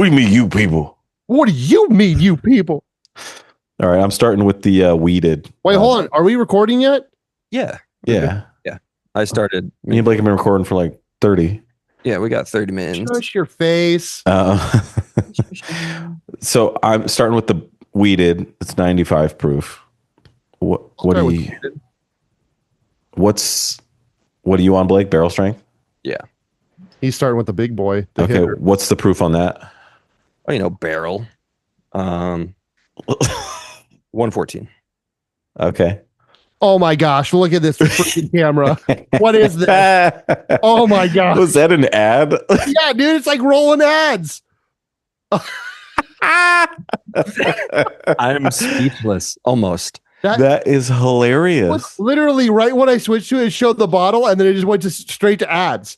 What do you mean, you people? What do you mean, you people? All right, I'm starting with the Wheated. Wait, hold on. Are we recording yet? Yeah. Yeah. Yeah. I started. Me and Blake have been recording for like 30. Yeah, we got 30 minutes. Shush your face. So I'm starting with the Wheated. It's 95 proof. What do you? What are you on, Blake? Barrel strength? Yeah. He's starting with the big boy. The Okay. hitter. What's the proof on that? Oh, barrel. 114. Okay. Oh my gosh! Look at this freaking camera. What is this? Oh my gosh! Was that an ad? Yeah, dude, it's like rolling ads. I'm speechless. Almost. That is hilarious. Literally, right when I switched to it, it showed the bottle, and then it just went straight to ads.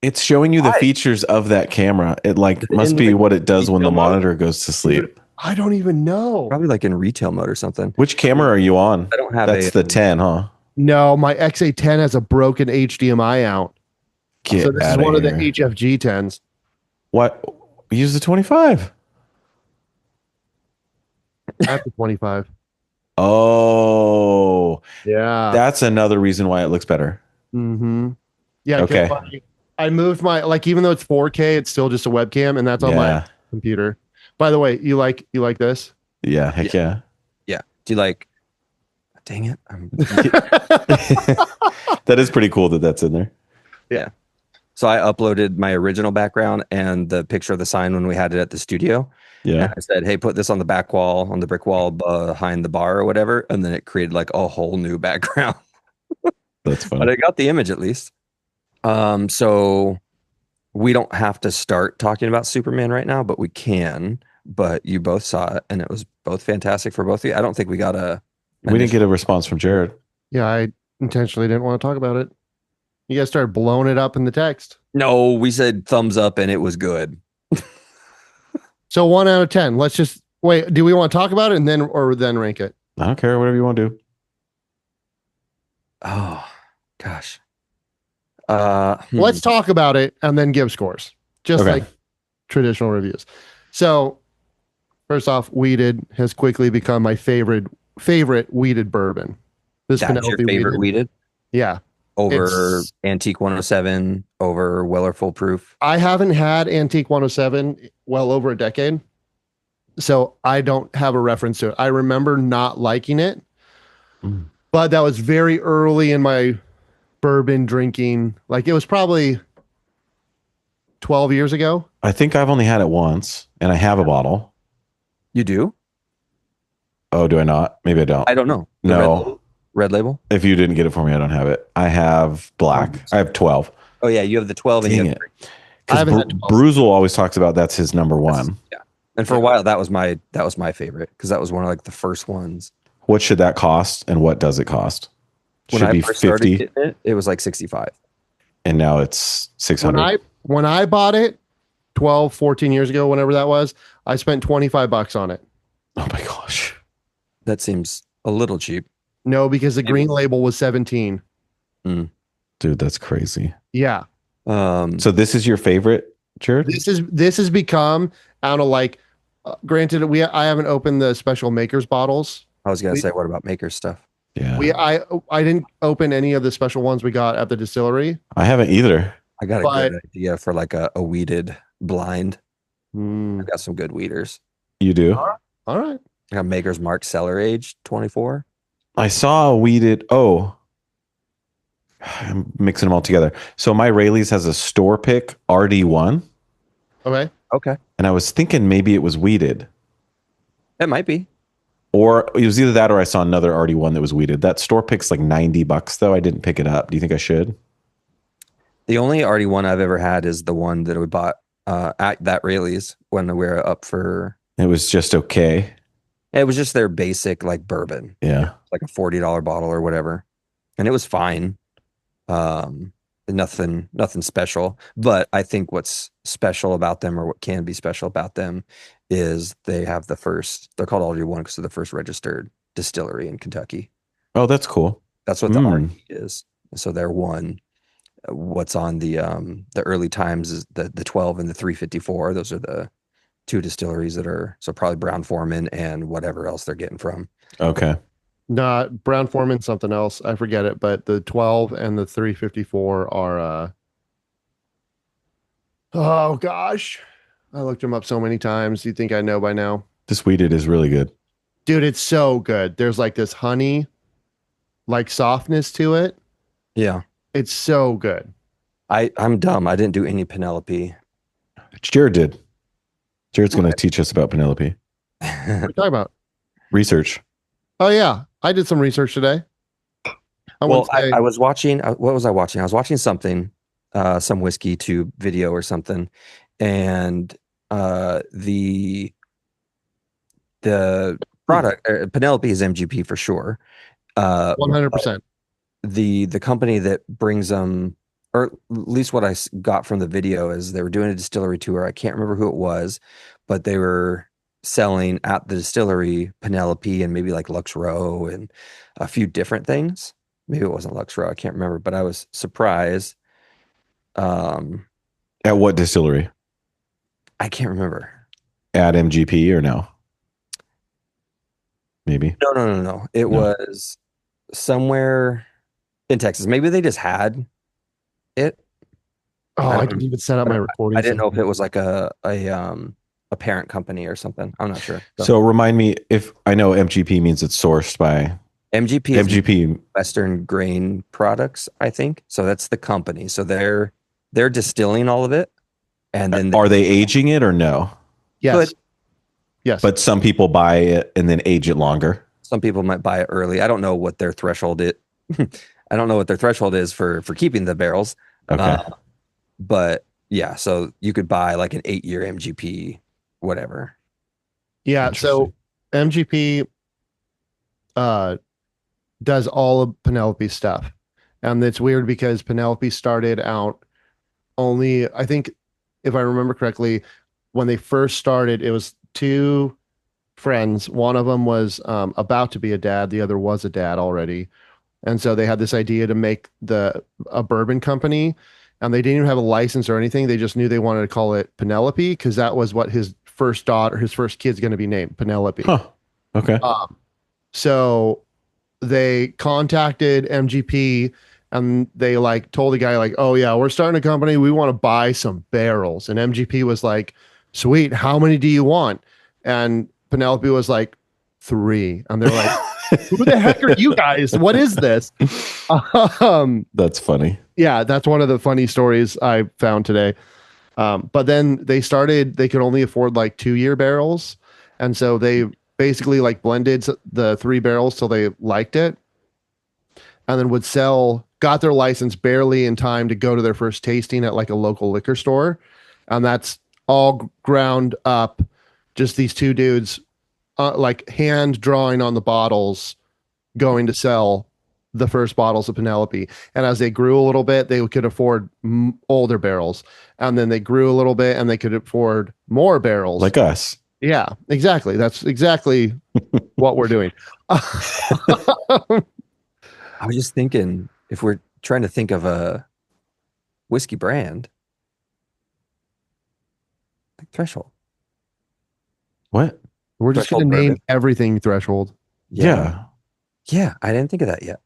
It's showing you the features of that camera. It must be what it does when the monitor goes to sleep. I don't even know. Probably like in retail mode or something. Which camera are you on? I don't have That's the 10, huh? No, my XA10 has a broken HDMI out. So this is one of the HFG 10s. What? Use the 25. That's the 25. Oh, yeah. That's another reason why it looks better. Mm-hmm. Yeah. Okay. I moved my, even though it's 4K, it's still just a webcam, and that's on my computer. By the way, you like this? Yeah. Heck yeah. Yeah. Do you like? Dang it! That is pretty cool that that's in there. Yeah. So I uploaded my original background and the picture of the sign when we had it at the studio. Yeah. And I said, hey, put this on the back wall, on the brick wall behind the bar or whatever. And then it created like a whole new background. That's funny. But I got the image at least. So we don't have to start talking about Superman right now, but we can. But you both saw it, and it was both fantastic for both of you. I don't think we got we didn't get a response from Jared. Yeah, I intentionally didn't want to talk about it. You guys started blowing it up in the text. No, we said thumbs up, and it was good. So 1 out of 10. Let's just wait. Do we want to talk about it and then rank it? I don't care. Whatever you want to do. Oh, gosh. Let's talk about it and then give scores, just like traditional reviews. So, first off, Wheated has quickly become my favorite Wheated bourbon. That's Penelope your favorite Wheated? Yeah. Over Antique 107, over Weller Full Proof. I haven't had Antique 107 well over a decade, so I don't have a reference to it. I remember not liking it, but that was very early in my bourbon drinking. Like, it was probably 12 years ago. I think I've only had it once, and I have a bottle. You do? Oh, do I not? Maybe I don't. I don't know. No. Red label? If you didn't get it for me, I don't have it. I have black. I have 12. Oh, yeah. You have the 12 and you have 3. Because Bruzel always talks about that's his number one. Yeah. And for a while, that was my favorite, because that was one of like the first ones. What should that cost, and what does it cost? When I first started getting it was like 65. And now it's 600. When I bought it 12, 14 years ago, whenever that was, I spent $25 on it. Oh my gosh. That seems a little cheap. No, because the green label was 17. Dude, that's crazy. Yeah. So this is your favorite, Jared? This has become, I don't know, like, granted, I haven't opened the special makers bottles. I was gonna say, what about maker stuff? Yeah. I didn't open any of the special ones we got at the distillery. I haven't either. I got a good idea for like a Wheated blind. I got some good Wheaters. You do? All right. I got Maker's Mark Cellar Aged 24. I saw a Wheated. Oh, I'm mixing them all together. So my Rayleigh's has a store pick RD1. Okay. And I was thinking maybe it was Wheated. It might be. Or it was either that or I saw another RD1 that was Wheated. That store pick's like $90 though. I didn't pick it up. Do you think I should? The only RD1 I've ever had is the one that we bought at that Rayleigh's when we were up for. It was just okay. It was just their basic like bourbon. Yeah. Like a $40 bottle or whatever. And it was fine. Nothing special. But I think what's special about them, or what can be special about them, is they have they're called RD1 because they're the first registered distillery in Kentucky. Oh, that's cool. That's what the RD is. So they're one. What's on the early times is the 12 and the 354. Those are the two distilleries that are, so probably Brown Forman and whatever else they're getting from. Okay. Not Brown Foreman, something else. I forget it, but the 12 and the 354 are oh gosh. I looked them up so many times. You think I know by now? This Wheated is really good. Dude, it's so good. There's like this honey like softness to it. Yeah. It's so good. I'm dumb. I didn't do any Penelope. Jared did. Jared's going to teach us about Penelope. What are you talking about? Research. Oh yeah. I did some research today. I was watching, what was I watching? I was watching something, some whiskey tube video or something. And the product, Penelope is MGP for sure. 100%. The company that brings them, or at least what I got from the video, is they were doing a distillery tour. I can't remember who it was, but they were selling at the distillery Penelope and maybe like Lux Row and a few different things. Maybe it wasn't Lux Row. I can't remember, but I was surprised. At what distillery? I can't remember. At MGP or no? Maybe. No. It was somewhere in Texas. Maybe they just had it. Oh, I didn't even set up my recording. I didn't know if it was like a parent company or something. I'm not sure. So remind me, if I know MGP means it's sourced by MGP Western Grain Products, I think. So that's the company. So they're distilling all of it, and then are they aging it or no? Yes. Yes. But some people buy it and then age it longer. Some people might buy it early. I don't know what their threshold is. I don't know what their threshold is for keeping the barrels. Okay. But yeah, so you could buy like an 8-year MGP, whatever. Yeah. So MGP does all of Penelope stuff. And it's weird because Penelope started out only, I think, if I remember correctly, when they first started, it was two friends. One of them was about to be a dad. The other was a dad already. And so they had this idea to make a bourbon company, and they didn't even have a license or anything. They just knew they wanted to call it Penelope because that was what his first kid's going to be named, Penelope. Huh. Okay. So they contacted MGP and they like told the guy like, oh yeah, we're starting a company. We want to buy some barrels. And MGP was like, sweet. How many do you want? And Penelope was like, 3. And they're like, who the heck are you guys? What is this? That's funny. Yeah, that's one of the funny stories I found today. But then they could only afford like 2-year barrels. And so they basically like blended the 3 barrels till they liked it. And then got their license barely in time to go to their first tasting at like a local liquor store. And that's all ground up. Just these two dudes like hand drawing on the bottles, going to sell the first bottles of Penelope. And as they grew a little bit, they could afford older barrels. And then they grew a little bit and they could afford more barrels. Like us. Yeah, exactly. That's exactly what we're doing. I was just thinking, if we're trying to think of a whiskey brand, like Threshold. What? We're just going to name everything Threshold. Yeah, I didn't think of that yet.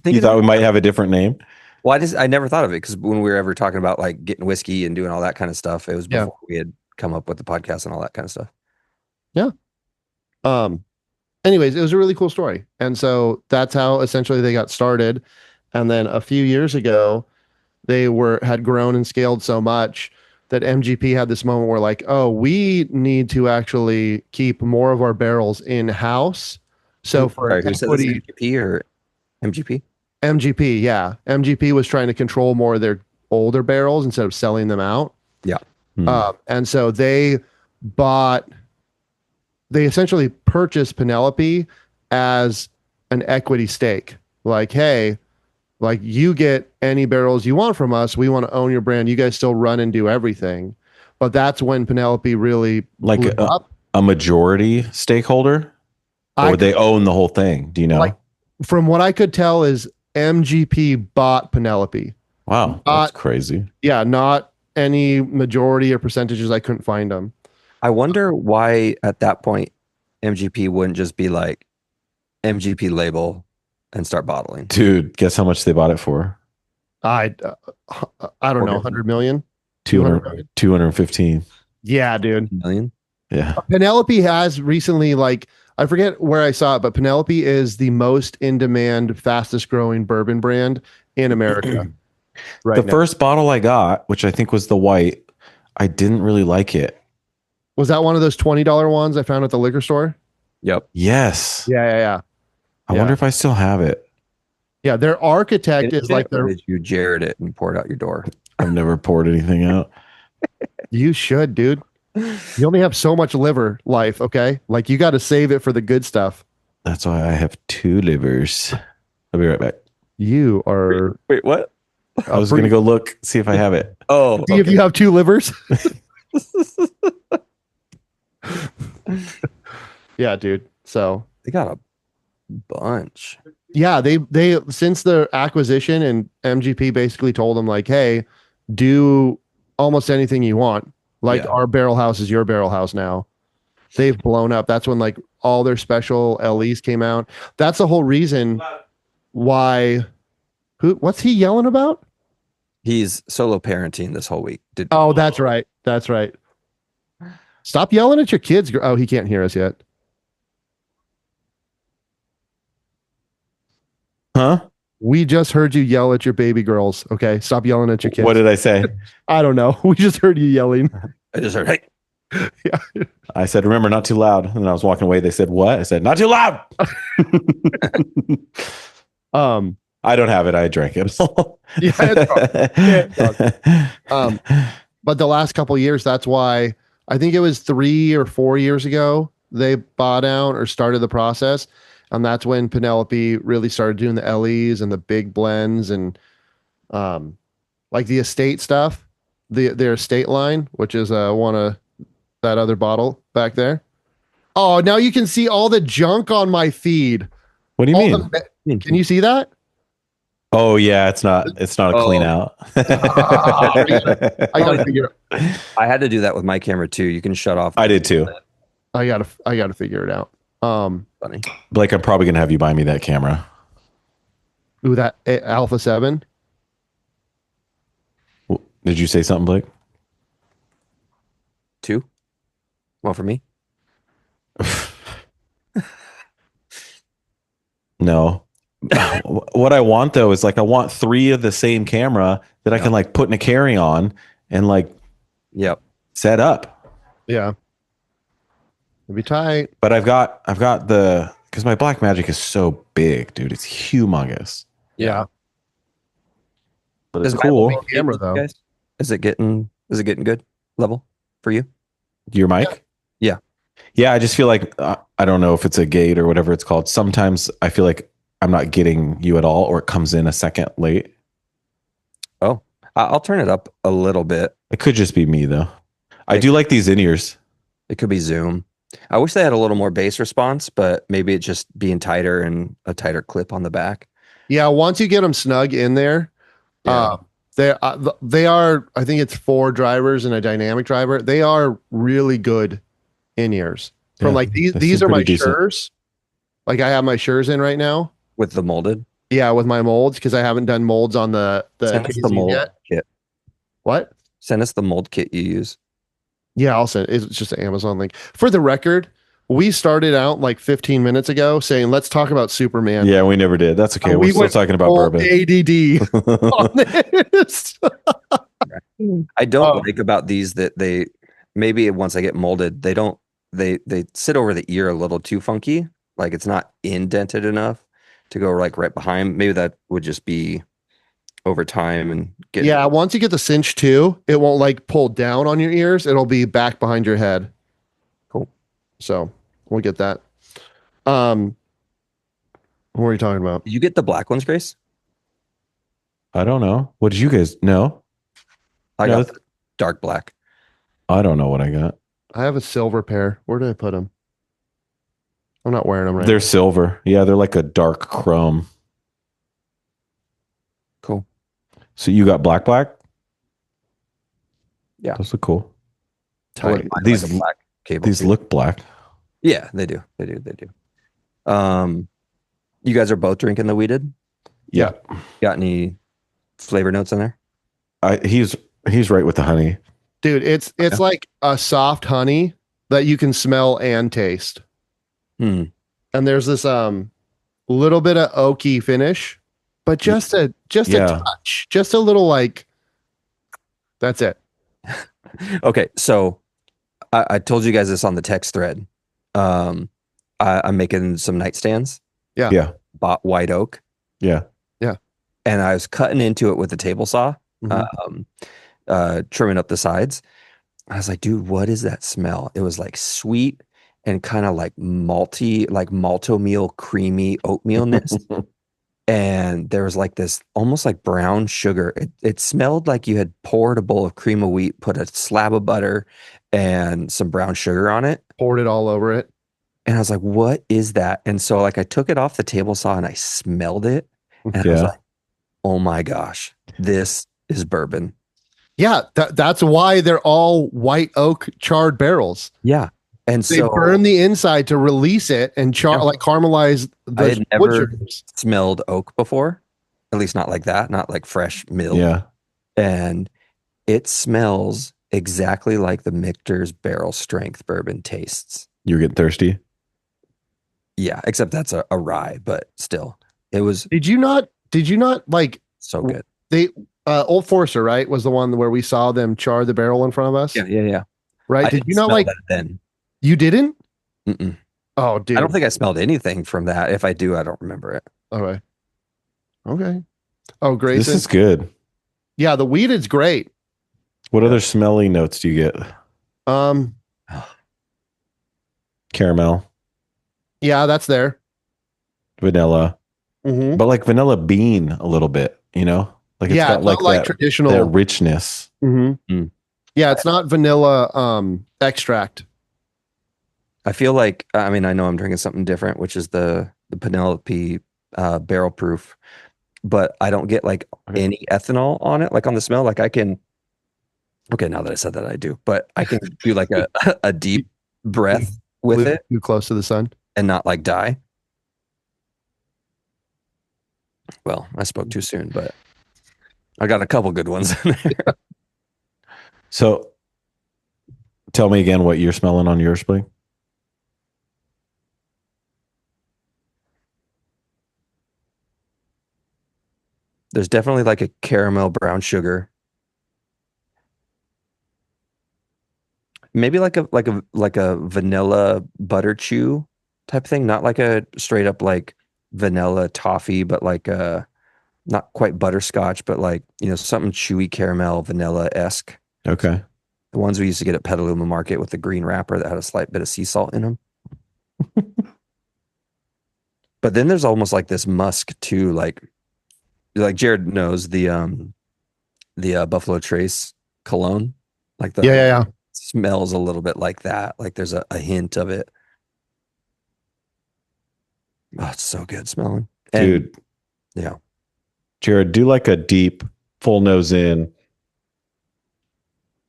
You thought we might have a different name? Well, I never thought of it because when we were ever talking about like getting whiskey and doing all that kind of stuff, it was before we had come up with the podcast and all that kind of stuff. Yeah. Anyways, it was a really cool story. And so that's how essentially they got started. And then a few years ago, they had grown and scaled so much that MGP had this moment where like, oh, we need to actually keep more of our barrels in-house. So who said this, MGP or MGP? MGP, yeah. MGP was trying to control more of their older barrels instead of selling them out. Yeah. And so they essentially purchased Penelope as an equity stake. Like, hey, like you get any barrels you want from us. We want to own your brand. You guys still run and do everything. But that's when Penelope really like a majority stakeholder, or they own the whole thing. Do you know? Like, from what I could tell is MGP bought Penelope. Wow. That's crazy. Yeah. Not any majority or percentages. I couldn't find them. I wonder why at that point MGP wouldn't just be like MGP label and start bottling. Dude, guess how much they bought it for? I don't know, 100 million, 200, 215. Yeah, dude. Million. Yeah. Penelope has recently, like, I forget where I saw it, but Penelope is the most in demand, fastest growing bourbon brand in America. The first bottle I got, which I think was the white, I didn't really like it. Was that one of those $20 ones I found at the liquor store? Yep. Yes. Yeah. I wonder if I still have it. Yeah, their architect is like their. Did you Jared it and pour it out your door? I've never poured anything out. You should, dude. You only have so much liver life, okay? Like, you got to save it for the good stuff. That's why I have 2 livers. I'll be right back. You are. Wait, what? I was going to go look, see if I have it. Oh, See if you have 2 livers. Yeah, dude. So they got a bunch. yeah, they since the acquisition, and MGP basically told them, like, hey, do almost anything you want. Like, our barrel house is your barrel house now. They've blown up. That's when, like, all their special LEs came out. That's the whole reason why. What's he yelling about? He's solo parenting this whole week. Oh, that's right. That's right. Stop yelling at your kids. Oh, he can't hear us yet. Huh? We just heard you yell at your baby girls. Okay, stop yelling at your kids. What did I say? I don't know. We just heard you yelling. I just heard, hey. Yeah. I said, remember, not too loud. And then I was walking away. They said, what? I said, not too loud. I don't have it. I drank it. Yeah, but the last couple of years, that's why I think it was 3 or 4 years ago they bought out or started the process. And that's when Penelope really started doing the LEs and the big blends and like the estate stuff, their estate line, which is one of that other bottle back there. Oh, now you can see all the junk on my feed. What do you mean? Can you see that? Oh yeah, it's not a clean out. I gotta figure. I had to do that with my camera too. You can shut off. I did too. I gotta figure it out. Funny. Blake, I'm probably gonna have you buy me that camera. Ooh, that Alpha 7. Did you say something, Blake? 2. One for me. No. What I want though is, like, I want 3 of the same camera that I can, like, put in a carry on and, like, set up. Yeah. It'd be tight. But I've got because my Black Magic is so big, dude. It's humongous. Yeah. But it's cool. Camera though. Guys? Is it getting good level for you? Your mic? Yeah. Yeah, I just feel like I don't know if it's a gate or whatever it's called. Sometimes I feel like I'm not getting you at all, or it comes in a second late. Oh, I'll turn it up a little bit. It could just be me though. I do like these in-ears. It could be Zoom. I wish they had a little more bass response, but maybe it just being tighter and a tighter clip on the back. Yeah, once you get them snug in there, they are. I think it's 4 drivers and a dynamic driver. They are really good in-ears. From like these are my Chores. Like, I have my Chores in right now with the molded. Yeah, with my molds, because I haven't done molds on the Send us the mold yet. kit. What? Send us the mold kit you use. Yeah, I'll send. It's just an Amazon link. For the record, we started out like 15 minutes ago saying, let's talk about Superman. Yeah, we never did. That's okay. We're still talking about bourbon. ADD on this. I don't like about these that they maybe once I get molded, they sit over the ear a little too funky. Like, it's not indented enough to go like right behind. Maybe that would just be over time and get. Yeah, once you get the cinch too, it won't like pull down on your ears. It'll be back behind your head. Cool. So we'll get that. What are you talking about? Did you get the black ones, Grace? I don't know. What did you guys know? I got the dark black. I don't know what I got. I have a silver pair. Where did I put them? I'm not wearing them right now. They're silver. Yeah, they're like a dark chrome. Cool. So you got black? Yeah. Those look cool. I wouldn't mind, These like, a black cable. these look black. Yeah, they do. They do. You guys are both drinking the Wheated? Yeah. Got any flavor notes in there? He's right with the honey. Dude, it's like a soft honey that you can smell and taste. And there's this little bit of oaky finish, but just a touch, just a little, like, that's it. Okay, so I told you guys this on the text thread. I'm making some nightstands. Yeah. Bought white oak. Yeah. And I was cutting into it with a table saw, trimming up the sides. I was like, dude, what is that smell? It was like sweet and kind of like malty, like malto meal, creamy oatmealness. And there was like this almost like brown sugar. It smelled like you had poured a bowl of cream of wheat, put a slab of butter and some brown sugar on it. Poured it all over it. And I was like, what is that? And so, like, I took it off the table saw and I smelled it. And I was like, oh my gosh, this is bourbon. Yeah, that's why they're all white oak charred barrels. Yeah. And They so burn the inside to release it and like caramelize I the had never smelled oak before, at least not like that, not like fresh milk. Yeah. And it smells exactly like the Michter's Barrel Strength bourbon tastes. You're getting thirsty? Yeah, except that's a rye, but still, it was. Did you not like so good? Old Forester, right, was the one where we saw them char the barrel in front of us? Yeah. Right? Did you not like that then? You didn't? Mm-mm. Oh, dude. I don't think I smelled anything from that. If I do, I don't remember it. Okay. Oh, Greyson. This is good. Yeah, the Wheated's great. What other smelly notes do you get? Caramel. Yeah, that's there. Vanilla. But like vanilla bean a little bit, you know? Like it's got like that traditional that richness. Yeah, it's not vanilla extract. I feel like, I mean, I know I'm drinking something different, which is the Penelope barrel proof, but I don't get like any ethanol on it, like on the smell. Like I can, okay, now that I said that, I do, but I can do like a deep breath with it. Too close to the sun. And not like die. Well, I spoke too soon, but I got a couple good ones in there. So tell me again what you're smelling on yours, Blake. There's definitely like a caramel brown sugar. Maybe like a vanilla butter chew type thing, not like a straight up like vanilla toffee, but like a not quite butterscotch, but like, you know, something chewy caramel vanilla-esque. Okay. The ones we used to get at Petaluma Market with the green wrapper that had a slight bit of sea salt in them. But then there's almost like this musk too, like Jared knows the Buffalo Trace cologne, like the yeah smells a little bit like that. Like there's a hint of it. Oh, it's so good smelling. And, dude. Yeah. Jared, do like a deep, full nose in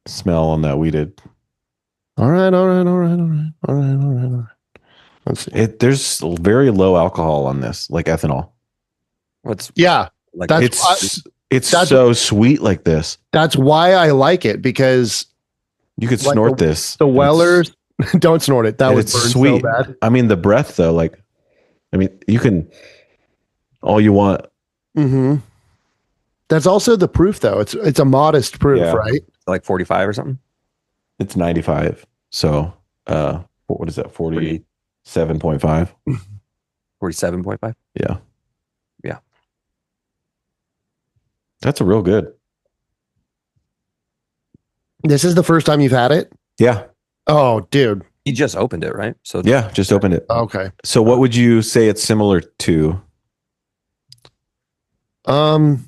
smell on that Wheated. All right. Let's see. There's very low alcohol on this, like ethanol. Like it's so sweet like this. That's why I like it, because you could snort this. The Wellers, don't snort it. That would burn sweet. so bad. I mean, the breath though, like, I mean, you can all you want. That's also the proof though. It's a modest proof, right? Like 45 or something. It's 95. So, what is that? 47.5. 47.5. Yeah. Yeah. That's a real good. This is the first time you've had it? Yeah. Oh, dude. He just opened it, right? So yeah, just opened it. Okay. So what would you say it's similar to? I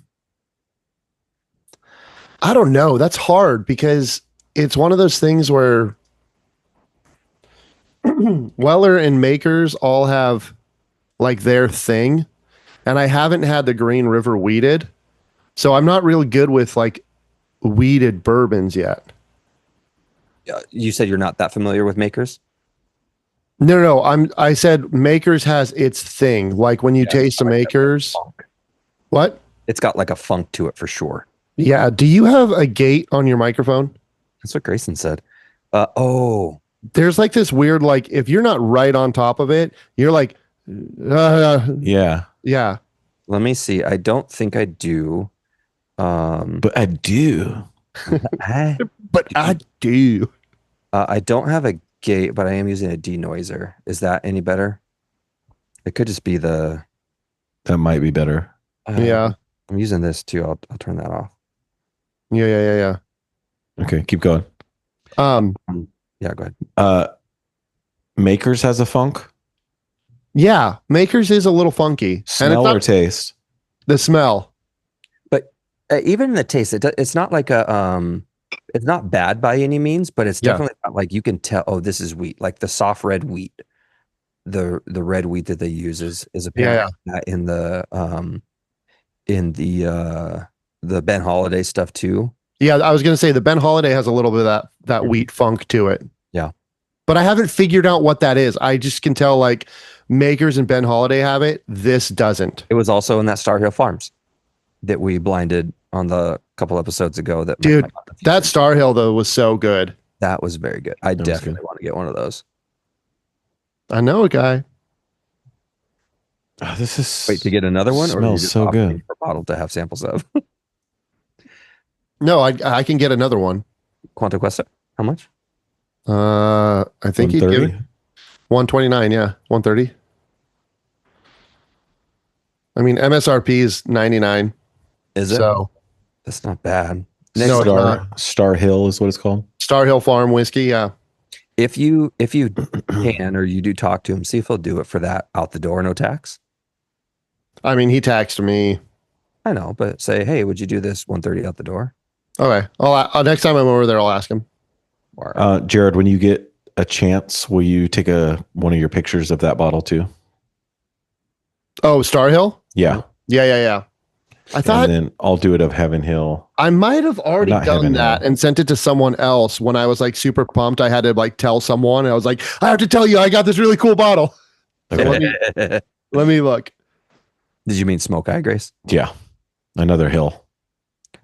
don't know. That's hard because it's one of those things where Weller and Makers all have like their thing, and I haven't had the Green River Wheated, so I'm not really good with like wheated bourbons yet. You said you're not that familiar with Makers? No. I said Makers has its thing. Like when you taste a Makers. What? It's got like a funk to it for sure. Yeah. Do you have a gate on your microphone? That's what Greyson said. There's like this weird, like if you're not right on top of it, you're like, Yeah. Let me see. I don't think I do. But I do. But I do. I don't have a gate, but I am using a denoiser. Is that any better? It could just be that might be better. Yeah. I'm using this too. I'll turn that off. Yeah. Okay, keep going. Yeah, go ahead. Makers has a funk. Yeah, Makers is a little funky. Smell or taste? The smell. But even the taste, it's not like it's not bad by any means, but it's definitely not like you can tell, oh, this is wheat. Like the soft red wheat, the red wheat that they use is apparently in the Ben Holiday stuff too. Yeah, I was gonna say the Ben Holiday has a little bit of that wheat funk to it. Yeah. But I haven't figured out what that is. I just can tell like Makers and Ben Holiday have it. This doesn't. It was also in that Star Hill Farms that we blinded on the couple episodes ago. Dude, that Star Hill though was so good. That was very good. I definitely want to get one of those. I know a guy. Oh, this is Wait to get another one. Smells so good. For a bottle to have samples of. No, I can get another one. Quanto Cuesta? How much? I think he'd give it 129. Yeah, 130. I mean, MSRP is 99. Is it? So that's not bad. No, it's not. Star Hill is what it's called. Star Hill Farm whiskey. Yeah. If you can or you do talk to him, see if he'll do it for that out the door, no tax. I mean, he taxed me. I know, but say, hey, would you do this 130 out the door? Okay. Next time I'm over there, I'll ask him. Jared, when you get a chance, will you take one of your pictures of that bottle too? Oh, Star Hill? Yeah. I thought, and then I'll do it of Heaven Hill. I might have already Not done Heaven that Hill. and sent it to someone else when I was like super pumped. I had to like tell someone. I was like, I have to tell you, I got this really cool bottle. Okay. Let me look. Did you mean Smoke Eye, Grace? Yeah. Another hill.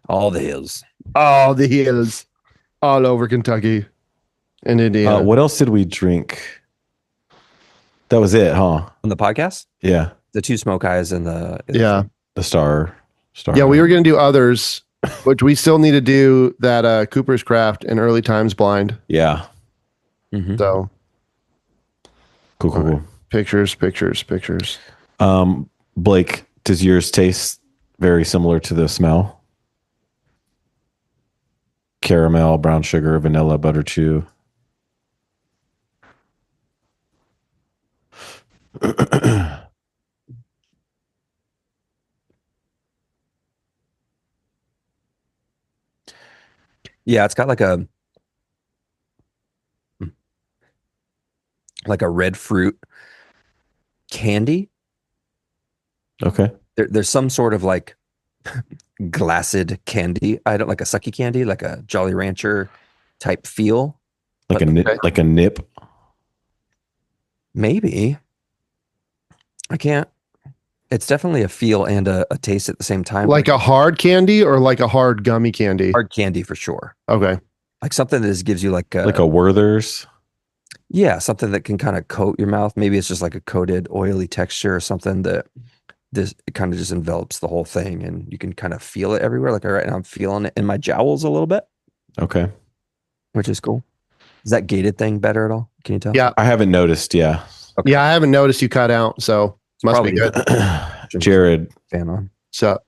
All the hills. Oh, the hills all over Kentucky and Indiana. What else did we drink? That was it, huh? On the podcast? Yeah. The two Smoke Eyes and the The Star. Yeah, we were going to do others, but we still need to do that Cooper's Craft and Early Times Blind. Yeah. Mm-hmm. So Cool. pictures. Blake, does yours taste very similar to the smell? Caramel, brown sugar, vanilla, butter chew. Yeah, it's got like a red fruit candy. Okay. There's some sort of like glassed candy. I don't like a sucky candy, like a Jolly Rancher type feel. Like a nip. Maybe. I can't. It's definitely a feel and a taste at the same time. Like a hard candy or like a hard gummy candy? Hard candy for sure. Okay. Like something that just gives you like a Werther's. Yeah, something that can kind of coat your mouth. Maybe it's just like a coated oily texture or something that it kind of just envelops the whole thing and you can kind of feel it everywhere. Like right now I'm feeling it in my jowls a little bit. Okay. Which is cool. Is that gated thing better at all? Can you tell? Yeah. I haven't noticed. Yeah. Okay. Yeah, I haven't noticed you cut out, so must be good. Jared, fan on. So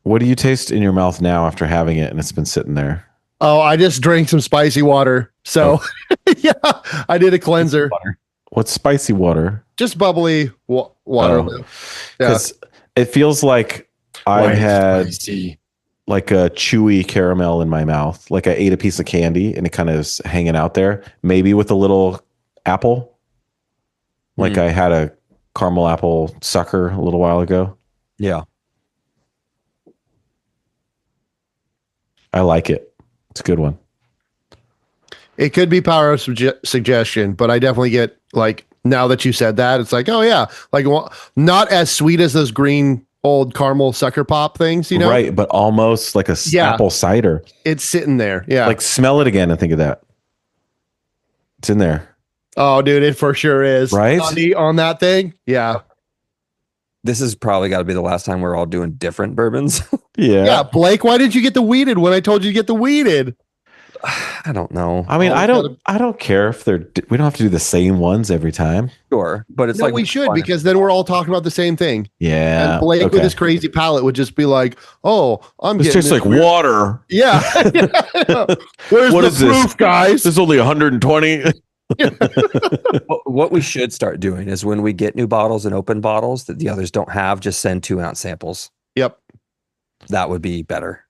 what do you taste in your mouth now after having it and it's been sitting there? Oh, I just drank some spicy water. So yeah, I did a cleanser. What's spicy water? Just bubbly water. Because it feels like I had like a chewy caramel in my mouth. Like I ate a piece of candy and it kind of is hanging out there. Maybe with a little apple. Like I had a caramel apple sucker a little while ago. Yeah. I like it. It's a good one. It could be power of suggestion, but I definitely get like, now that you said that, it's like, oh yeah, like not as sweet as those green old caramel sucker pop things, you know? Right, but almost like a apple cider. It's sitting there. Yeah. Like smell it again and think of that. It's in there. Oh, dude, it for sure is. Right? On that thing. Yeah. This is probably got to be the last time we're all doing different bourbons. Yeah. Yeah. Blake, why didn't you get the wheated when I told you to get the wheated? I don't know. I mean, I don't care if we don't have to do the same ones every time. Sure, but it's like we should, because then we're all talking about the same thing. Yeah. And Blake with his crazy palate would just be like, "Oh, It's just like water." Yeah. Where's the proof, guys? This is only 120. What we should start doing is when we get new bottles and open bottles that the others don't have, just send 2-ounce samples. Yep. That would be better.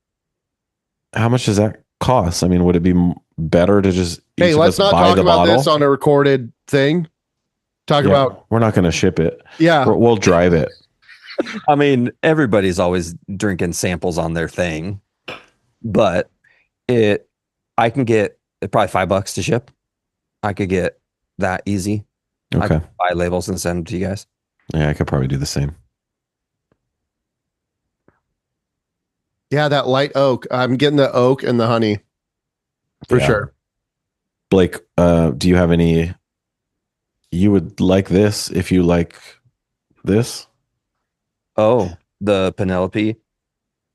How much does that cost? I mean, would it be better to just let's not talk about this on a recorded thing. We're not going to ship it. Yeah. We'll drive it. I mean, everybody's always drinking samples on their thing, but I can get probably $5 to ship. I could get that easy. Okay. I could buy labels and send them to you guys. Yeah, I could probably do the same. Yeah, that light oak. I'm getting the oak and the honey for sure. Blake, do you have any? You would like this if you like this? Oh, the Penelope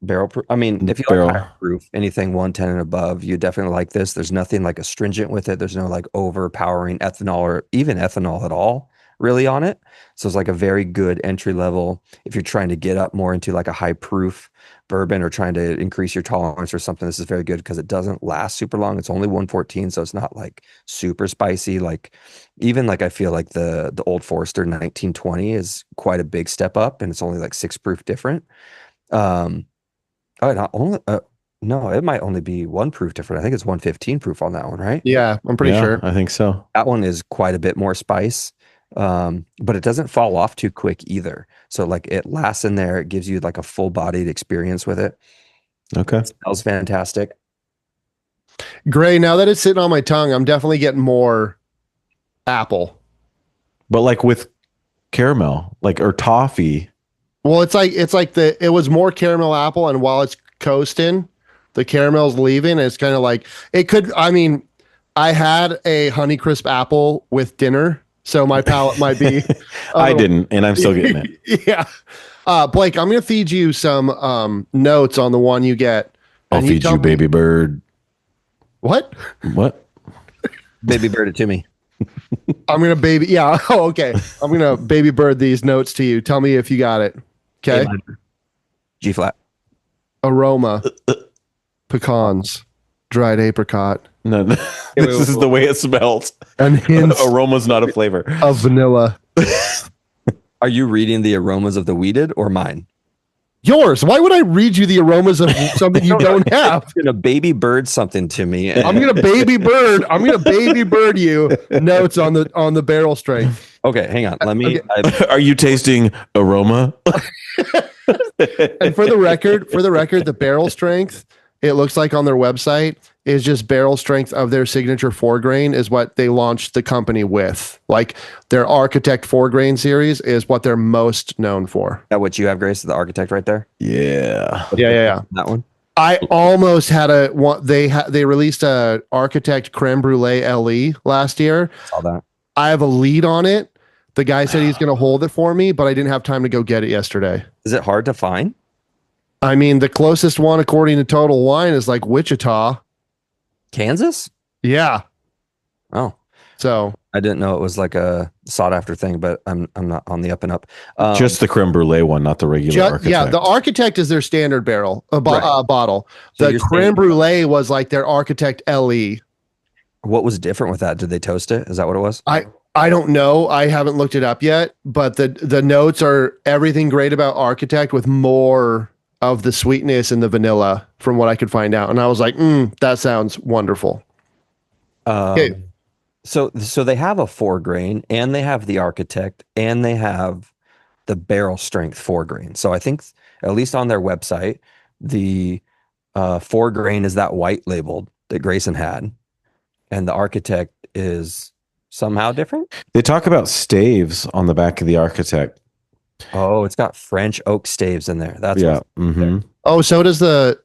barrel proof. I mean, if you like higher proof, anything 110 and above, you definitely like this. There's nothing like astringent with it. There's no like overpowering ethanol or even ethanol at all really on it. So it's like a very good entry level if you're trying to get up more into like a high proof bourbon or trying to increase your tolerance or something. This is very good because it doesn't last super long. It's only 114, so it's not like super spicy. Like even like I feel like the Old Forester 1920 is quite a big step up, and it's only like 6 proof different. Not only no, it might only be 1 proof different. I think it's 115 proof on that one, right? Yeah, I'm pretty sure. I think so. That one is quite a bit more spice. But it doesn't fall off too quick either. So like it lasts in there. It gives you like a full bodied experience with it. Okay. It smells fantastic. Gray, now that it's sitting on my tongue, I'm definitely getting more apple. But like with caramel, like or toffee. Well, it's like it was more caramel apple, and while it's coasting, the caramel's leaving. And it's kind of like I had a Honeycrisp apple with dinner. So my palate might be. I didn't, and I'm still getting it. Yeah. Blake, I'm going to feed you some notes on the one you get. I'll feed you, baby bird. What? Baby bird it to me. I'm going to baby. Yeah. Oh, okay. I'm going to baby bird these notes to you. Tell me if you got it. Okay. G flat. Aroma. Pecans. Dried apricot. No, this is the way it smells. And hints aroma's not a flavor of vanilla. Are you reading the aromas of the wheated or mine? Yours. Why would I read you the aromas of something you don't have? I'm gonna baby bird something to me. I'm gonna baby bird you notes on the barrel strength. Okay, hang on. Let me. Okay. Are you tasting aroma? And for the record, the barrel strength, it looks like on their website, is just barrel strength of their signature 4-grain is what they launched the company with. Like their Architect 4-grain series is what they're most known for. That what you have, Grace? The Architect right there? Yeah. Yeah. That one? I almost had they released a Architect Creme Brulee LE last year. Saw that. I have a lead on it. The guy said he's going to hold it for me, but I didn't have time to go get it yesterday. Is it hard to find? I mean, the closest one, according to Total Wine, is like Wichita. Kansas? Yeah. Oh. So I didn't know it was like a sought after thing, but I'm not on the up and up. Just the creme brulee one, not the regular Architect. Yeah, the Architect is their standard barrel bottle. So the creme brulee was like their Architect LE. What was different with that? Did they toast it? Is that what it was? I don't know. I haven't looked it up yet, but the notes are everything great about Architect with more of the sweetness and the vanilla from what I could find out. And I was like, that sounds wonderful. Okay. So they have a 4-grain and they have the Architect and they have the barrel strength 4-grain. So I think at least on their website, the 4-grain is that white labeled that Greyson had. And the architect is somehow different. They talk about staves on the back of the architect. Oh, it's got French oak staves in there. That's Yeah. Mm-hmm. Oh, so does the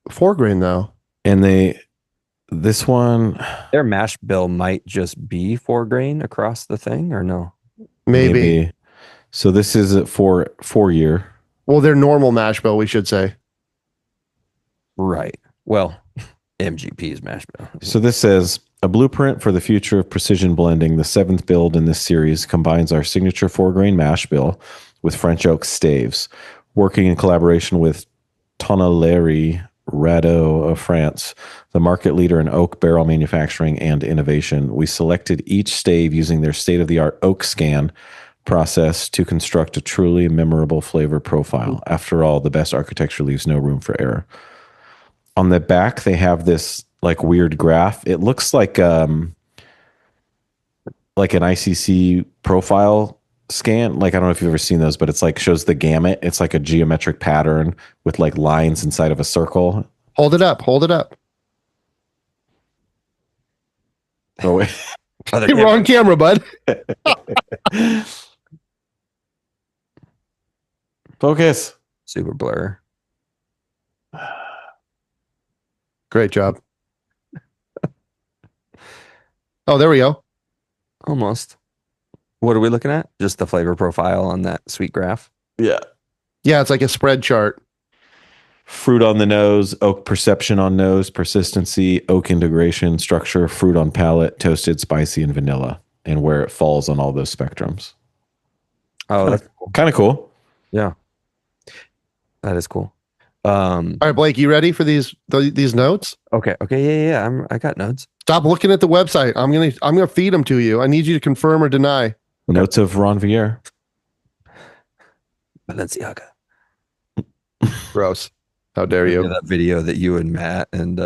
4-grain though. And this one, their mash bill might just be 4-grain across the thing, or no? Maybe. So this is a 4-year. Well, their normal mash bill, we should say. Right. Well, MGP's mash bill. So this says a blueprint for the future of precision blending. The 7th build in this series combines our signature 4-grain mash bill with French oak staves, working in collaboration with Tonnellerie Radeau of France, the market leader in oak barrel manufacturing and innovation. We selected each stave using their state-of-the-art oak scan process to construct a truly memorable flavor profile. After all, the best architecture leaves no room for error. On the back, they have this like weird graph. It looks like an ICC profile scan. Like, I don't know if you've ever seen those, but it's like shows the gamut. It's like a geometric pattern with like lines inside of a circle. Hold it up. Oh, wait. Wrong camera, bud. Focus. Super blur. Great job. Oh, there we go. Almost. What are we looking at? Just the flavor profile on that sweet graph. Yeah. Yeah, it's like a spread chart. Fruit on the nose, oak perception on nose, persistency, oak integration, structure, fruit on palate, toasted, spicy, and vanilla, and where it falls on all those spectrums. Oh, that's cool. Kind of cool. Yeah. That is cool. All right, Blake, you ready for these notes? Okay. Yeah. I got notes. Stop looking at the website. I'm gonna feed them to you. I need you to confirm or deny. Notes of Ronvier. Balenciaga. Gross. How dare you? That video that you and Matt and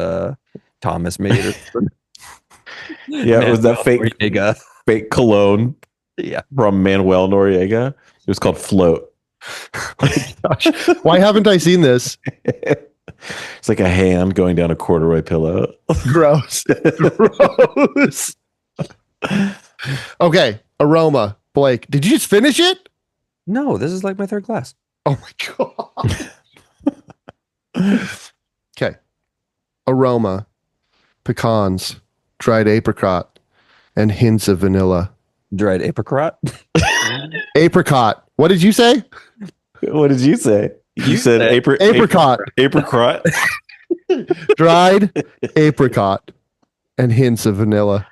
Thomas made. Yeah, it was that fake cologne. Yeah, from Manuel Noriega. It was called Float. Oh my gosh. Why haven't I seen this? It's like a hand going down a corduroy pillow. Gross. Gross. Okay, aroma. Blake, did you just finish it? No, this is like my third glass. Oh my god. Okay. Aroma, pecans, dried apricot, and hints of vanilla. Dried apricot. Apricot. What did you say? What did you say? You said apricot. Apricrot. Dried apricot and hints of vanilla.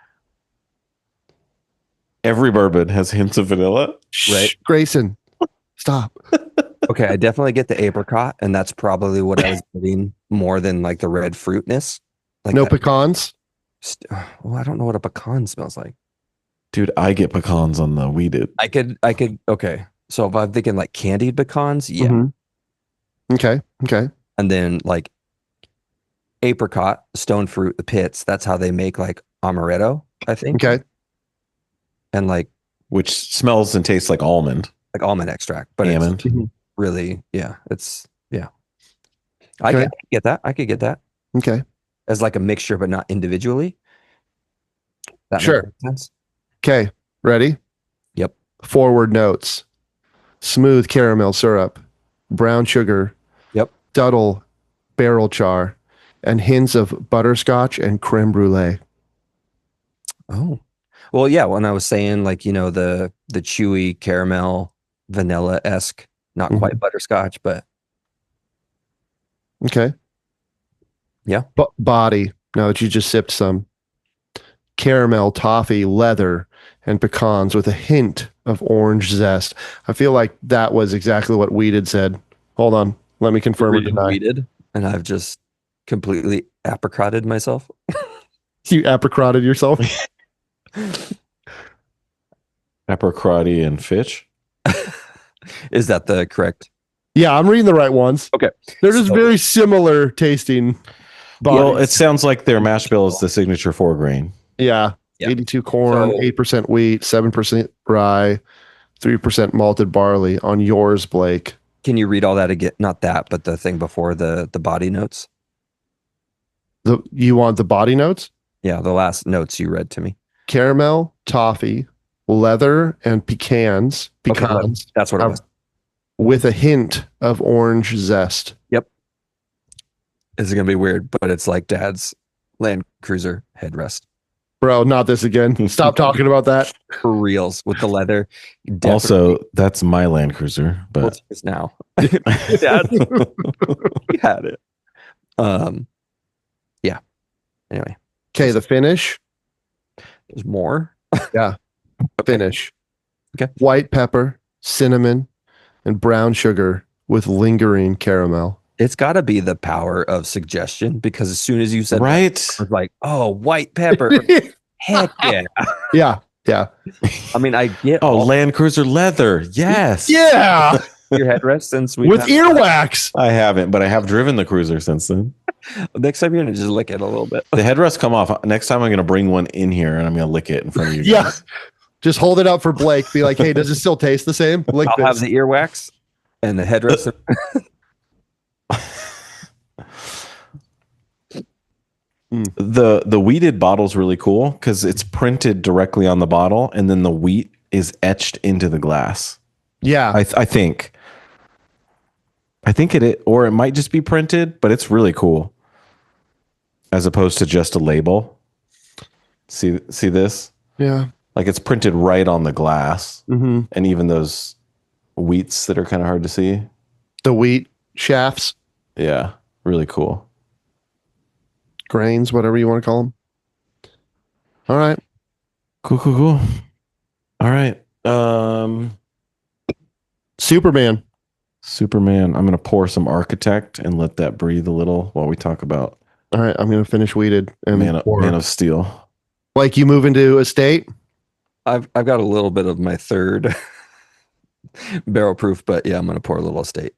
Every bourbon has hints of vanilla. Right. Greyson, stop. Okay, I definitely get the apricot, and that's probably what I was getting more than like the red fruitness. Like no that. pecans? Well, I don't know what a pecan smells like. Dude, I get pecans on the Wheated. I could. Okay, so if I'm thinking like candied pecans, yeah. Mm-hmm. Okay. And then like apricot, stone fruit, the pits. That's how they make like amaretto, I think. Okay. And like, which smells and tastes like almond extract, but almond. It's really, yeah. It's yeah. I could get that. Okay. As like a mixture, but not individually. That sure. Makes sense. Okay. Ready? Yep. Forward notes. Smooth caramel syrup, brown sugar. Yep. Duddle, barrel char, and hints of butterscotch and creme brulee. Oh, well, yeah. When I was saying like, you know, the chewy caramel vanilla-esque, not quite butterscotch, but okay. Yeah. Body. Now that you just sipped some caramel, toffee, leather, and pecans with a hint of orange zest. I feel like that was exactly what Wheated said. Hold on. Let me confirm or deny. Wheated, and I've just completely apricotted myself. You apricotted yourself? Apricrotty and Fitch. Is that the correct? Yeah, I'm reading the right ones. Okay. They're just very similar tasting bodies. Well, it sounds like their mash bill is the signature 4-grain. Yeah. 82 corn, 8% wheat, 7% rye, 3% malted barley on yours, Blake. Can you read all that again? Not that, but the thing before the body notes. You want the body notes? Yeah, the last notes you read to me. Caramel, toffee, leather, and pecans. Pecans. Okay, that's what it was. With a hint of orange zest. Yep. This is gonna be weird, but it's like Dad's Land Cruiser headrest. Bro, not this again. Stop talking about that. For reals with the leather. Also, that's my Land Cruiser, but it's now. Dad, he had it. Yeah. Anyway. Okay, the finish. There's more. Yeah. Finish. Okay. White pepper, cinnamon, and brown sugar with lingering caramel. It's got to be the power of suggestion, because as soon as you said right, that, I was like, oh, white pepper. Heck yeah. Yeah. Yeah. I mean, I get Land Cruiser leather. Yes. Yeah. your headrest since we with earwax. I haven't, but I have driven the Cruiser since then. Next time you're gonna just lick it a little bit. The headrest come off. Next time I'm gonna bring one in here and I'm gonna lick it in front of you Yeah. guys. Just hold it up for Blake. Be like, hey, does it still taste the same? Lick I'll have the earwax and the headrest. The wheated bottle's really cool because it's printed directly on the bottle, and then the wheat is etched into the glass. Yeah. I think it, or it might just be printed, but it's really cool. As opposed to just a label. See this? Yeah. Like it's printed right on the glass, Mm-hmm. and even those wheats that are kind of hard to see. The wheat shafts, Yeah, really cool. grains, whatever you want to call them. All right. Cool. All right. Superman. I'm going to pour some Architect and let that breathe a little while we talk about All right. I'm going to finish Wheated. And Man of Steel. Like you move into Estate? I've got a little bit of my third barrel proof, but yeah, I'm gonna pour a little Estate.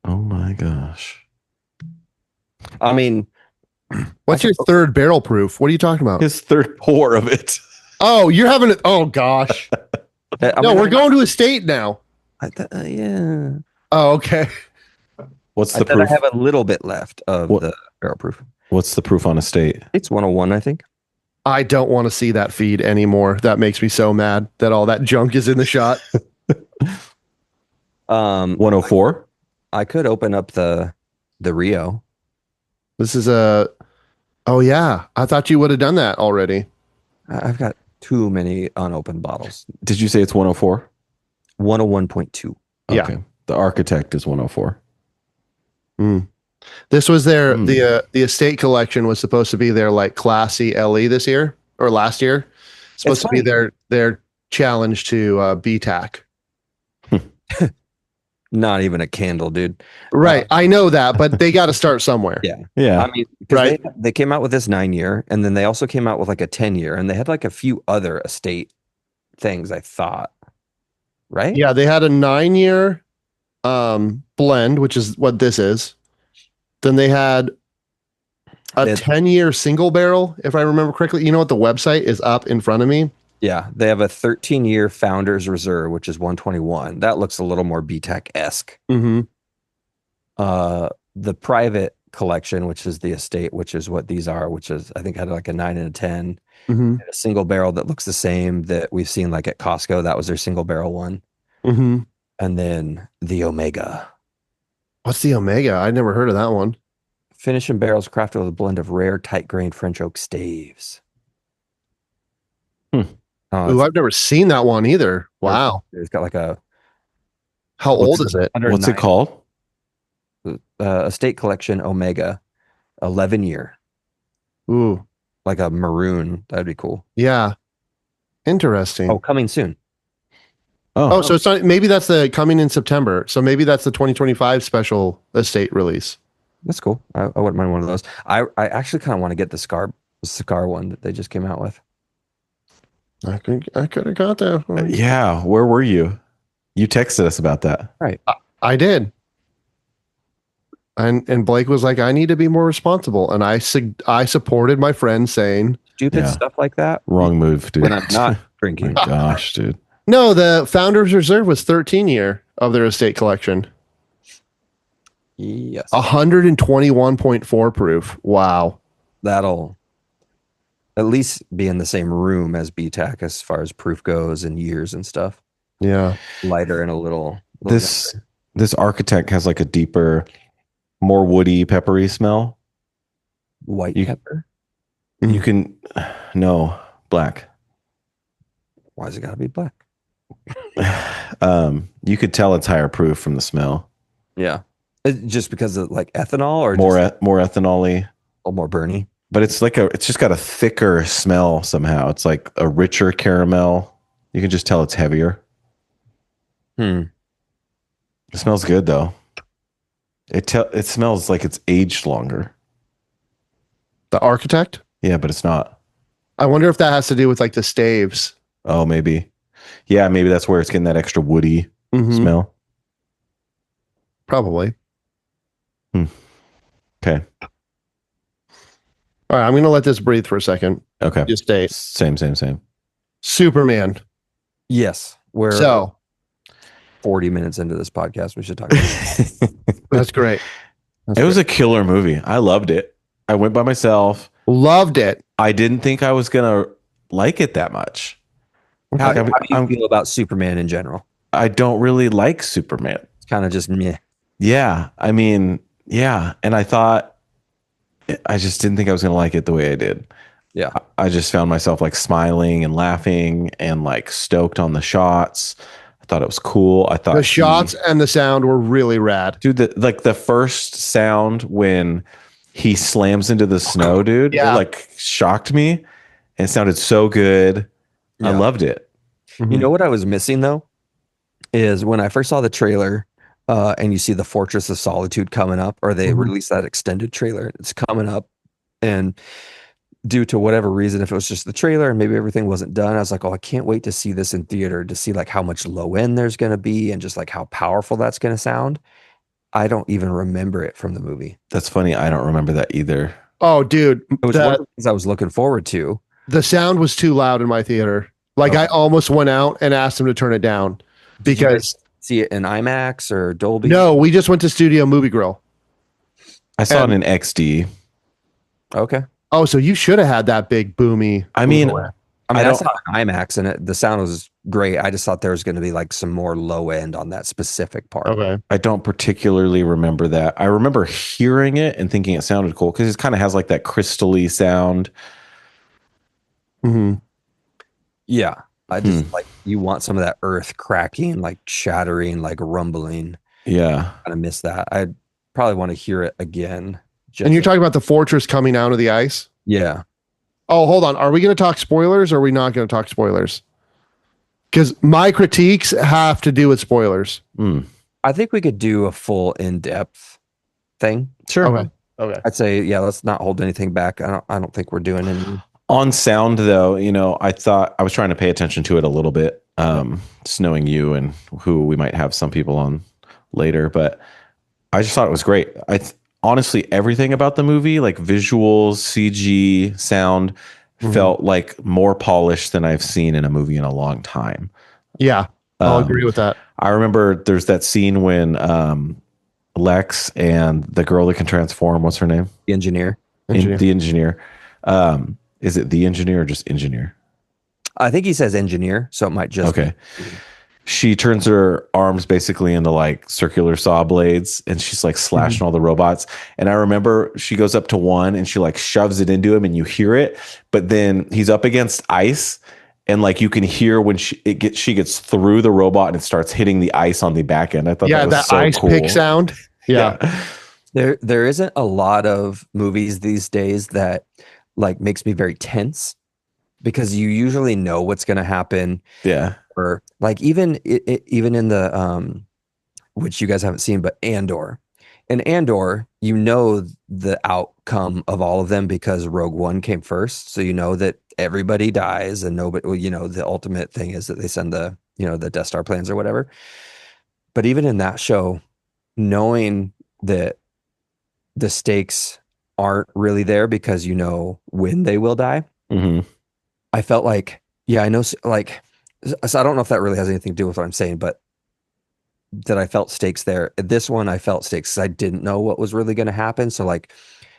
Oh my gosh. I mean, What's your third barrel proof? What are you talking about? His third pour of it. Oh, you're having it. Oh, gosh. We're going to Estate now. Yeah. Oh, okay. What's I the proof? have a little bit left of the barrel proof. What's the proof on Estate? It's 101, I think. I don't want to see that feed anymore. That makes me so mad that all that junk is in the shot. 104? I could open up the Rio. This is oh yeah. I thought you would have done that already. I've got too many unopened bottles. Did you say it's 104? 101.2. Yeah. Okay. The Architect is 104. This was their the Estate collection was supposed to be their like classy LE this year or last year. It's supposed to be their challenge to BTAC. Not even a candle, dude. Right. I know that, but they got to start somewhere. Yeah. I mean, Right. they came out with this 9-year, and then they also came out with like a 10-year, and they had like a few other Estate things, I thought. Right? Yeah, they had a 9-year blend, which is what this is. Then they had a 10-year single barrel, if I remember correctly. You know what? The website is up in front of me. Yeah. They have a 13-year Founders Reserve, which is 121. That looks a little more BTAC-esque. Mm-hmm. The private collection, which is the Estate, which is what these are, which is, I think, had like a 9 and a 10. Mm-hmm. A single barrel that looks the same that we've seen like at Costco. That was their single barrel one. Mm-hmm. And then the Omega. What's the Omega? I never heard of that one. Finishing barrels crafted with a blend of rare, tight-grained French oak staves. Ooh, I've never seen that one either. Wow. It's got like a... How old is it? What's it called? Estate Collection Omega, 11-year. Ooh. Like a maroon. That'd be cool. Yeah. Interesting. Oh, coming soon. Oh, so it's not, maybe that's the coming in September. So maybe that's the 2025 special Estate release. That's cool. I wouldn't mind one of those. I actually kind of want to get the cigar one that they just came out with. I could have got that. Yeah. Where were you? You texted us about that. Right. I did. And Blake was like, I need to be more responsible. And I supported my friend saying, Stupid stuff like that. Wrong move, dude. When I'm not drinking. My gosh, dude. no, the Founders Reserve was 13-year of their Estate collection. Yes. 121.4 proof. Wow. That'll at least be in the same room as BTAC as far as proof goes and years and stuff. Yeah. Lighter and a little This architect has like a deeper, more woody, peppery smell. white pepper. You can black. Why has it got to be black? You could tell it's higher proof from the smell. Yeah, just because of like ethanol, or more ethanol-y, or more burny. But it's just got a thicker smell somehow. It's like a richer caramel. You can just tell it's heavier. It smells good though. It smells like it's aged longer. The architect? Yeah, but it's not. I wonder if that has to do with like the staves. Oh, maybe. Yeah, maybe that's where it's getting that extra woody smell. Probably. Okay. All right, I'm going to let this breathe for a second. Okay. Just stay. Same. Superman. Yes. We're 40 minutes into this podcast. We should talk about it. That's great. It was a killer movie. I loved it. I went by myself. Loved it. I didn't think I was going to like it that much. How do you feel about Superman in general? I don't really like Superman. It's kind of just meh. Yeah. I mean, yeah. And I just didn't think I was going to like it the way I did. Yeah. I just found myself like smiling and laughing and like stoked on the shots. I thought it was cool. I thought the shots and the sound were really rad. Dude, the first sound when he slams into the snow, dude, it like shocked me. And it sounded so good. Yeah. I loved it. You know what I was missing though? Is when I first saw the trailer and you see the Fortress of Solitude coming up, or they released that extended trailer. It's coming up, and due to whatever reason, if it was just the trailer and maybe everything wasn't done, I was like, oh, I can't wait to see this in theater, to see like how much low end there's going to be and just like how powerful that's going to sound. I don't even remember it from the movie. That's funny. I don't remember that either. Oh, dude. It was one of the things I was looking forward to. The sound was too loud in my theater. Like I almost went out and asked them to turn it down because see it in IMAX or Dolby. No, we just went to Studio Movie Grill. I saw it in XD. Okay. Oh, so you should have had that big boomy. I saw IMAX and the sound was great. I just thought there was going to be like some more low end on that specific part. Okay. I don't particularly remember that. I remember hearing it and thinking it sounded cool because it kind of has like that crystally sound. Yeah. I just like, you want some of that earth cracking, like shattering, like rumbling. Yeah. I kind of miss that. I probably want to hear it again. And you're talking about the fortress coming out of the ice? Yeah. Oh, hold on. Are we going to talk spoilers or are we not going to talk spoilers? Because my critiques have to do with spoilers. I think we could do a full in-depth thing. Sure. Okay. I'd say, yeah, let's not hold anything back. I don't think we're doing any. On sound, though, I thought I was trying to pay attention to it a little bit, just knowing you and who we might have some people on later. But I just thought it was great. Honestly, everything about the movie, like visuals, CG, sound, felt like more polished than I've seen in a movie in a long time. Yeah, I'll agree with that. I remember there's that scene when Lex and the girl that can transform, what's her name? The engineer. The engineer. Is it the engineer or just engineer? I think he says engineer, so it might just be. She turns her arms basically into like circular saw blades and she's like slashing all the robots. And I remember she goes up to one and she like shoves it into him and you hear it, but then he's up against ice and like you can hear when she gets through the robot and it starts hitting the ice on the back end. I thought that was so ice cool. pick sound. Yeah. There isn't a lot of movies these days that like makes me very tense because you usually know what's going to happen. Yeah. Or like even in the which you guys haven't seen, but Andor. In Andor, you know the outcome of all of them because Rogue One came first, so you know that everybody dies and nobody. The ultimate thing is that they send the Death Star plans or whatever. But even in that show, knowing that the stakes aren't really there because you know when they will die, I felt like, yeah, I know, like. So I don't know if that really has anything to do with what I'm saying, but that I felt stakes there. This one, I felt stakes because I didn't know what was really going to happen. So like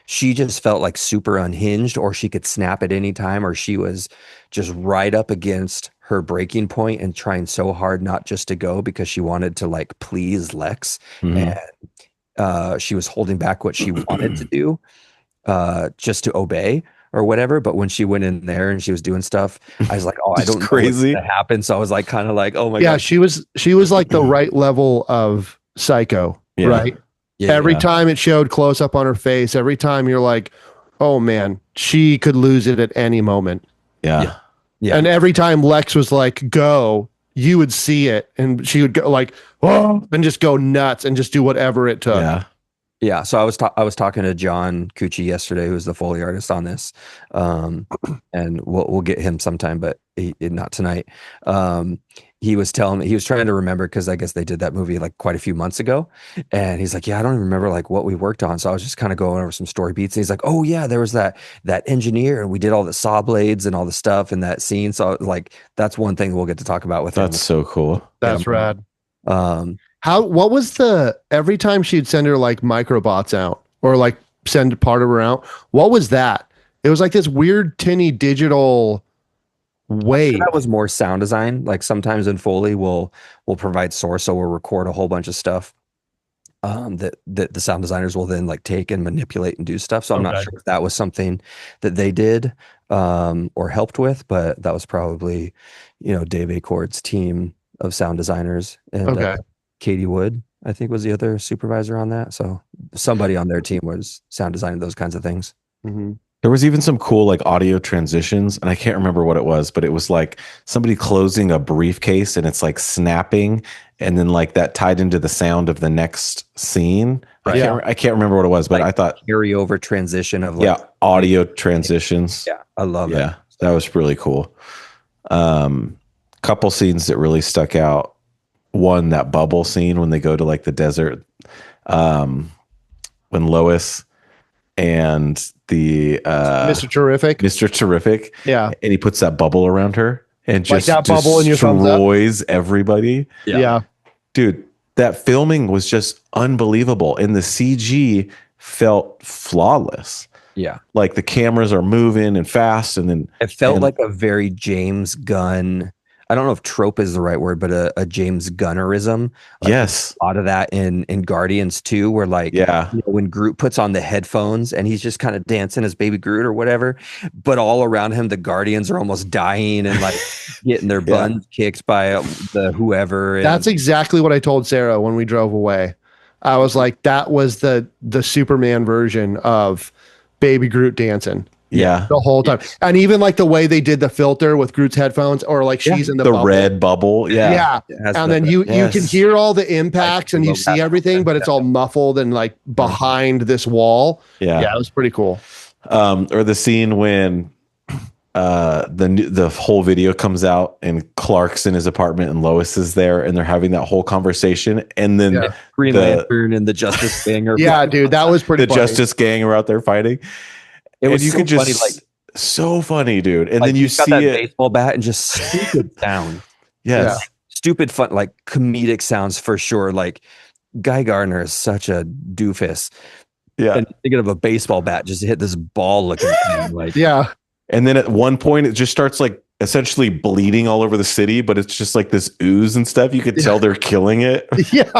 she just felt like super unhinged, or she could snap at any time, or she was just right up against her breaking point and trying so hard not just to go because she wanted to like please Lex. Mhm. And she was holding back what she wanted to do just to obey or whatever. But when she went in there and she was doing stuff, I was like, oh, I It's don't know crazy. what's gonna happen. So I was like, kind of like, oh my Yeah, god. she was like the right level of psycho, Yeah. right? Yeah, Every yeah. time it showed close up on her face, every time you're like, oh man, she could lose it at any moment. Yeah. Yeah. And every time Lex was like, go, you would see it, and she would go like, oh, and just go nuts and just do whatever it took. Yeah. Yeah, so I was talking to John Cucci yesterday, who's the Foley artist on this, and we'll get him sometime, but not tonight. He was telling me, he was trying to remember, because I guess they did that movie like quite a few months ago, and he's like, yeah, I don't even remember like what we worked on. So I was just kind of going over some story beats, and he's like, oh yeah, there was that engineer, and we did all the saw blades and all the stuff in that scene. So like that's one thing we'll get to talk about with him. That's so cool. That's rad. Um, What was every time she'd send her like microbots out or like send part of her out, what was that? It was like this weird tinny digital wave. that was more sound design. Like sometimes in Foley we'll provide source, so we'll record a whole bunch of stuff that the sound designers will then like take and manipulate and do stuff. So I'm not sure if that was something that they did or helped with, but that was probably, Dave Acord's team of sound designers, and Katie Wood, I think, was the other supervisor on that. So somebody on their team was sound designing those kinds of things. Mm-hmm. There was even some cool like audio transitions, and I can't remember what it was, but it was like somebody closing a briefcase and it's like snapping, and then like that tied into the sound of the next scene. Right. I can't remember what it was, but Like I thought carryover transition of like, audio transitions. Yeah, I love it. Yeah, that was really cool. Couple scenes that really stuck out. One, that bubble scene when they go to like the desert, when Lois and the Mr. Terrific. Yeah, and he puts that bubble around her and Like just that bubble in your thumbs up? destroys everybody. Yeah. Dude, that filming was just unbelievable, and the CG felt flawless. Yeah. Like the cameras are moving and fast, and then It felt like a very James Gunn. I don't know if trope is the right word, but a James Gunnerism. Like yes, a lot of that in Guardians too, where like, when Groot puts on the headphones and he's just kind of dancing as Baby Groot or whatever, but all around him the Guardians are almost dying and like getting their buns kicked by the whoever. That's exactly what I told Sarah when we drove away. I was like, that was the Superman version of Baby Groot dancing. Yeah, the whole time. And even like the way they did the filter with Groot's headphones, or like she's in the bubble. Red bubble. Yeah. And then you can hear all the impacts and you see everything, but it's all muffled and like behind this wall. Yeah, it was pretty cool. Or the scene when the whole video comes out and Clark's in his apartment and Lois is there and they're having that whole conversation, and then Green Lantern and the Justice Gang are dude, that was pretty funny. Justice Gang are out there fighting. It was so funny, so funny, dude. And like then you see that it, baseball bat, and just stupid sound. Yes. Yeah. Stupid fun, like comedic sounds for sure. Like Guy Gardner is such a doofus. Yeah. And thinking of a baseball bat just hit this ball looking thing. Like, and then at one point it just starts like essentially bleeding all over the city, but it's just like this ooze and stuff. You could tell they're killing it. Yeah.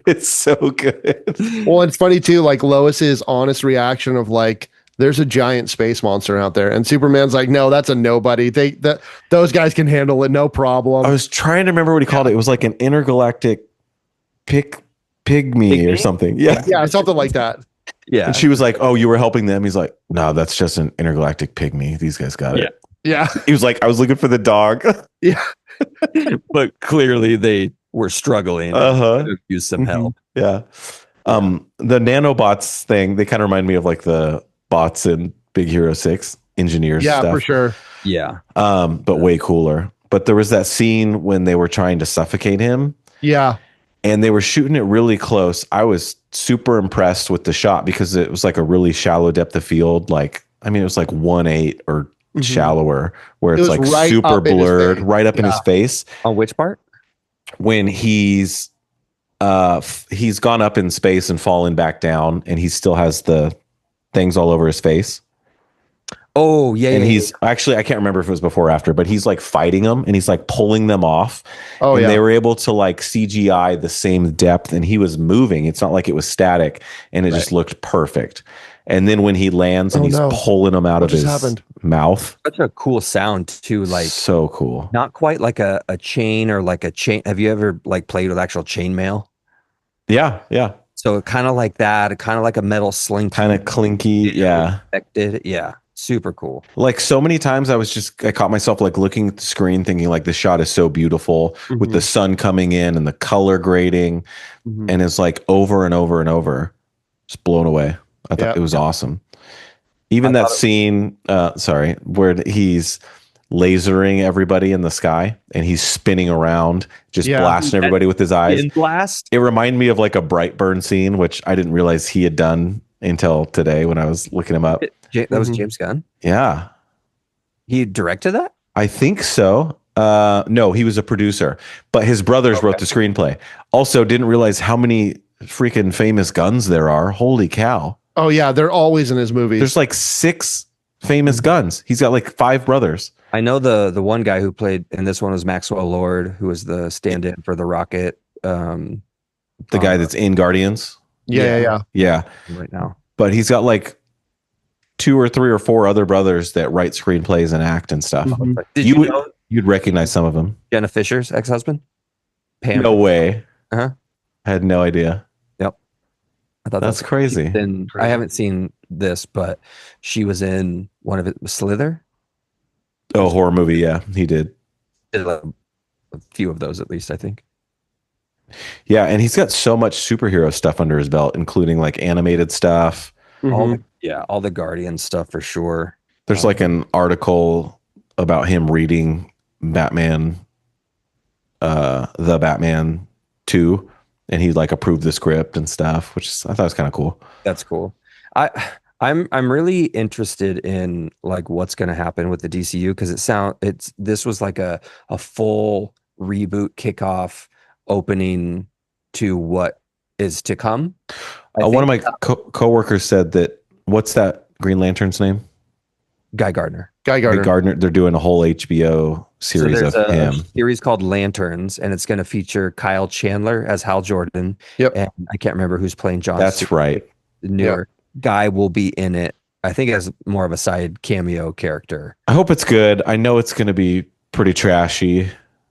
It's so good. Well, it's funny too, like Lois's honest reaction of like, there's a giant space monster out there, and Superman's like, no, that's a nobody. Those guys can handle it, no problem. I was trying to remember what he called it. It was like an intergalactic pygmy or something. Yeah, something like that. Yeah. And she was like, "Oh, you were helping them." He's like, "No, that's just an intergalactic pygmy. These guys got it." Yeah. He was like, "I was looking for the dog." Yeah. But clearly they were struggling. Use some help. Yeah. The nanobots thing, they kind of remind me of like the bots in Big Hero 6, engineers stuff. For sure. Yeah. But way cooler. But there was that scene when they were trying to suffocate him. Yeah. And they were shooting it really close. I was super impressed with the shot because it was like a really shallow depth of field. Like, I mean, it was like 1/8 or shallower, where it's like right super blurred, right up in his face. On which part? When he's gone up in space and fallen back down, and he still has the things all over his face. Oh yeah, And yeah, he's actually, I can't remember if it was before or after, but he's like fighting them and he's like pulling them off. Oh, and yeah. they were able to like CGI the same depth, and he was moving. It's not like it was static, and it just looked perfect. And then when he lands and he's pulling them out of his mouth. Such a cool sound too. Like so cool. Not quite like a chain or like a chain. Have you ever like played with actual chainmail? Yeah, yeah. So kind of like that, kind of like a metal slinky. Kind of clinky, yeah. Yeah, super cool. Like so many times I caught myself like looking at the screen thinking like this shot is so beautiful with the sun coming in and the color grading. And it's like over and over and over. Just blown away. I thought it was awesome. Even that scene, where he's lasering everybody in the sky and he's spinning around, just blasting everybody with his eyes. Blast. It reminded me of like a Brightburn scene, which I didn't realize he had done until today when I was looking him up. That was James Gunn? Yeah. He directed that? I think so. No, he was a producer, but his brothers wrote the screenplay. Also, didn't realize how many freaking famous guns there are. Holy cow. Oh yeah, they're always in his movies. There's like 6 famous guns. He's got like 5 brothers. I know the one guy who played in this one was Maxwell Lord, who was the stand-in for the Rocket. The guy that's in Guardians. Yeah. Right now. But he's got like 2 or 3 or 4 other brothers that write screenplays and act and stuff. You'd recognize some of them. Jenna Fisher's ex-husband? Pam. No way. I had no idea. Yep. I thought that's crazy. I haven't seen this, but she was in one of it, Slither. Oh, horror movie. Yeah, he did. A few of those at least, I think. Yeah, and he's got so much superhero stuff under his belt, including like animated stuff. All the Guardian stuff for sure. There's like an article about him reading Batman, the Batman 2, and he like approved the script and stuff, which I thought was kind of cool. That's cool. I'm really interested in like what's going to happen with the DCU because this was like a full reboot kickoff opening to what is to come. One of my coworkers said that what's that Green Lantern's name? Guy Gardner. Guy Gardner. They're doing a whole HBO series of him. A series called Lanterns, and it's going to feature Kyle Chandler as Hal Jordan. Yep. And I can't remember who's playing John. That's Stewart. right. The newer guy will be in it. I think as more of a side cameo character. I hope it's good. I know it's going to be pretty trashy.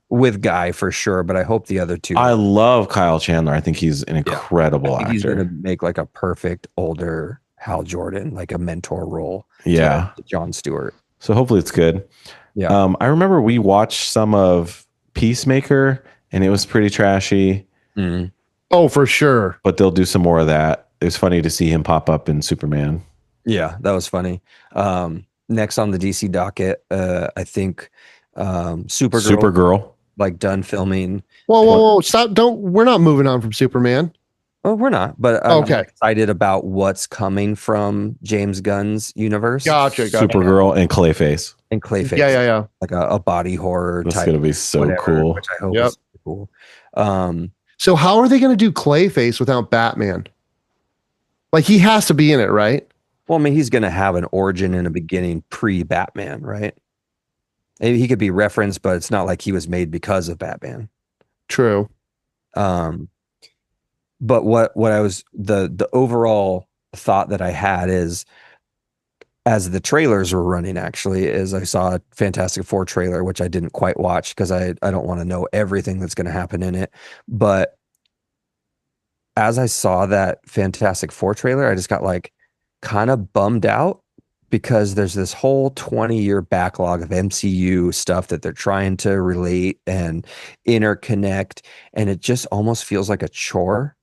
With Guy for sure, but I hope the other two. I love Kyle Chandler. I think he's an incredible actor. He's going to make like a perfect older Hal Jordan, like a mentor role. Yeah. To John Stewart. So hopefully it's good. Yeah. I remember we watched some of Peacemaker and it was pretty trashy. Mm. Oh, for sure. But they'll do some more of that. It was funny to see him pop up in Superman. Yeah, that was funny. Next on the DC docket, I think Supergirl. Like done filming. Whoa! Stop! We're not moving on from Superman. Oh, we're not. But I'm excited about what's coming from James Gunn's universe. Gotcha. Supergirl and Clayface. Yeah. Like a body horror. That's gonna be so cool. Which I hope is cool. So how are they gonna do Clayface without Batman? Like he has to be in it, right? Well, I mean, he's gonna have an origin and a beginning pre-Batman, right? Maybe he could be referenced, but it's not like he was made because of Batman. True. But what I was the overall thought that I had is as the trailers were running, actually, is I saw a Fantastic Four trailer, which I didn't quite watch because I don't want to know everything that's going to happen in it. But as I saw that Fantastic Four trailer, I just got like kind of bummed out because there's this whole 20-year backlog of MCU stuff that they're trying to relate and interconnect. And it just almost feels like a chore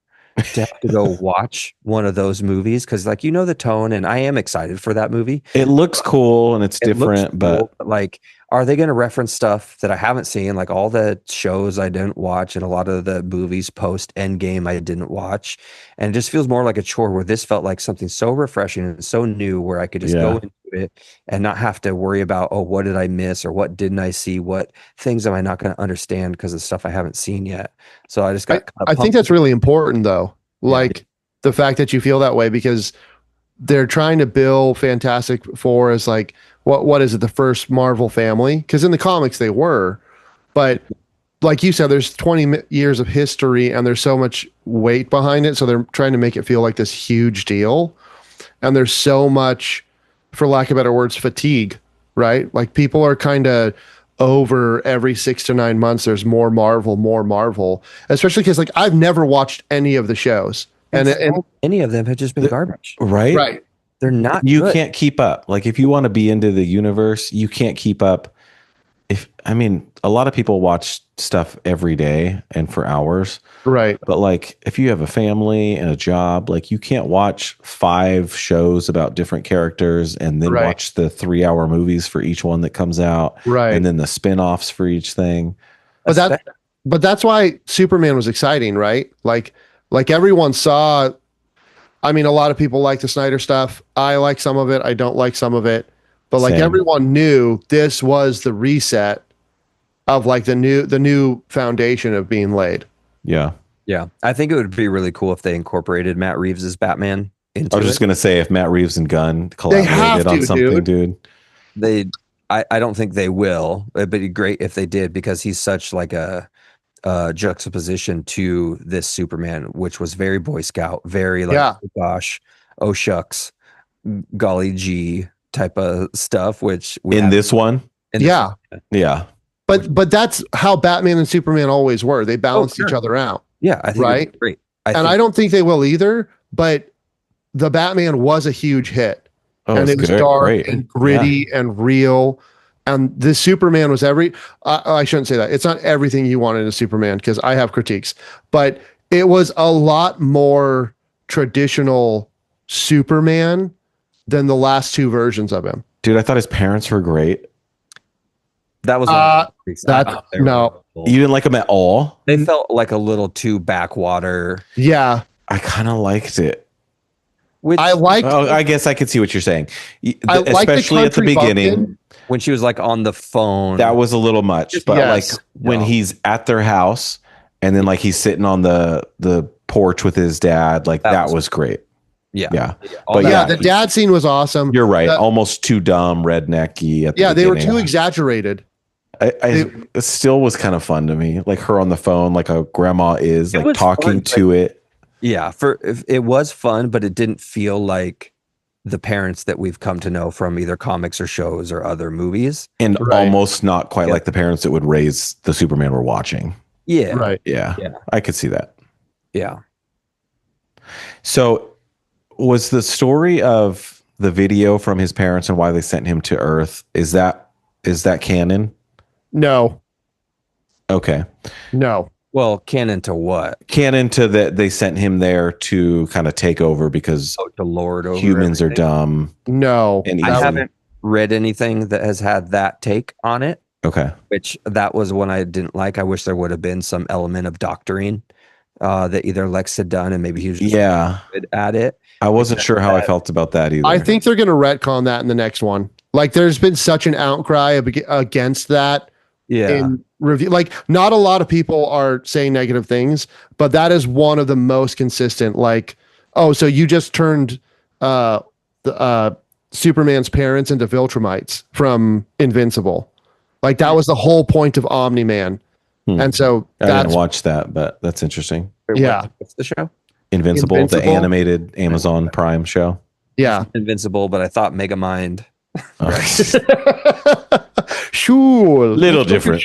to have to go watch one of those movies. Cause like, you know, the tone, and I am excited for that movie. It looks cool and it's different, but like, are they going to reference stuff that I haven't seen? Like all the shows I didn't watch and a lot of the movies post Endgame I didn't watch. And it just feels more like a chore where this felt like something so refreshing and so new where I could just go into it and not have to worry about, oh, what did I miss or what didn't I see? What things am I not going to understand because of stuff I haven't seen yet? So I just got I think that's really important though. Like the fact that you feel that way, because they're trying to bill Fantastic Four as like what is it, the first Marvel family? Because in the comics they were, but like you said, there's 20 years of history and there's so much weight behind it, so they're trying to make it feel like this huge deal. And there's so much, for lack of better words, fatigue, right? Like people are kind of over every 6 to 9 months. There's more Marvel, especially because like I've never watched any of the shows, and any of them have just been garbage. Right. They're not. You good. can't keep up. Like if you want to be into the universe, you can't keep up. A lot of people watch stuff every day and for hours. Right. But like if you have a family and a job, like you can't watch 5 shows about different characters and then watch the 3-hour movies for each one that comes out. Right. And then the spin-offs for each thing. But that's why Superman was exciting, right? Like everyone saw. I mean, a lot of people like the Snyder stuff. I like some of it. I don't like some of it. But like everyone knew this was the reset of like the new foundation of being laid. Yeah. Yeah. I think it would be really cool if they incorporated Matt Reeves as Batman into I was just going to say if Matt Reeves and Gunn collaborated on something, dude. I don't think they will. It'd be great if they did because he's such like a juxtaposition to this Superman, which was very Boy Scout, very like, oh gosh, oh shucks, golly gee type of stuff, which this one. Yeah. But that's how Batman and Superman always were. They balanced each other out. Yeah, I think great. I don't think they will either, but the Batman was a huge hit. And it was dark and gritty and real. And the Superman was I shouldn't say that. It's not everything you wanted in a Superman because I have critiques, but it was a lot more traditional Superman than the last 2 versions of him. Dude, I thought his parents were great. That was no. You didn't like him at all? They felt like a little too backwater. Yeah. I kind of liked it. I guess I could see what you're saying. Especially at the beginning. When she was like on the phone. That was a little much. But like when he's at their house and then like he's sitting on the porch with his dad, like that was great. Yeah. But the dad scene was awesome. You're right. Almost too dumb, rednecky. At the beginning. They were too exaggerated. It still was kind of fun to me. Like her on the phone, like a grandma is like talking to it. Yeah. It was fun, but it didn't feel like the parents that we've come to know from either comics or shows or other movies. And almost not quite like the parents that would raise the Superman we're watching. Yeah. Right. Yeah. I could see that. Yeah. So was the story of the video from his parents and why they sent him to Earth, is that canon? No. Okay. No. Well, canon to what? Canon to that they sent him there to kind of take over because to lord over humans everything. Are dumb. No. And I haven't read anything that has had that take on it. Okay. Which that was one I didn't like. I wish there would have been some element of doctoring that either Lex had done and maybe he was just good at it. I wasn't sure how I felt about that either. I think they're going to retcon that in the next one. Like there's been such an outcry against that. In review, like not a lot of people are saying negative things, but that is one of the most consistent. Like, oh, so you just turned Superman's parents into Viltrumites from Invincible. Like that was the whole point of Omni-Man. And so I didn't watch that, but that's interesting. What's the show? Invincible, the animated Amazon Prime show. Yeah. Invincible, but I thought Megamind. Sure. Little different.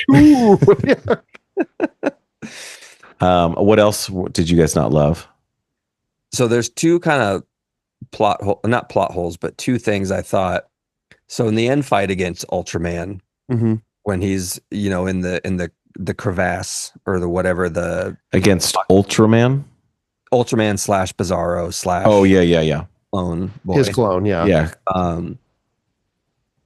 What else did you guys not love? So there's 2 kind of not plot holes, but 2 things I thought. So in the end fight against Ultraman, when he's, in the crevasse or the whatever against Ultraman / Bizarro / Oh yeah. Clone boy. His clone, yeah.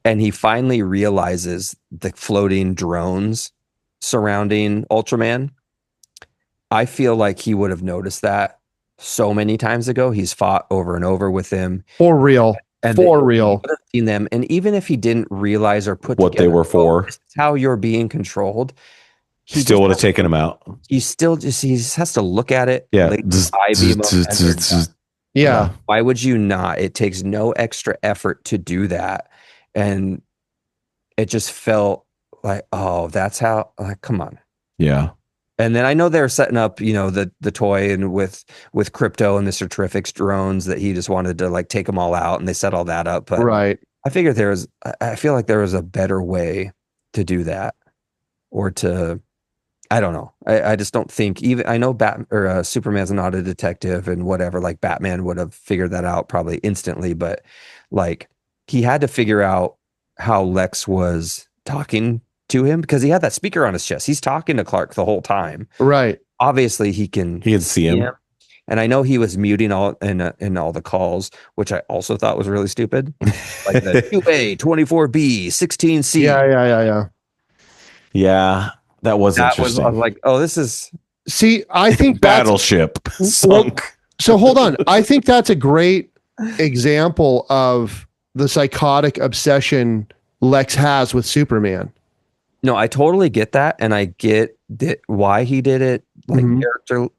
And he finally realizes the floating drones surrounding Ultraman. I feel like he would have noticed that so many times ago. He's fought over and over with them. For real. And for real. Seen them. And even if he didn't realize or put what together, they were for, this is how you're being controlled. He still would have taken him out. He just has to look at it. Yeah. Yeah. Why would you not? It takes no extra effort to do that. And it just felt like, oh, that's how, like, come on. Yeah. And then I know they're setting up, you know, the toy and with Crypto and Mr. Terrific's drones that he just wanted to like take them all out, and they set all that up. But Right. I figured I feel like there was a better way to do that, or to, I don't know. I just don't think, even, I know Superman's not a detective and whatever, like Batman would have figured that out probably instantly, but like he had to figure out how Lex was talking to him, because he had that speaker on his chest. He's talking to Clark the whole time. Right. Obviously he can see him. And I know he was muting all in all the calls, which I also thought was really stupid. Like the 2A, 24B, 16C. Yeah. Yeah. That was interesting. I was like, oh, this is. See, I think Battleship sunk. So hold on. I think that's a great example of the psychotic obsession Lex has with Superman. No, I totally get that, and I get why he did it, like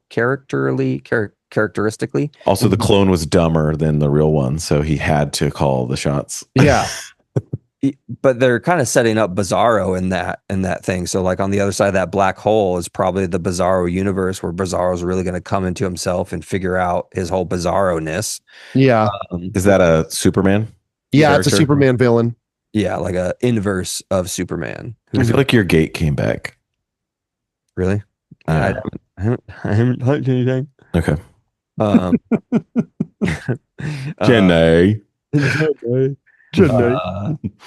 characteristically. Also, the clone was dumber than the real one, so he had to call the shots. Yeah. But they're kind of setting up Bizarro in that thing. So like on the other side of that black hole is probably the Bizarro universe, where Bizarro's really going to come into himself and figure out his whole Bizarro-ness. Yeah. Is that a Superman? Yeah, character? it's a Superman villain. Yeah, like a inverse of Superman. I feel like your gate came back. Really? I haven't touched anything. Okay. Jenny. Jenny.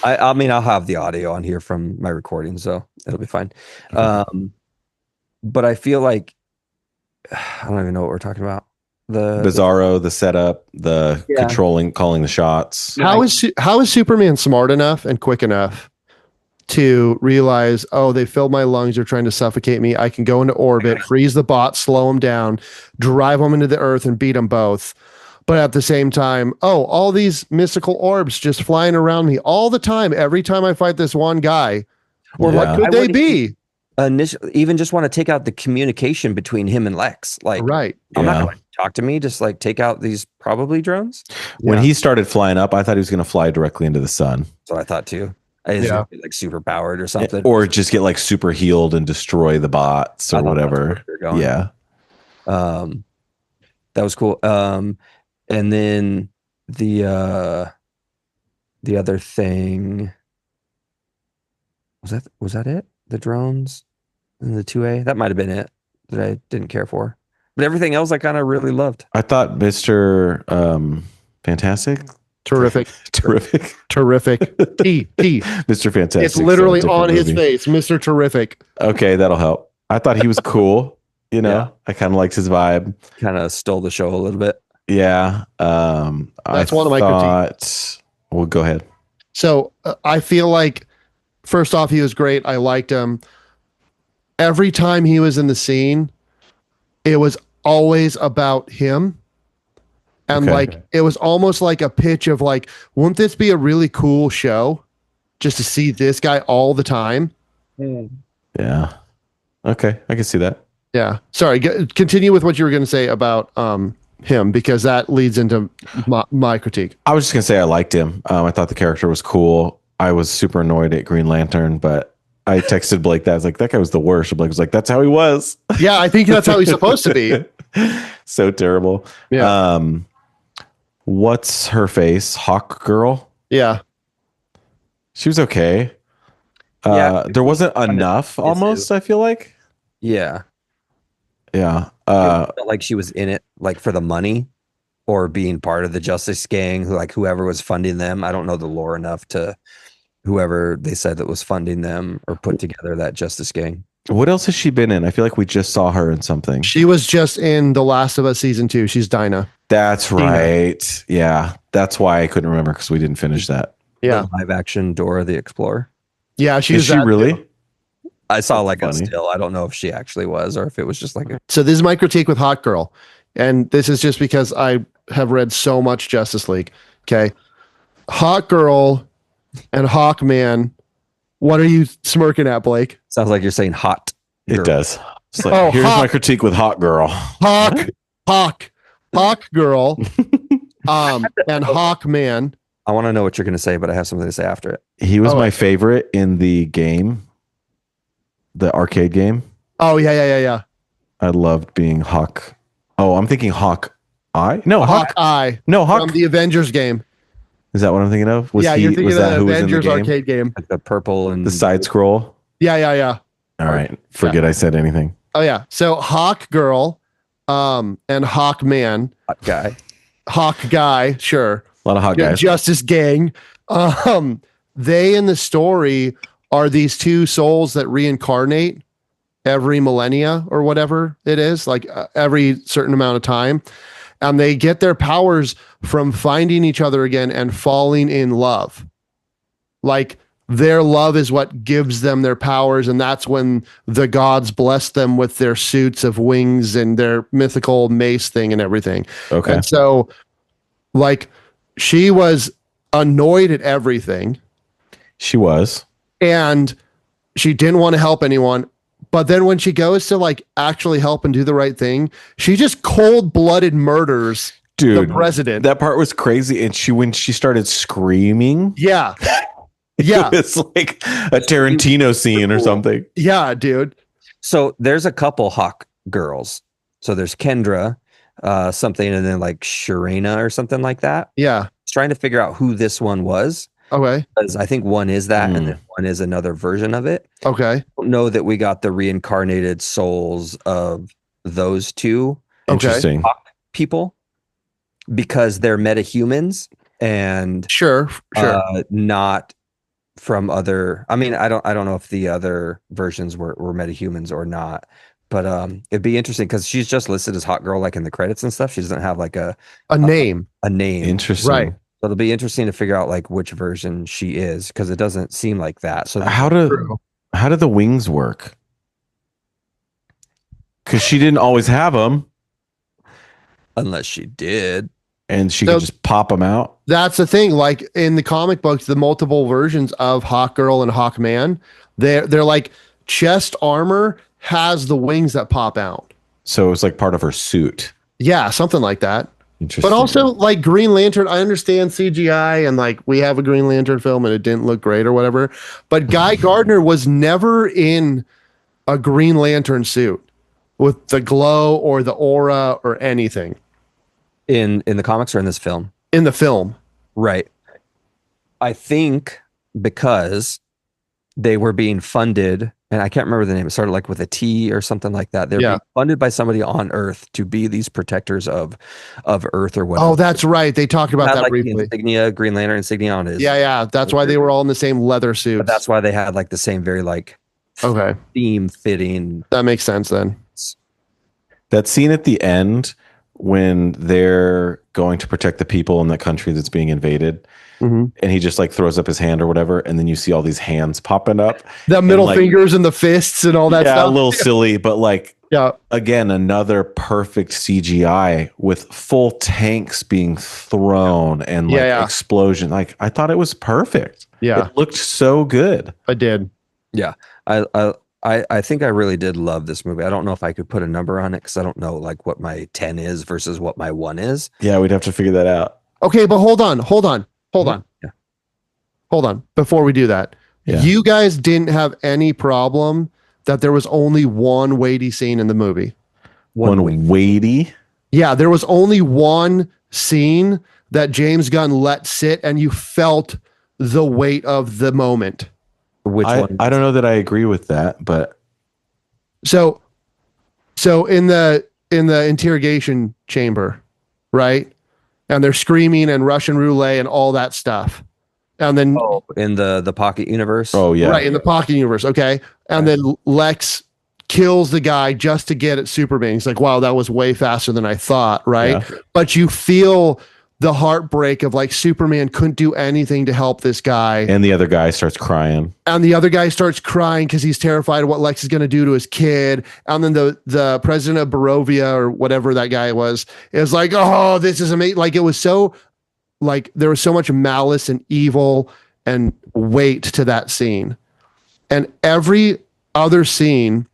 I mean, I'll have the audio on here from my recording, so it'll be fine. But I feel like I don't even know what we're talking about. The Bizarro, the setup, the controlling, calling the shots. How is Superman smart enough and quick enough to realize, oh, they filled my lungs, they're trying to suffocate me. I can go into orbit, freeze the bot, slow them down, drive them into the earth, and beat them both. But at the same time, oh, all these mystical orbs just flying around me all the time, every time I fight this one guy. Or what could they be? Even just want to take out the communication between him and Lex. Like, right. I'm not going to talk to me. Just like take out these probably drones. When he started flying up, I thought he was going to fly directly into the sun. So I thought too. He's gonna be like super powered or something, or just get like super healed and destroy the bots or whatever. Yeah. That was cool. And then the other thing was that it? The drones and the 2A? That might have been it that I didn't care for. But everything else I kind of really loved. I thought Mr. Fantastic. Terrific. T. Mr. Fantastic. It's literally on his face, Mr. Terrific. Okay, that'll help. I thought he was cool. You know, I kind of liked his vibe. Kind of stole the show a little bit. Yeah. That's one of my critiques. Well, go ahead. So I feel like, first off, he was great. I liked him. Every time he was in the scene, it was always about him. And like, it was almost like a pitch of like, wouldn't this be a really cool show just to see this guy all the time? Yeah. Okay. I can see that. Yeah. Sorry. Continue with what you were going to say about him, because that leads into my critique. I was just going to say I liked him. I thought the character was cool. I was super annoyed at Green Lantern, but I texted Blake that. I was like, that guy was the worst. Blake was like, that's how he was. Yeah, I think that's how he's supposed to be. So terrible. Yeah. What's her face? Hawk Girl? Yeah. She was okay. There wasn't enough almost, I feel like. Yeah. Yeah. Felt like she was in it like for the money or being part of the Justice Gang, like whoever was funding them. I don't know the lore enough to whoever they said that was funding them or put together that Justice Gang. What else has she been in? I feel like we just saw her in something. She was just in The Last of Us season 2. She's Dinah. That's right. Yeah. That's why I couldn't remember, because we didn't finish that. Yeah. The live action Dora the Explorer. Yeah. Is she really? Too. I saw like a still. I don't know if she actually was or if it was just like So this is my critique with Hawk Girl. And this is just because I have read so much Justice League. Okay. Hawk Girl and Hawkman. What are you smirking at, Blake? Sounds like you're saying hot. It does. It's like, here's my critique with Hawk Girl. Hawk. Hawk Girl, and Hawkman. I want to know what you're going to say, but I have something to say after it. He was my favorite in the game, the arcade game. Oh yeah. I loved being Hawk. Oh, I'm thinking Hawk Eye. No, Hawkeye. No, Hawk. From the Avengers game. Is that what I'm thinking of? You're thinking of the Avengers arcade game. Like the purple and The side scroll. Yeah. All right. Forget I said anything. Oh yeah. So Hawk Girl, and Hawkman. hot guy. Hawk Guy, sure. A lot of hot guys. Justice Gang. They in the story are these two souls that reincarnate every millennia or whatever it is, like every certain amount of time. And they get their powers from finding each other again and falling in love. Like their love is what gives them their powers. And that's when the gods bless them with their suits of wings and their mythical mace thing and everything. Okay. And so like she was annoyed at everything. She was. And she didn't want to help anyone. But then when she goes to like actually help and do the right thing, she just cold-blooded murders the president. That part was crazy. And when she started screaming. Yeah. It's like a Tarantino scene or something. Yeah, dude. So there's a couple Hawk girls. So there's Kendra, something, and then like Sharena or something like that. Yeah. I was trying to figure out who this one was. Okay. Because I think one is that, and then one is another version of it. Okay. I don't know that we got the reincarnated souls of those two Interesting people because they're metahumans and sure. Not from other. I mean, I don't know if the other versions were metahumans or not, but it'd be interesting because she's just listed as Hot Girl like in the credits and stuff. She doesn't have like a name. A name. Interesting. Right. So it'll be interesting to figure out like which version she is because it doesn't seem like that. So how do the wings work? Because she didn't always have them, unless she did, and she could just pop them out. That's the thing. Like in the comic books, the multiple versions of Hawk Girl and Hawkman, they're like chest armor has the wings that pop out. So it's like part of her suit. Yeah, something like that. Interesting. But also like Green Lantern, I understand CGI and like we have a Green Lantern film and it didn't look great or whatever. But Guy Gardner was never in a Green Lantern suit with the glow or the aura or anything. In the comics or in this film? In the film. Right. I think because they were being funded, and I can't remember the name. It started like with a T or something like that. They're being funded by somebody on Earth to be these protectors of Earth or whatever. Oh, that's right. They talked about that like briefly. The insignia, Green Lantern insignia on his. Yeah. That's why they were all in the same leather suits. But that's why they had like the same very like theme fitting. That makes sense then. That scene at the end when they're going to protect the people in that country that's being invaded. And he just like throws up his hand or whatever, and then you see all these hands popping up, the middle fingers and the fists and all that stuff. Yeah, a little silly, but like again, another perfect CGI with full tanks being thrown and like explosion. Like I thought it was perfect. Yeah, it looked so good. I did. Yeah, I think I really did love this movie. I don't know if I could put a number on it because I don't know like what my 10 is versus what my 1 is. Yeah, we'd have to figure that out. Okay, but hold on. Yeah. Hold on. Before we do that, you guys didn't have any problem that there was only one weighty scene in the movie. One weighty? Yeah, there was only one scene that James Gunn let sit, and you felt the weight of the moment. Which one? I don't know that I agree with that, but so in the interrogation chamber, right? And they're screaming and Russian roulette and all that stuff. And then in the pocket universe. Oh yeah. Right, in the pocket universe. Okay. And then Lex kills the guy just to get at Superman. He's like, wow, that was way faster than I thought. Right. Yeah. But you feel the heartbreak of like Superman couldn't do anything to help this guy. And the other guy starts crying. Because he's terrified of what Lex is going to do to his kid. And then the president of Barovia or whatever that guy was is like, oh, this is amazing. Like it was so like there was so much malice and evil and weight to that scene. And every other scene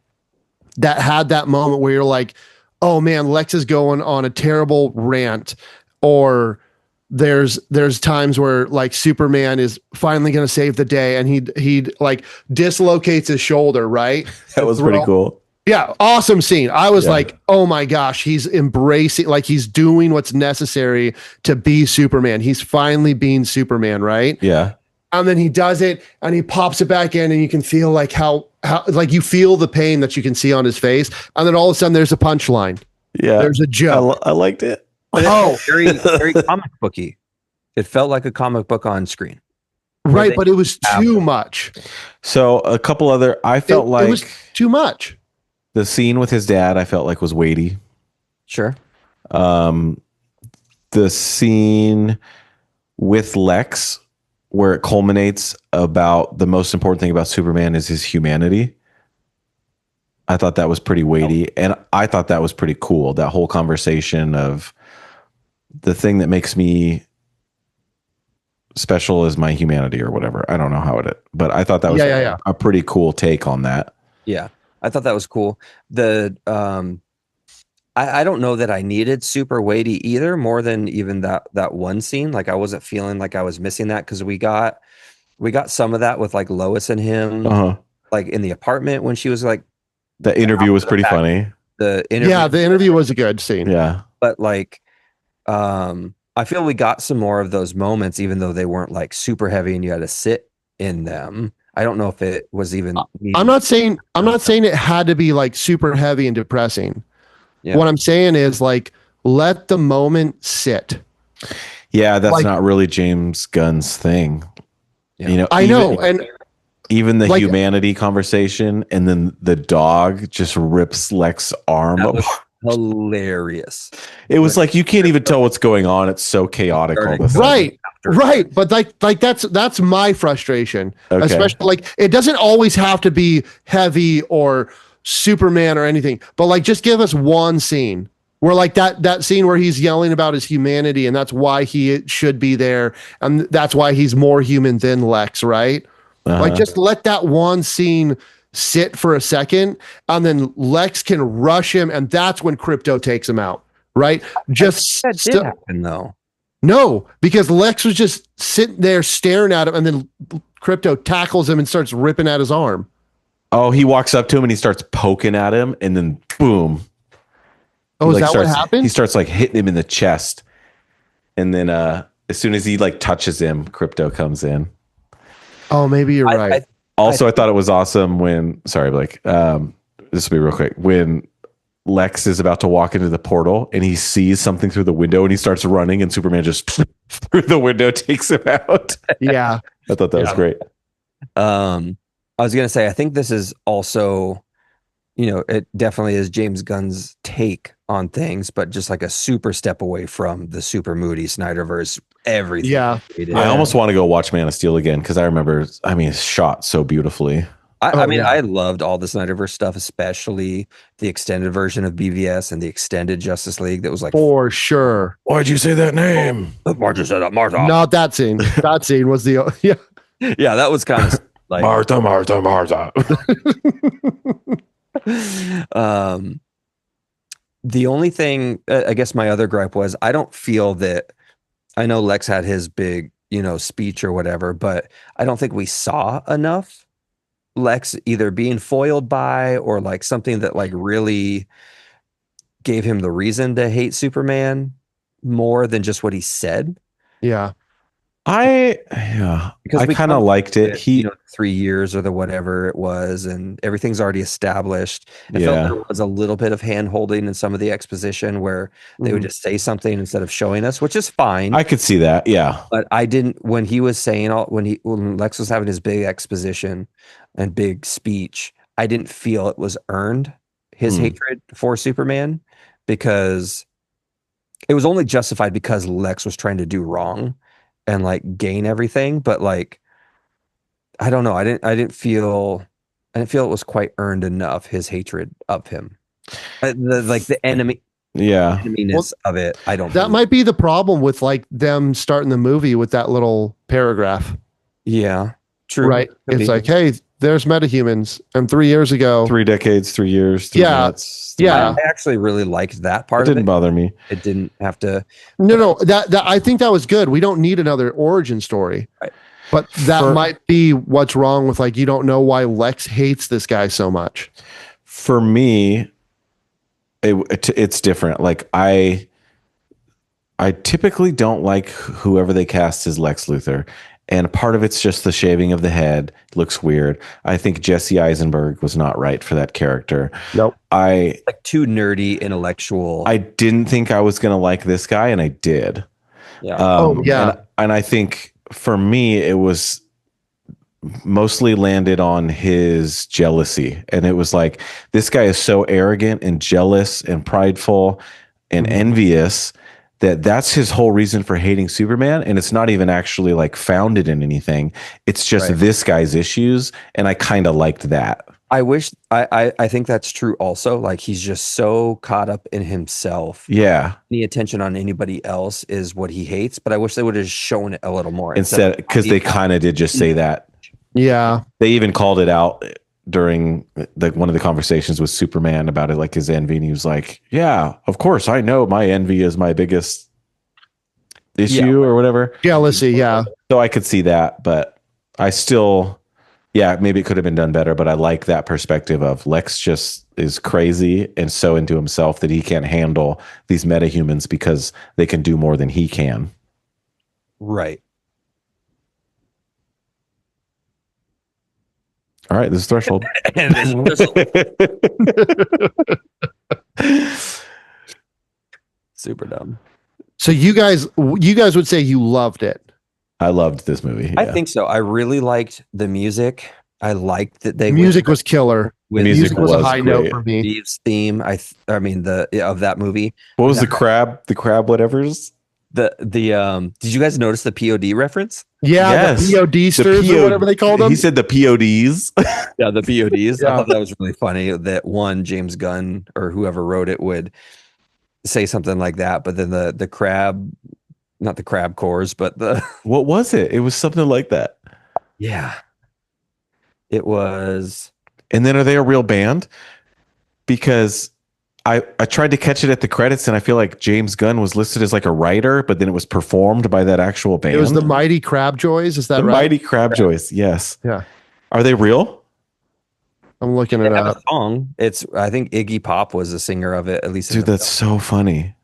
that had that moment where you're like, oh man, Lex is going on a terrible rant, or there's times where like Superman is finally going to save the day and he like dislocates his shoulder, right? That was pretty cool. Yeah, awesome scene. I was like, oh my gosh, he's embracing, like he's doing what's necessary to be Superman. He's finally being Superman, right? Yeah. And then he does it and he pops it back in and you can feel like how like you feel the pain that you can see on his face. And then all of a sudden there's a punchline. Yeah. There's a joke. I liked it. Oh, very, very comic booky. It felt like a comic book on screen. Right, but it was too much. So a couple other, I felt like it was too much. The scene with his dad, I felt like was weighty. Sure. The scene with Lex, where it culminates about the most important thing about Superman is his humanity. I thought that was pretty weighty. And I thought that was pretty cool. That whole conversation of the thing that makes me special is my humanity or whatever. I don't know how but I thought that was a pretty cool take on that. Yeah. I thought that was cool. I don't know that I needed super weighty either, more than even that one scene. Like I wasn't feeling like I was missing that because we got some of that with like Lois and him, like in the apartment when she was like. The interview was pretty funny. The interview was a good scene. Yeah, but like, I feel we got some more of those moments, even though they weren't like super heavy and you had to sit in them. I don't know if it was even. I'm not saying it had to be like super heavy and depressing. Yeah. What I'm saying is like, let the moment sit. Yeah, that's like, not really James Gunn's thing. Yeah. You know, I know, and even the like, humanity conversation, and then the dog just rips Lex's arm apart. Hilarious. It was like you can't even tell what's going on. It's so chaotic all the time. Right. But like that's my frustration. Okay. Especially like it doesn't always have to be heavy or Superman or anything, but like just give us one scene where like that scene where he's yelling about his humanity and that's why he should be there and that's why he's more human than Lex, right? Like just let that one scene sit for a second and then Lex can rush him and that's when Crypto takes him out, right? Just that did happen though. No, because Lex was just sitting there staring at him and then Crypto tackles him and starts ripping at his arm. Oh, he walks up to him and he starts poking at him and then boom. Oh, is that what happened? He starts like hitting him in the chest. And then as soon as he like touches him, Crypto comes in. Oh, maybe you're right. I thought it was awesome when, sorry, Blake, this will be real quick. When Lex is about to walk into the portal and he sees something through the window and he starts running and Superman just through the window takes him out. Yeah. I thought that was great. I was going to say, I think this is also, it definitely is James Gunn's take on things, but just like a super step away from the super moody Snyderverse, everything. Yeah. I almost want to go watch Man of Steel again because I remember, it's shot so beautifully. I loved all the Snyderverse stuff, especially the extended version of BVS and the extended Justice League. That was like for sure. Why'd you say that name? Why'd you say that, Martha? Not that scene. That scene was the yeah. That was kind of like Martha. The only thing, I guess, my other gripe was I don't feel that. I know Lex had his big, speech or whatever, but I don't think we saw enough Lex either being foiled by or like something that like really gave him the reason to hate Superman more than just what he said. Yeah. Because I kind of liked it. 3 years or the whatever it was, and everything's already established. I felt there was a little bit of hand holding in some of the exposition where they would just say something instead of showing us, which is fine. I could see that, yeah. But I didn't when he was saying when Lex was having his big exposition and big speech, I didn't feel it was earned, his hatred for Superman, because it was only justified because Lex was trying to do wrong and like gain everything, but like I don't know. I didn't feel it was quite earned enough, his hatred of him. The enemy. Yeah. Eneminess of it. I don't. That might be the problem with like them starting the movie with that little paragraph. Yeah. True. Right. It's like, hey, there's metahumans. And 3 years ago, 3 decades, 3 years. 3 Yeah. minutes, Yeah. I actually really liked that part. It didn't of it. bother me. It didn't have to. No, that I think that was good. We don't need another origin story. Right. But that might be what's wrong with like, you don't know why Lex hates this guy so much. For me, it's different. Like I typically don't like whoever they cast as Lex Luthor. And part of it's just the shaving of the head. It looks weird. I think Jesse Eisenberg was not right for that character. Nope. Like too nerdy, intellectual. I didn't think I was going to like this guy, and I did. Yeah. And I think for me, it was mostly landed on his jealousy. And it was like, this guy is so arrogant and jealous and prideful and envious that's his whole reason for hating Superman. And it's not even actually like founded in anything. It's just this guy's issues. And I kind of liked that. I wish I think that's true also. Like he's just so caught up in himself. Yeah. Any attention on anybody else is what he hates. But I wish they would have shown it a little more. Instead, because they kind of did just say that. Yeah. They even called it out during one of the conversations with Superman about it, like his envy. And he was like, yeah, of course, I know my envy is my biggest issue or whatever. Jealousy. Yeah. So I could see that, but I still, maybe it could have been done better, but I like that perspective of Lex just is crazy and so into himself that he can't handle these metahumans because they can do more than he can. Right. All right, this is Threshold. Super dumb. So you guys would say you loved it. I loved this movie. I think so. I really liked the music. I liked that they music was killer. Music was a high great. note for me. Steve's theme. I mean of that movie. What was the crab whatevers? Did you guys notice the POD reference? Yeah, yes. the PODsters or whatever they called them. He said the PODs. Yeah, the PODs. Yeah. I thought that was really funny that James Gunn or whoever wrote it would say something like that, but then the crab, not the crab cores, but what was it? It was something like that. Yeah. It was. And then are they a real band? Because I tried to catch it at the credits, and I feel like James Gunn was listed as like a writer, but then it was performed by that actual band. It was the Mighty Crabjoys. Is that the right? Mighty Crabjoys. Yes. Yeah. Are they real? I'm looking They it have up. a song. I think Iggy Pop was the singer of it, at least. Dude, that's so funny.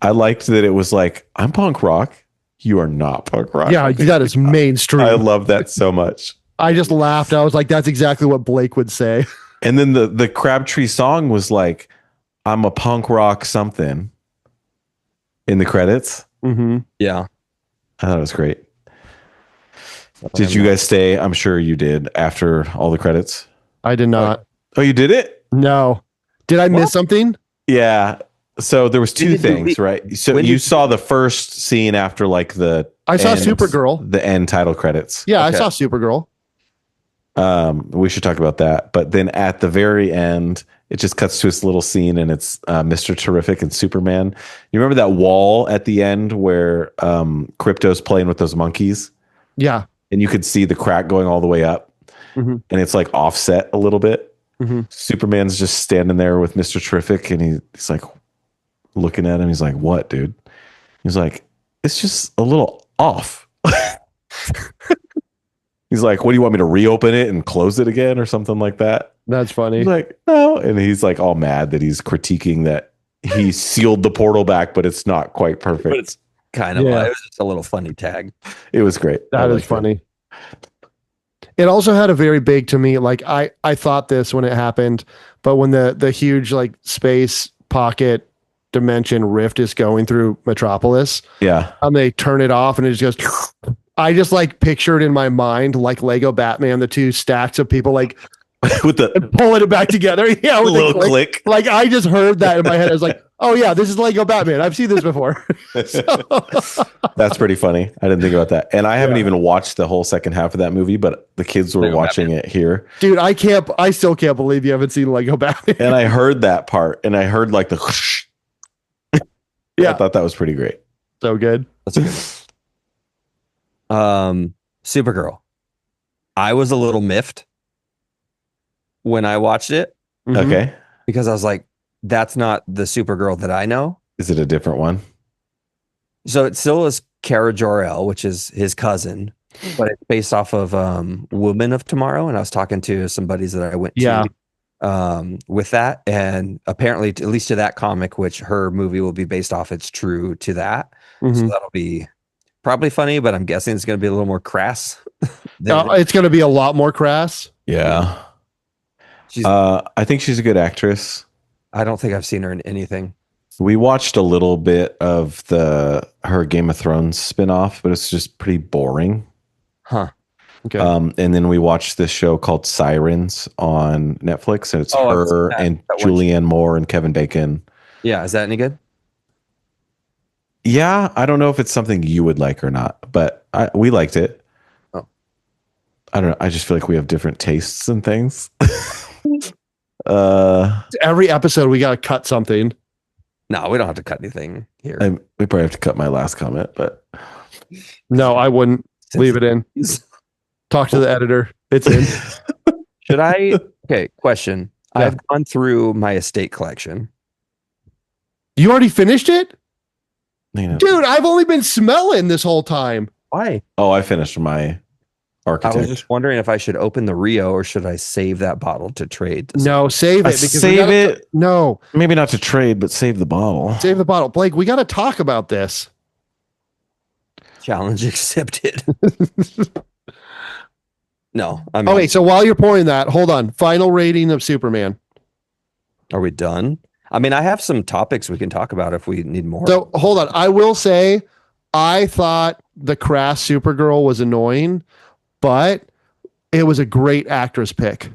I liked that it was like, I'm punk rock. You are not punk rock. Yeah, that is mainstream. I love that so much. I just laughed. I was like, that's exactly what Blake would say. And then the Crabtree song was like, I'm a punk rock something in the credits. Mm-hmm. Yeah. I thought it was great. Did you guys stay? I'm sure you did after all the credits. I did not. Oh, you did it? No. Did I miss something? Yeah. So there was two When did things, we- right? So when you did- saw the first scene after like I saw end- Supergirl. the end title credits. Yeah, Okay. I saw Supergirl. We should talk about that. But then at the very end, it just cuts to this little scene, and it's Mr. Terrific and Superman. You remember that wall at the end where Crypto's playing with those monkeys, Yeah. and you could see the crack going all the way up, Mhm. and it's like offset a little bit. Mhm. Superman's just standing there with Mr. Terrific, and he's like looking at him. He's like, "What, dude?" He's like, "It's just a little off." He's like, "What do you want me to reopen it and close it again or something like that?" That's funny. He's like, "No," and he's like all mad that he's critiquing that he sealed the portal back, but it's not quite perfect. But it's kind of, Yeah. it was just a little funny tag. It was great. I That is liked it. funny. It also had a very big to me. Like I thought this when it happened, but when the huge like space pocket dimension rift is going through Metropolis, Yeah, and they turn it off and it just goes. I just like pictured in my mind like Lego Batman, the two stacks of people like with the pulling it back together. Yeah, with a little click. Like I just heard that in my head. I was like, oh yeah, this is Lego Batman. I've seen this before. That's pretty funny. I didn't think about that, and I haven't even watched the whole second half of that movie, but the kids were Lego watching it here, Dude, I still can't believe you haven't seen Lego Batman. and I heard that part, and I heard like the. Whoosh. Yeah. I thought that was pretty great. So good. That's good. Supergirl. I was a little miffed when I watched it. Okay. Because I was like, that's not the Supergirl that I know. Is it a different one? So it still is Kara Jor-El, which is his cousin, but it's based off of Woman of Tomorrow. And I was talking to some buddies that I went to with that. And apparently, at least to that comic, which her movie will be based off, it's true to that. So that'll be probably funny, but I'm guessing it's going to be a little more crass. It's going to be a lot more crass. Yeah. I think she's a good actress. I don't think I've seen her in anything. We watched a little bit of her Game of Thrones spinoff, but it's just pretty boring. Huh. Okay. And then we watched this show called Sirens on Netflix, and it's her and Julianne Moore and Kevin Bacon. Yeah, is that any good? Yeah, I don't know if it's something you would like or not, but we liked it. Oh. I don't know. I just feel like we have different tastes and things. Every episode we got to cut something. No, we don't have to cut anything here. We probably have to cut my last comment, but no, I wouldn't. Leave it in. Talk to the editor. It's in. Should I? Okay, question. Yeah. I've gone through my estate collection. You already finished it? Dude, I've only been smelling this whole time. Why? Oh, I finished my Architect. I was just wondering if I should open the Rio or should I save that bottle to trade? No, save it. Because save it. No. Maybe not to trade, but save the bottle. Save the bottle. Blake, we got to talk about this. Challenge accepted. No. Okay, so while you're pouring that, hold on. Final rating of Superman. Are we done? I mean, I have some topics we can talk about if we need more. So hold on. I will say, I thought the crass Supergirl was annoying, but it was a great actress pick.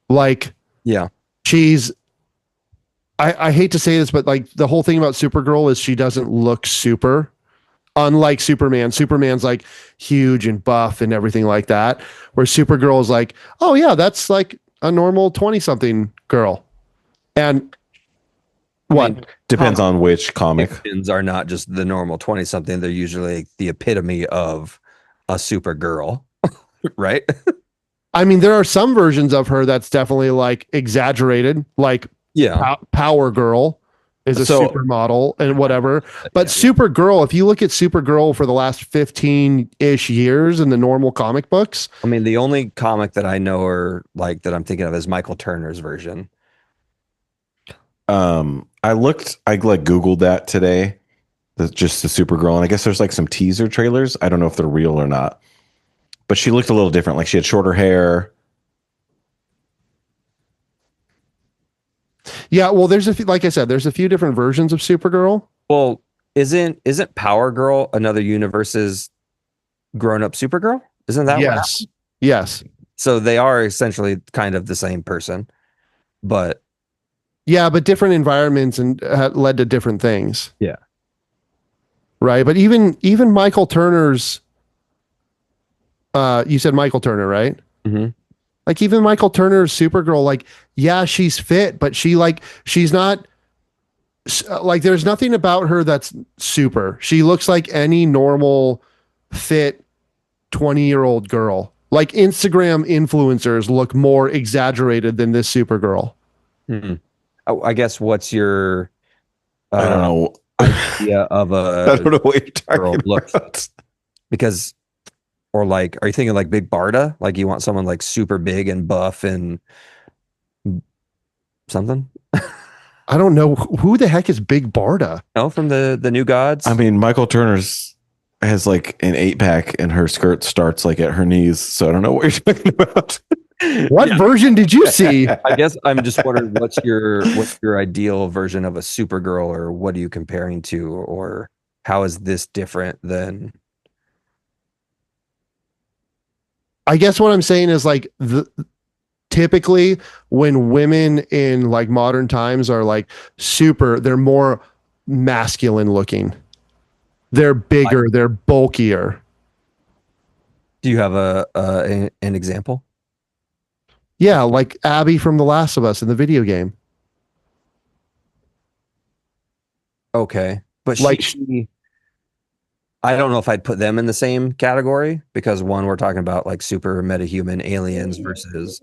Like, yeah, she's, I hate to say this, but like the whole thing about Supergirl is she doesn't look super. Unlike Superman. Superman's like huge and buff and everything like that. Where Supergirl is like, oh yeah, that's like a normal 20-something girl. And what? Depends on which comic. Are not just the normal 20-something. They're usually the epitome of a Supergirl, right? I mean, there are some versions of her that's definitely like exaggerated, like Power Girl is a supermodel and whatever. But Supergirl, if you look at Supergirl for the last 15-ish years in the normal comic books. I mean, the only comic that I know or like that I'm thinking of is Michael Turner's version. I like Googled that today. Just the Supergirl. And I guess there's like some teaser trailers. I don't know if they're real or not. But she looked a little different. Like she had shorter hair. Yeah, well, like I said, there's a few different versions of Supergirl. Well, isn't Power Girl another universe's grown-up Supergirl? Isn't that yes? Yes. So they are essentially kind of the same person, but but different environments and led to different things. Yeah. Right, but even Michael Turner's. You said Michael Turner, right? Mm-hmm. Like even Michael Turner's Supergirl, like, yeah, she's fit, but she's not like, there's nothing about her that's super. She looks like any normal fit 20-year-old girl. Like Instagram influencers look more exaggerated than this Supergirl. Mm-hmm. I guess what's your I don't know idea of a I don't know what you're talking about. Because or like, are you thinking like Big Barda? Like you want someone like super big and buff and something? I don't know. Who the heck is Big Barda? Oh, from the New Gods? I mean, Michael Turner's has like an 8-pack and her skirt starts like at her knees. So I don't know what you're talking about. What version did you see? I guess I'm just wondering what's your ideal version of a Supergirl, or what are you comparing to, or how is this different than? I guess what I'm saying is like typically when women in like modern times are like super, they're more masculine looking. They're bigger, they're bulkier. Do you have an example? Yeah, like Abby from The Last of Us in the video game. Okay, but like I don't know if I'd put them in the same category because one, we're talking about like super metahuman aliens versus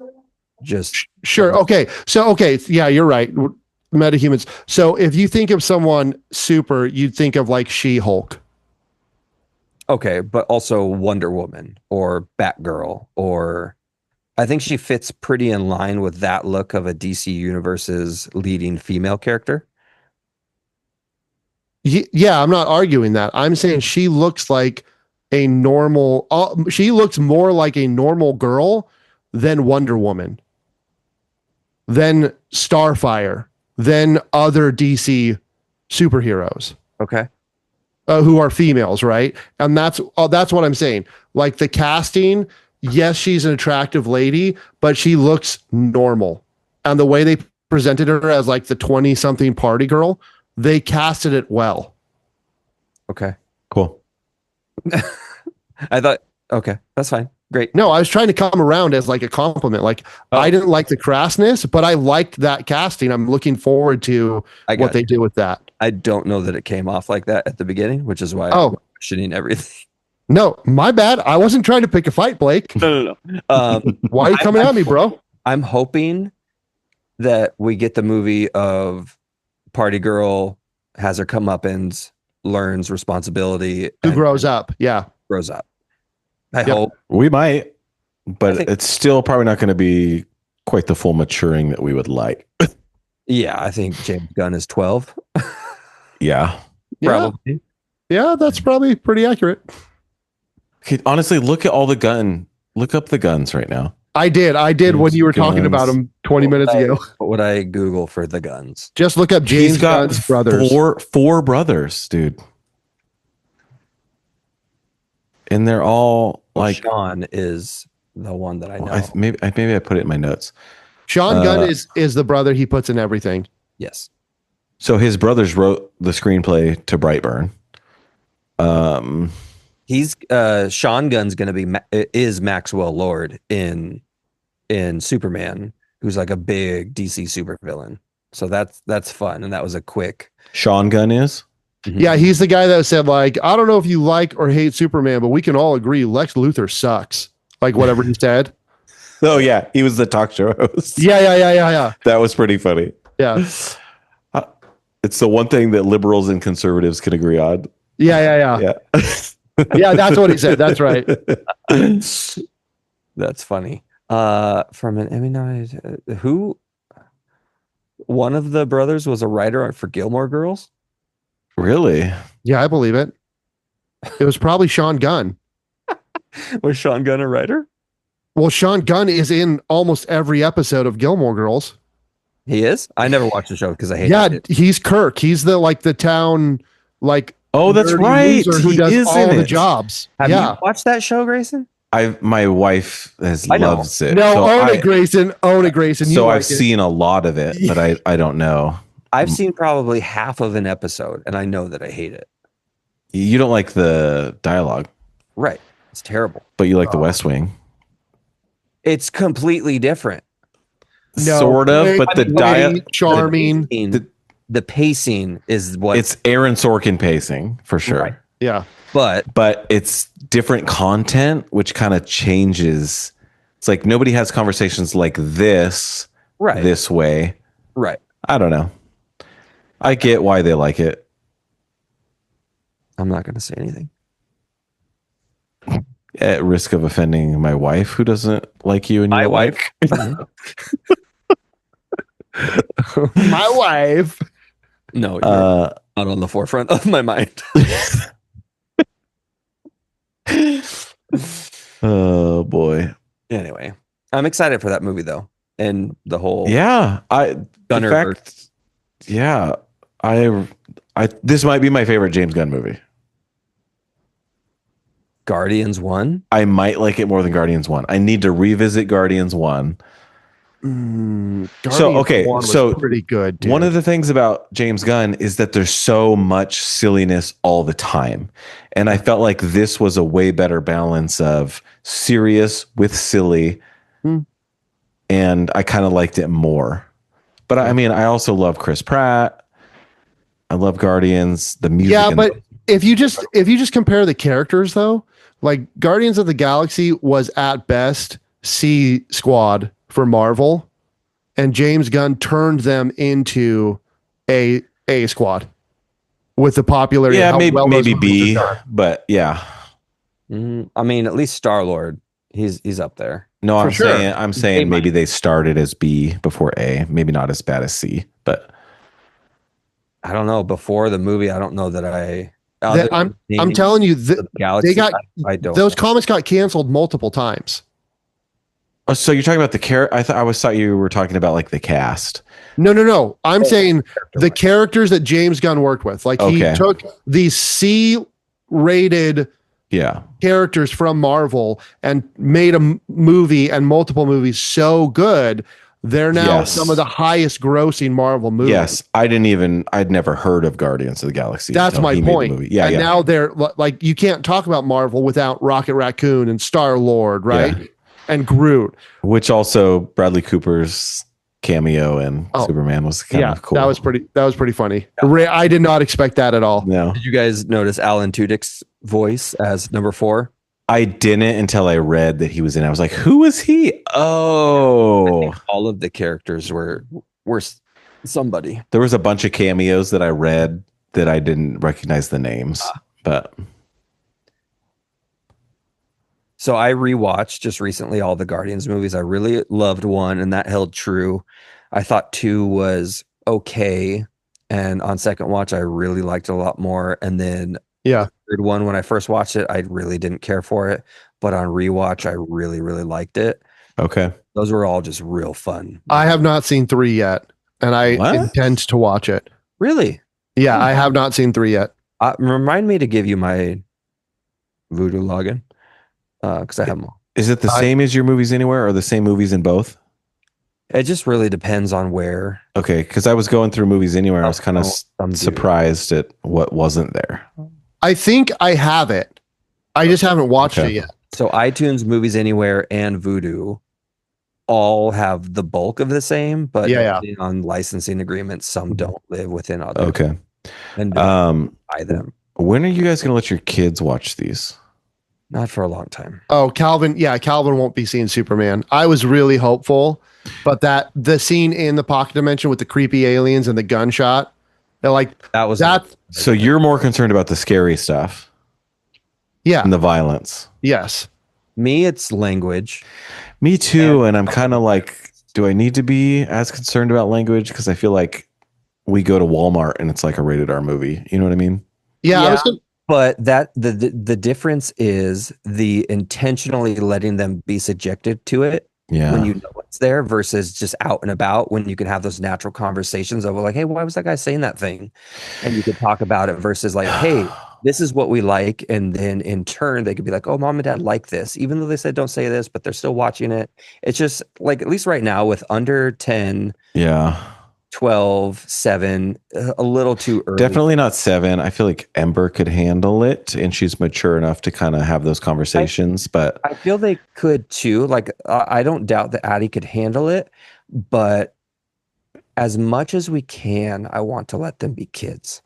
just Sure. Okay. So, yeah, you're right. Metahumans. So if you think of someone super, you'd think of like She-Hulk. okay, but also Wonder Woman or Batgirl, or I think she fits pretty in line with that look of a DC Universe's leading female character. Yeah, I'm not arguing that. I'm saying she looks like a normal. She looks more like a normal girl than Wonder Woman, than Starfire, than other DC superheroes. Okay. Who are females, right? And that's what I'm saying. Like the casting, yes, she's an attractive lady, but she looks normal. And the way they presented her as like the 20-something party girl, they casted it well. Okay. Cool. I thought, okay, that's fine. Great. No, I was trying to come around as like a compliment. Like I didn't like the crassness, but I liked that casting. I'm looking forward to what they do with that. I don't know that it came off like that at the beginning, which is why I'm questioning everything. No, my bad. I wasn't trying to pick a fight, Blake. No. Why are you coming at me, bro? I'm hoping that we get the movie of Party Girl has her comeuppance, learns responsibility. Who grows up? Yeah. Grows up. I hope. We might, but it's still probably not going to be quite the full maturing that we would like. Yeah, I think James Gunn is 12. Yeah. Probably. Yeah, that's probably pretty accurate. Okay, honestly, look up the guns right now. I did when you were talking about him 20 minutes ago. What would I Google for the guns? Just look up James Gunn's brothers. Four brothers, dude. And they're all like Sean is the one that I know. Maybe I put it in my notes. Sean Gunn is the brother he puts in everything. Yes. So his brothers wrote the screenplay to Brightburn. He's Sean Gunn's going to be is Maxwell Lord in Superman, who's like a big DC supervillain. So that's fun, and that was a quick. Sean Gunn is. Mm-hmm. Yeah, he's the guy that said like, I don't know if you like or hate Superman, but we can all agree Lex Luthor sucks. Like whatever he said. Oh yeah, he was the talk show host. Yeah. That was pretty funny. Yeah. It's the one thing that liberals and conservatives can agree on. Yeah. Yeah, that's what he said. That's right. That's funny. From an Emmy nominated, who? One of the brothers was a writer for Gilmore Girls. Really? Yeah, I believe it. It was probably Sean Gunn. Was Sean Gunn a writer? Well, Sean Gunn is in almost every episode of Gilmore Girls. He is? I never watched the show because I hate it. Yeah, he's Kirk. He's the town like. Oh, that's right. Who he does is all in the it. jobs? Have you watched that show, Greyson? My wife loves it. No, so own it, Greyson. So I've seen a lot of it, but I don't know. I've seen probably half of an episode, and I know that I hate it. You don't like the dialogue, right? It's terrible. But you like the West Wing. It's completely different. No, sort of, but the charming. The pacing is what it's Aaron Sorkin pacing for sure. Right. Yeah, but it's different content, which kind of changes. It's like nobody has conversations like this, this way, right? I don't know. I get why they like it. I'm not going to say anything. At risk of offending my wife, who doesn't like you and my your wife. My wife. No, you're not on the forefront of my mind. Oh boy. Anyway, I'm excited for that movie though, and the whole Gunner. This might be my favorite James Gunn movie. Guardians 1? I might like it more than Guardians 1. I need to revisit Guardians 1. So pretty good, dude. One of the things about James Gunn is that there's so much silliness all the time. And I felt like this was a way better balance of serious with silly. And I kind of liked it more. But I mean, I also love Chris Pratt. I love Guardians, the music. if you just compare the characters though, like Guardians of the Galaxy was at best C squad for Marvel, and James Gunn turned them into a squad with the popularity. Yeah, of how maybe well those maybe movies B, have done. but yeah. I mean, at least Star-Lord, he's up there. No, For I'm sure. saying maybe they started as B before A. Maybe not as bad as C, but I don't know. Before the movie, I don't know that I'm telling you, Galaxy, they got I don't those know. comics got canceled multiple times. oh, so you're talking about the character? I thought you were talking about like the cast. No. I'm saying the characters that James Gunn worked with. Like he Okay. took these C-rated Yeah. characters from Marvel and made a movie and multiple movies so good. They're now Yes. some of the highest grossing Marvel movies. Yes, I'd never heard of Guardians of the Galaxy. That's until my he made the point. movie. Yeah, and yeah. now they're like, you can't talk about Marvel without Rocket Raccoon and Star-Lord, right? Yeah. And Groot. Which also Bradley Cooper's cameo in Superman was kind of cool. That was pretty funny. I did not expect that at all. No, Did you guys notice Alan Tudyk's voice as number 4? I didn't until I read that he was in. I was like, "Who is he?" Oh, All of the characters were somebody. there was a bunch of cameos that I read that I didn't recognize the names, but So I rewatched just recently all the Guardians movies. I really loved 1, and that held true. I thought 2 was okay, and on second watch, I really liked it a lot more. And then Yeah. third one, when I first watched it, I really didn't care for it, but on rewatch, I really, really liked it. okay. Those were all just real fun. I have not seen 3 yet, and I What? intend to watch it. Really? Yeah, I have not seen 3 yet. Remind me to give you my Voodoo login, because I have them all. Is it the same as your movies anywhere, or the same movies in both? It just really depends on where. Okay, because I was going through movies anywhere. I was kind of Some do. surprised at what wasn't there. I think I have it. I just haven't watched Okay. it yet. So iTunes, Movies Anywhere, and Voodoo all have the bulk of the same, but depending on licensing agreements, some don't live within other. Okay. And don't buy them. When are you guys going to let your kids watch these? Not for a long time. Oh, Calvin won't be seeing Superman. I was really hopeful, but the scene in the pocket dimension with the creepy aliens and the gunshot, they're like that. So you're more concerned about the scary stuff Yeah. and the violence. Yes. Me, it's language. Me too. And I'm kind of like, do I need to be as concerned about language? Because I feel like we go to Walmart and it's like a rated R movie. You know what I mean? Yeah. But that the difference is the intentionally letting them be subjected to it Yeah. when you know it's there versus just out and about when you can have those natural conversations of like, hey, why was that guy saying that thing? And you could talk about it versus like, hey, this is what we like. And then in turn, they could be like, oh, mom and dad like this, even though they said don't say this, but they're still watching it. It's just like, at least right now with under 10, Yeah. 12, 7, a little too early. Definitely not 7. I feel like Ember could handle it and she's mature enough to kind of have those conversations, but I feel they could too. Like, I don't doubt that Addie could handle it, but as much as we can, I want to let them be kids.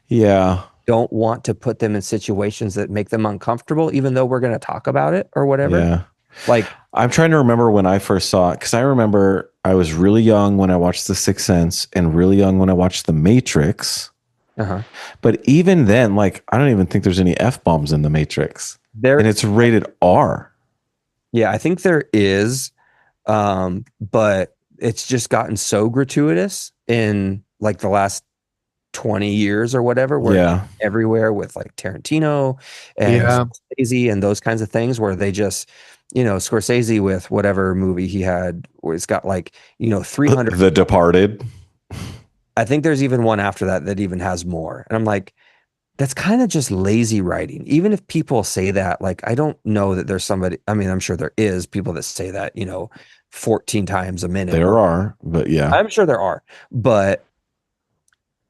yeah. Don't want to put them in situations that make them uncomfortable, even though we're going to talk about it or whatever. Yeah. Like, I'm trying to remember when I first saw it, because I remember I was really young when I watched The Sixth Sense and really young when I watched The Matrix. But even then, like, I don't even think there's any F-bombs in The Matrix. And it's rated R. Yeah, I think there is, but it's just gotten so gratuitous in like the last 20 years or whatever, where everywhere with like Tarantino and Scorsese and those kinds of things where they just, Scorsese with whatever movie he had where it's got like, 300. The Departed. I think there's even one after that even has more. And I'm like, that's kind of just lazy writing. Even if people say that, like, I don't know that there's somebody, I mean, I'm sure there is people that say that, 14 times a minute. There are, but yeah. I'm sure there are, but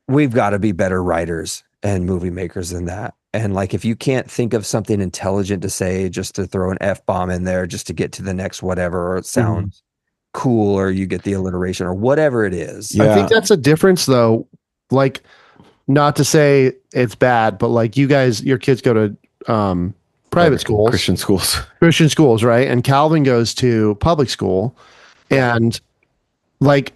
we've got to be better writers and movie makers than that. And like, if you can't think of something intelligent to say, just to throw an F-bomb in there, just to get to the next whatever, or it sounds cool, or you get the alliteration or whatever it is. I think that's a difference though. Like not to say it's bad, but like you guys, your kids go to private schools, Christian schools, right? And Calvin goes to public school, and like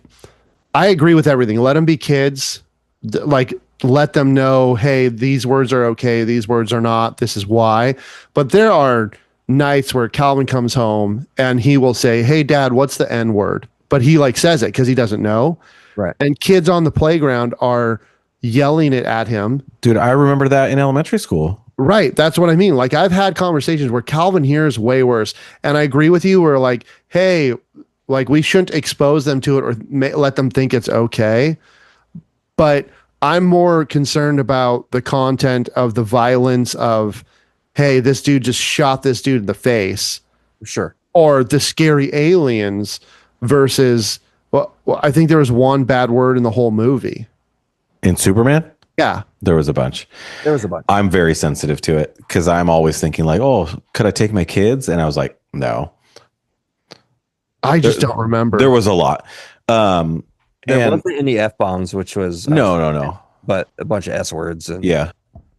I agree with everything. Let them be kids. Like let them know, hey, these words are okay, these words are not. This is why. But there are nights where Calvin comes home and he will say, hey, Dad, what's the N word? But he like says it because he doesn't know. Right. And kids on the playground are yelling it at him. Dude, I remember that in elementary school. Right. That's what I mean. Like I've had conversations where Calvin hears way worse. And I agree with you where like, hey, like we shouldn't expose them to it or let them think it's okay. But I'm more concerned about the content of the violence of, hey, this dude just shot this dude in the face. Sure. Or the scary aliens versus, well, I think there was one bad word in the whole movie. In Superman? Yeah. There was a bunch. I'm I'm very sensitive to it because I'm always thinking like, oh, could I take my kids? And I was like, no. I just don't remember. There was a lot. There wasn't any F-bombs, which was... No. But a bunch of S words. And Yeah.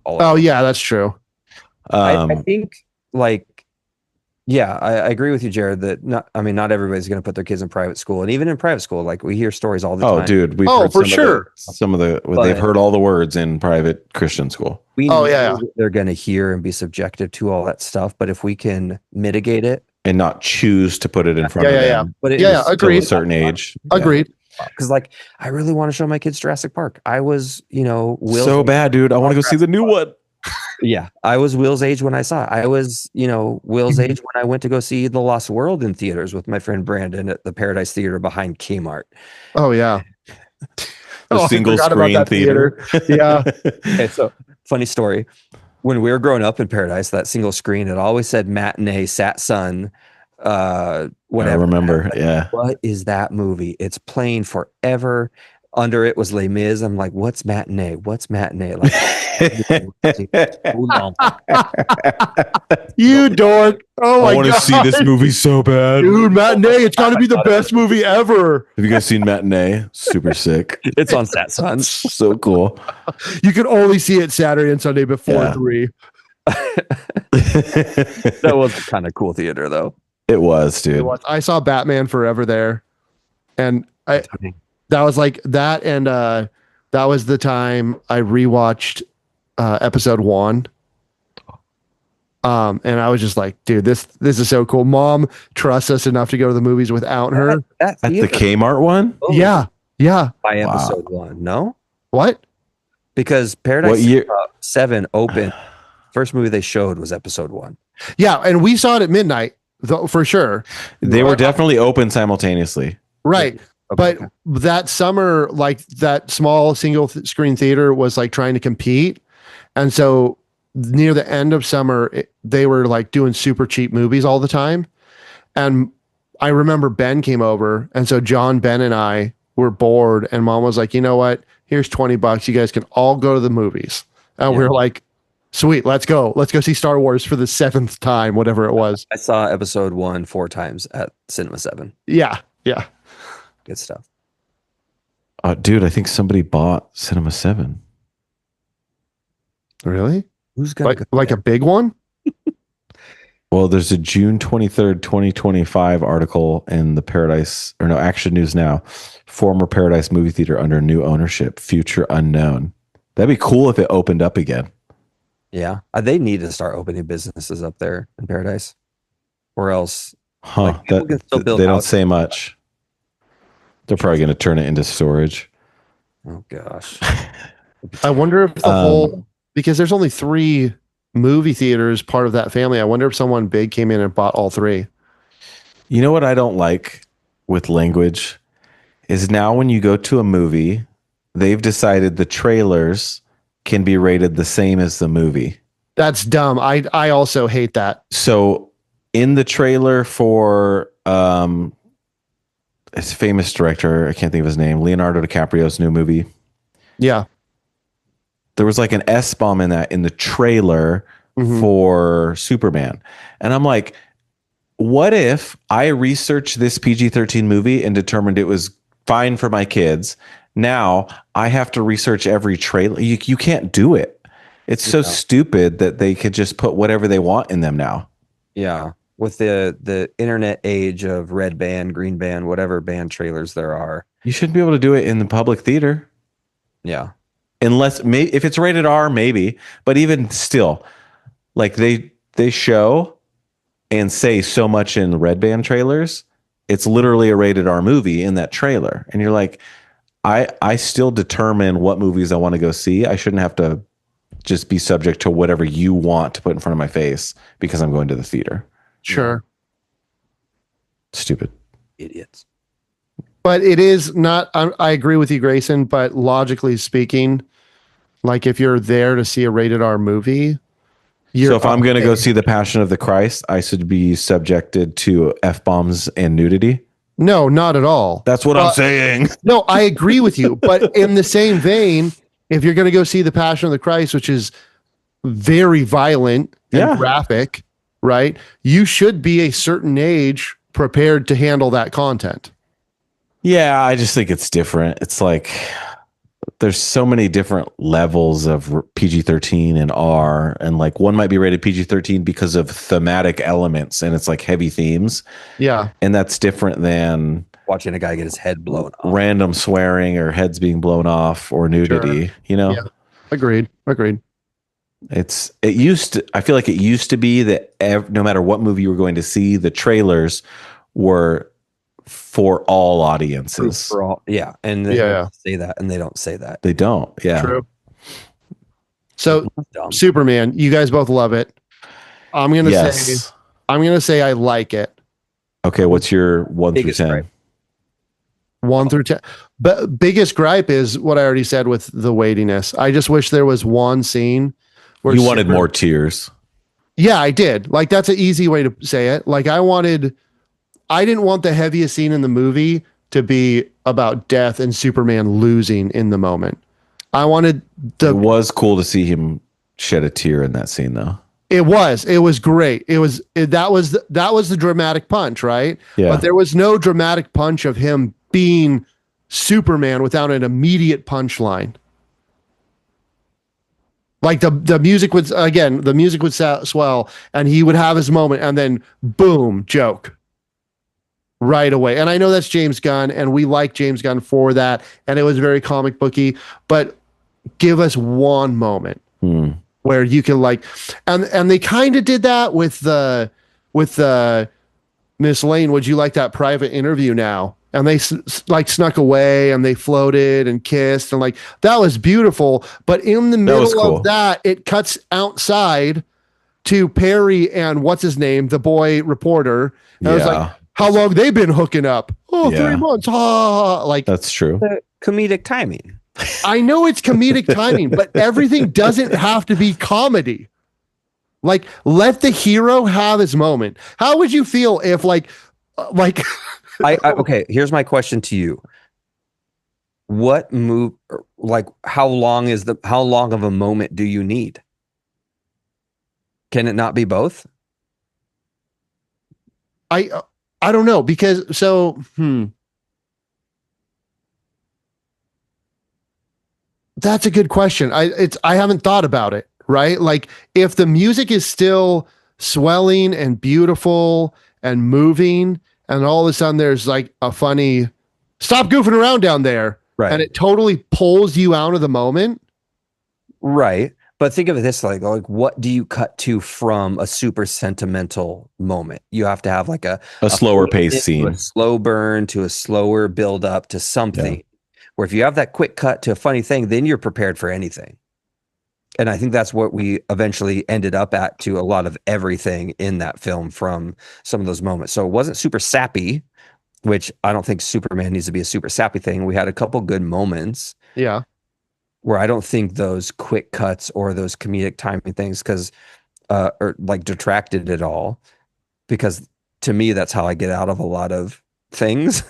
Yeah, that's true. I think like... Yeah, I agree with you, Jared, that not everybody's going to put their kids in private school. And even in private school, like we hear stories all the time. Oh, dude. We've heard they've heard all the words in private Christian school. We know that they're going to hear and be subjective to all that stuff. But if we can mitigate it. And not choose to put it in front of them. But agreed. A certain age. Agreed. Because like, I really want to show my kids Jurassic Park. I was, Will's so bad, dude. I want to go see the new one. Yeah, I was Will's age when I saw it. I was, Will's age when I went to go see The Lost World in theaters with my friend Brandon at the Paradise Theater behind Kmart. Oh, yeah. The single screen theater. Yeah. Okay, so funny story. When we were growing up in Paradise, that single screen, it always said matinee, sat sun, whatever. I remember, yeah. What is that movie? It's playing forever. Under it was Les Mis. I'm like, what's matinee? What's matinee? Like, you dork. Oh my God. I want to see this movie so bad. Dude, matinee, it's got to be the best movie ever. Have you guys seen Matinee? Super sick. It's on Sat Sun. So cool. You can only see it Saturday and Sunday before 3. That was a kind of cool theater, though. It was, dude. I saw Batman Forever there. And that was like that. And that was the time I rewatched episode 1. And I was just like, dude, this is so cool. Mom trusts us enough to go to the movies without her. At the Kmart one? Oh, yeah. By episode 1. No? What? Because Paradise 7 opened. First movie they showed was episode 1. Yeah. And we saw it at midnight, though, for sure. They were definitely open simultaneously. Right. Okay. But that summer, like that small single screen theater was like trying to compete. And so near the end of summer, they were like doing super cheap movies all the time. And I remember Ben came over. And so John, Ben, and I were bored. And Mom was like, you know what? Here's $20. You guys can all go to the movies. And we were like, sweet, let's go. Let's go see Star Wars for the 7th time, whatever it was. I saw episode 1 4 times at Cinema 7. Yeah. Yeah. Good stuff. Dude, I think somebody bought Cinema 7. Really? Who's got like a big one? Well, there's a June 23rd, 2025 article in the Action News Now. Former Paradise movie theater under new ownership, future unknown. That'd be cool if it opened up again. Yeah. They need to start opening businesses up there in Paradise. Or else they don't say much. They're probably going to turn it into storage. Oh, gosh. I wonder if the whole... Because there's only 3 movie theaters part of that family. I wonder if someone big came in and bought all 3. You know what I don't like with language? Is now when you go to a movie, they've decided the trailers can be rated the same as the movie. That's dumb. I also hate that. So in the trailer for... it's a famous director. I can't think of his name. Leonardo DiCaprio's new movie. Yeah. There was like an S-bomb in the trailer for Superman. And I'm like, what if I researched this PG-13 movie and determined it was fine for my kids? Now I have to research every trailer. You can't do it. It's so stupid that they could just put whatever they want in them now. Yeah. With the internet age of red band, green band, whatever band trailers there are. You shouldn't be able to do it in the public theater. Yeah. Unless if it's rated R, maybe. But even still, like they show and say so much in the red band trailers, it's literally a rated R movie in that trailer. And you're like, I still determine what movies I want to go see. I shouldn't have to just be subject to whatever you want to put in front of my face because I'm going to the theater. Sure. Stupid idiots. But it is not, I agree with you, Greyson, but logically speaking, like if you're there to see a rated R movie, so if I'm going to go see The Passion of the Christ, I should be subjected to F-bombs and nudity? No, not at all. That's what I'm saying. No, I agree with you. But in the same vein, if you're going to go see The Passion of the Christ, which is very violent and graphic, right? You should be a certain age prepared to handle that content. Yeah, I just think it's different. It's like there's so many different levels of PG-13 and R, and like one might be rated PG-13 because of thematic elements and it's like heavy themes. Yeah. And that's different than watching a guy get his head blown off. Random swearing or heads being blown off or nudity, you know? Yeah. Agreed. I feel like it used to be that no matter what movie you were going to see, the trailers were for all audiences. For all, yeah. And they don't say that, and they don't say that. They don't. Yeah. True. So Superman, you guys both love it. I'm gonna say I like it. Okay, what's your 1 through 10? Gripe. 1 through 10. But biggest gripe is what I already said with the weightiness. I just wish there was one scene where you wanted more tears. Yeah, I did. Like that's an easy way to say it. Like I didn't want the heaviest scene in the movie to be about death and Superman losing in the moment. I wanted It was cool to see him shed a tear in that scene, though. It was great. That was the dramatic punch, right? Yeah. But there was no dramatic punch of him being Superman without an immediate punchline. Like the music would swell and he would have his moment and then boom, joke. Right away. And I know that's James Gunn and we like James Gunn for that. And it was very comic booky, but give us one moment where you can like, and they kind of did that with the Miss Lane. Would you like that private interview now? And they snuck away and they floated and kissed and like, that was beautiful. But in the middle of that, it cuts outside to Perry and what's his name? The boy reporter. And I was like, how long they been hooking up? 3 months. Like that's true. Comedic timing. I know it's comedic timing, but everything doesn't have to be comedy. Like let the hero have his moment. How would you feel if okay, here's my question to you. What move, like how long of a moment do you need? Can it not be both? I don't know because that's a good question. I haven't thought about it, right? Like if the music is still swelling and beautiful and moving and all of a sudden there's like a funny stop goofing around down there. Right. And it totally pulls you out of the moment. Right. But think of it this like what do you cut to from a super sentimental moment? You have to have like a slower pace scene, a slow burn to a slower build up to something. Yeah. Where if you have that quick cut to a funny thing, then you're prepared for anything. And I think that's what we eventually ended up at to a lot of everything in that film from some of those moments. So it wasn't super sappy, which I don't think Superman needs to be a super sappy thing. We had a couple good moments. Yeah. Where I don't think those quick cuts or those comedic timing things or like detracted at all, because to me that's how I get out of a lot of things,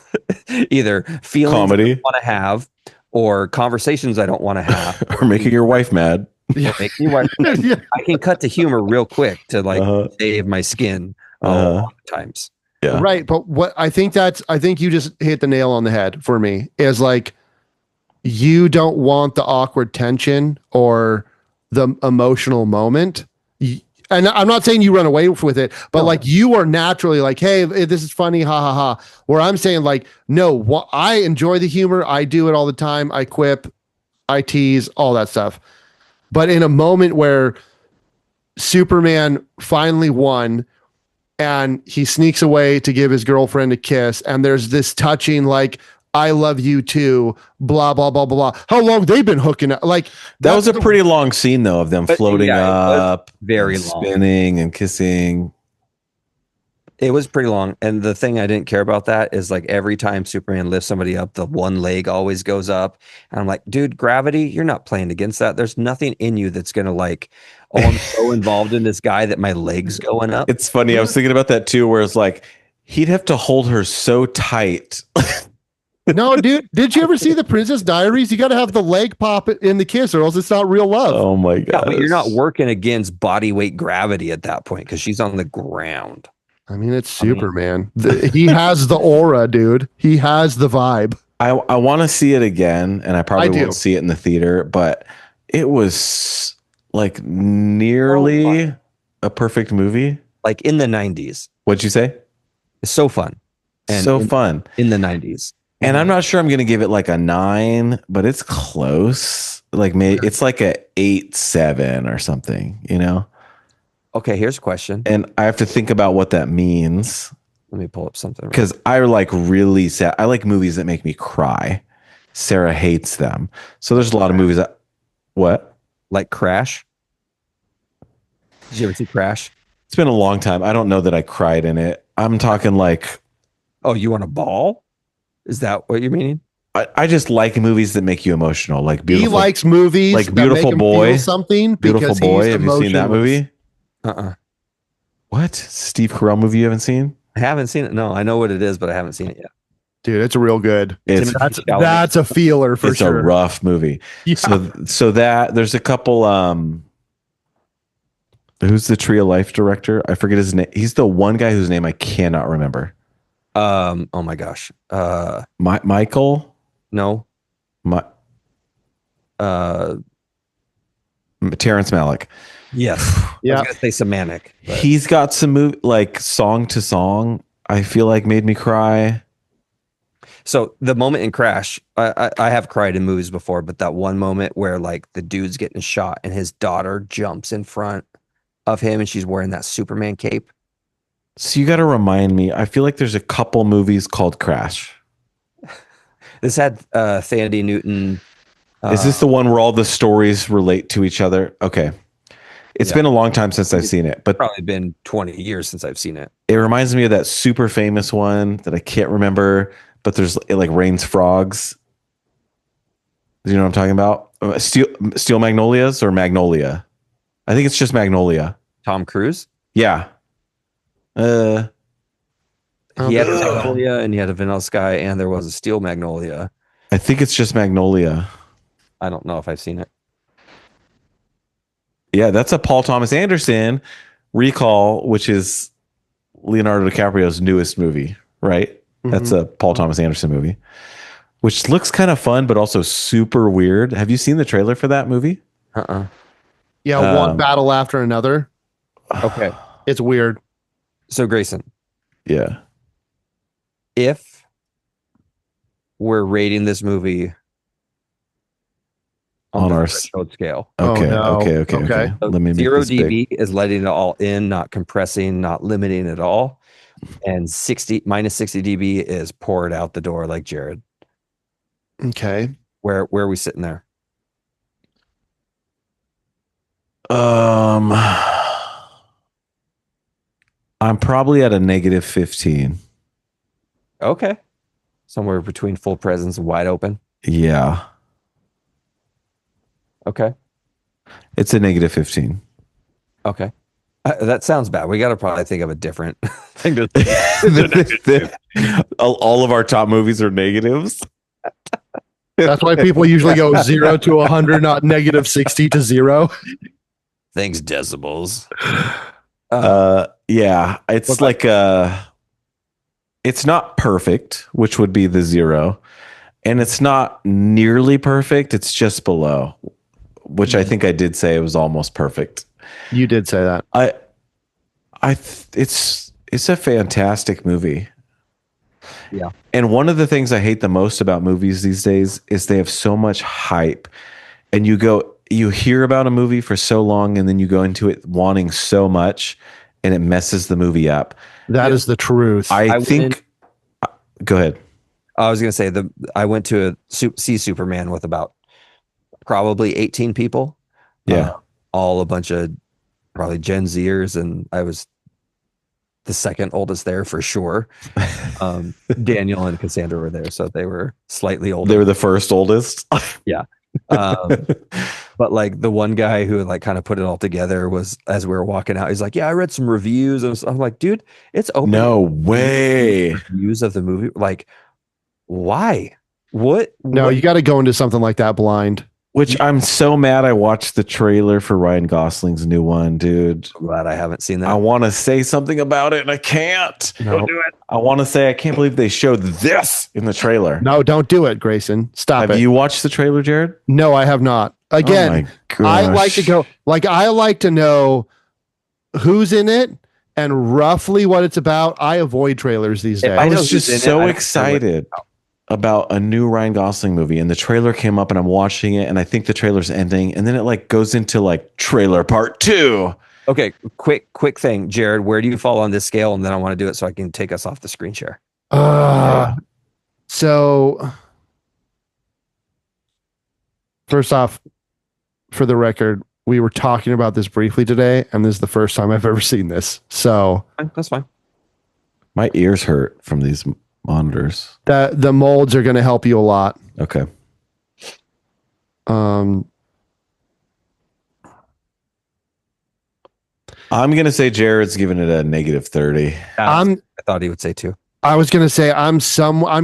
either feelings comedy I don't want to have or conversations I don't want to have, or making your wife mad. Yeah. Making your wife mad. Yeah. I can cut to humor real quick to like save my skin times. Yeah. Right, but what I think you just hit the nail on the head for me is like you don't want the awkward tension or the emotional moment. And I'm not saying you run away with it, but like you are naturally like, hey, this is funny, ha ha ha. Where I'm saying like, no, I enjoy the humor. I do it all the time. I quip, I tease, all that stuff. But in a moment where Superman finally won and he sneaks away to give his girlfriend a kiss, and there's this touching like, I love you too, blah, blah, blah, blah, blah. How long they've been hooking up? Like that was a pretty long scene though, of them floating up, very and long, spinning and kissing. It was pretty long. And the thing I didn't care about that is like every time Superman lifts somebody up, the one leg always goes up. And I'm like, dude, gravity, you're not playing against that. There's nothing in you that's going to like, oh, I'm so involved in this guy that my leg's going up. It's funny. I was thinking about that too, where it's like, he'd have to hold her so tight. No, dude, did you ever see the Princess Diaries? You got to have the leg pop in the kiss or else it's not real love. Oh my God. Yeah, but you're not working against body weight gravity at that point because she's on the ground. I mean, it's Superman. He has the aura, dude. He has the vibe. I want to see it again, and I probably won't see it in the theater, but it was like nearly a perfect movie. Like in the 90s. What'd you say? It's so fun. And fun. In the 90s. And I'm not sure I'm going to give it like a 9, but it's close. Like maybe it's like a 8-7 or something, you know? Okay, here's a question. And I have to think about what that means. Let me pull up something. Because I like really sad. I like movies that make me cry. Sarah hates them. So there's a lot of movies that, what? Like Crash? Did you ever see Crash? It's been a long time. I don't know that I cried in it. I'm talking like. Oh, you want a ball? Is that what you're meaning? I just like movies that make you emotional. Like Beautiful. He likes movies like that Beautiful make him Boy. feel something. Beautiful Boy. Have you seen that movie? What? Steve Carell movie you haven't seen? I haven't seen it. No, I know what it is, but I haven't seen it yet. Dude, it's real good. That's a feeler for it's sure. It's a rough movie. Yeah. So that there's a couple. Who's the Tree of Life director? I forget his name. He's the one guy whose name I cannot remember. Oh my gosh. Michael? No. Terrence Malick. Yes. Yeah. I was gonna say semantic. But. He's got some movie like Song to Song. I feel like made me cry. So the moment in Crash, I have cried in movies before, but that one moment where like the dude's getting shot and his daughter jumps in front of him and she's wearing that Superman cape. So you got to remind me. I feel like there's a couple movies called Crash. This had Thandie Newton. Is this the one where all the stories relate to each other? Okay. It's been a long time since I've seen it, but probably been 20 years since I've seen it. It reminds me of that super famous one that I can't remember, but it like rains frogs. Do you know what I'm talking about? Steel Magnolias or Magnolia? I think it's just Magnolia. Tom Cruise? Yeah. He had a Magnolia and he had a Vanilla Sky and there was a Steel Magnolia. I think it's just Magnolia. I don't know if I've seen it. Yeah, that's a Paul Thomas Anderson Recall, which is Leonardo DiCaprio's newest movie, right? Mm-hmm. That's a Paul Thomas Anderson movie, which looks kind of fun, but also super weird. Have you seen the trailer for that movie? Yeah, one battle after another. Okay. It's weird. So Greyson. Yeah. If we're rating this movie on our scale. Okay. Oh, no. Okay. So Let me make 0 this dB big. is letting it all in, not compressing, not limiting at all. And minus 60 dB is pour it out the door like Jared. Okay. Where are we sitting there? I'm probably at a -15. Okay. Somewhere between full presence and wide open. Yeah. Okay. It's a -15. Okay. That sounds bad. We got to probably think of a different thing to All of our top movies are negatives. That's why people usually go 0 to 100, not -60 to 0. Things decibels. Yeah, it's like it's not perfect, which would be the 0. and it's not nearly perfect. It's just below, which I think I did say it was almost perfect. You did say that. It's a fantastic movie. Yeah. And one of the things I hate the most about movies these days is they have so much hype, and you hear about a movie for so long, and then you go into it wanting so much, and it messes the movie up. That is the truth. I think. Go ahead. I was going to say I went to see Superman with about probably 18 people. Yeah. All a bunch of probably Gen Zers, and I was the second oldest there for sure. Daniel and Cassandra were there, so they were slightly older. They were the first oldest. Yeah. But like the one guy who like kind of put it all together was, as we were walking out, he's like, yeah, I read some reviews. And I'm like, dude, it's open. No way. Reviews of the movie. Like, why? What? No, you got to go into something like that blind. Which I'm so mad I watched the trailer for Ryan Gosling's new one, dude. I'm glad I haven't seen that. I want to say something about it and I can't. No. Don't do it. I want to say I can't believe they showed this in the trailer. No, don't do it, Greyson. Stop it. Have you watched the trailer, Jared? No, I have not. Again, oh my I like to gosh. go, I like to know who's in it and roughly what it's about. I avoid trailers these days. I I know was who's just in it. so I don't know excited about a new Ryan Gosling movie, and the trailer came up and I'm watching it and I think the trailer's ending, and then it like goes into like trailer part 2. Okay, quick thing, Jared. Where do you fall on this scale? And then I want to do it so I can take us off the screen share. So first off, for the record, we were talking about this briefly today, and this is the first time I've ever seen this. So That's fine. My ears hurt from these monitors. the molds are going to help you a lot. Okay. Um, I'm going to say Jared's giving it a -30. I thought he would say 2. I was going to say I'm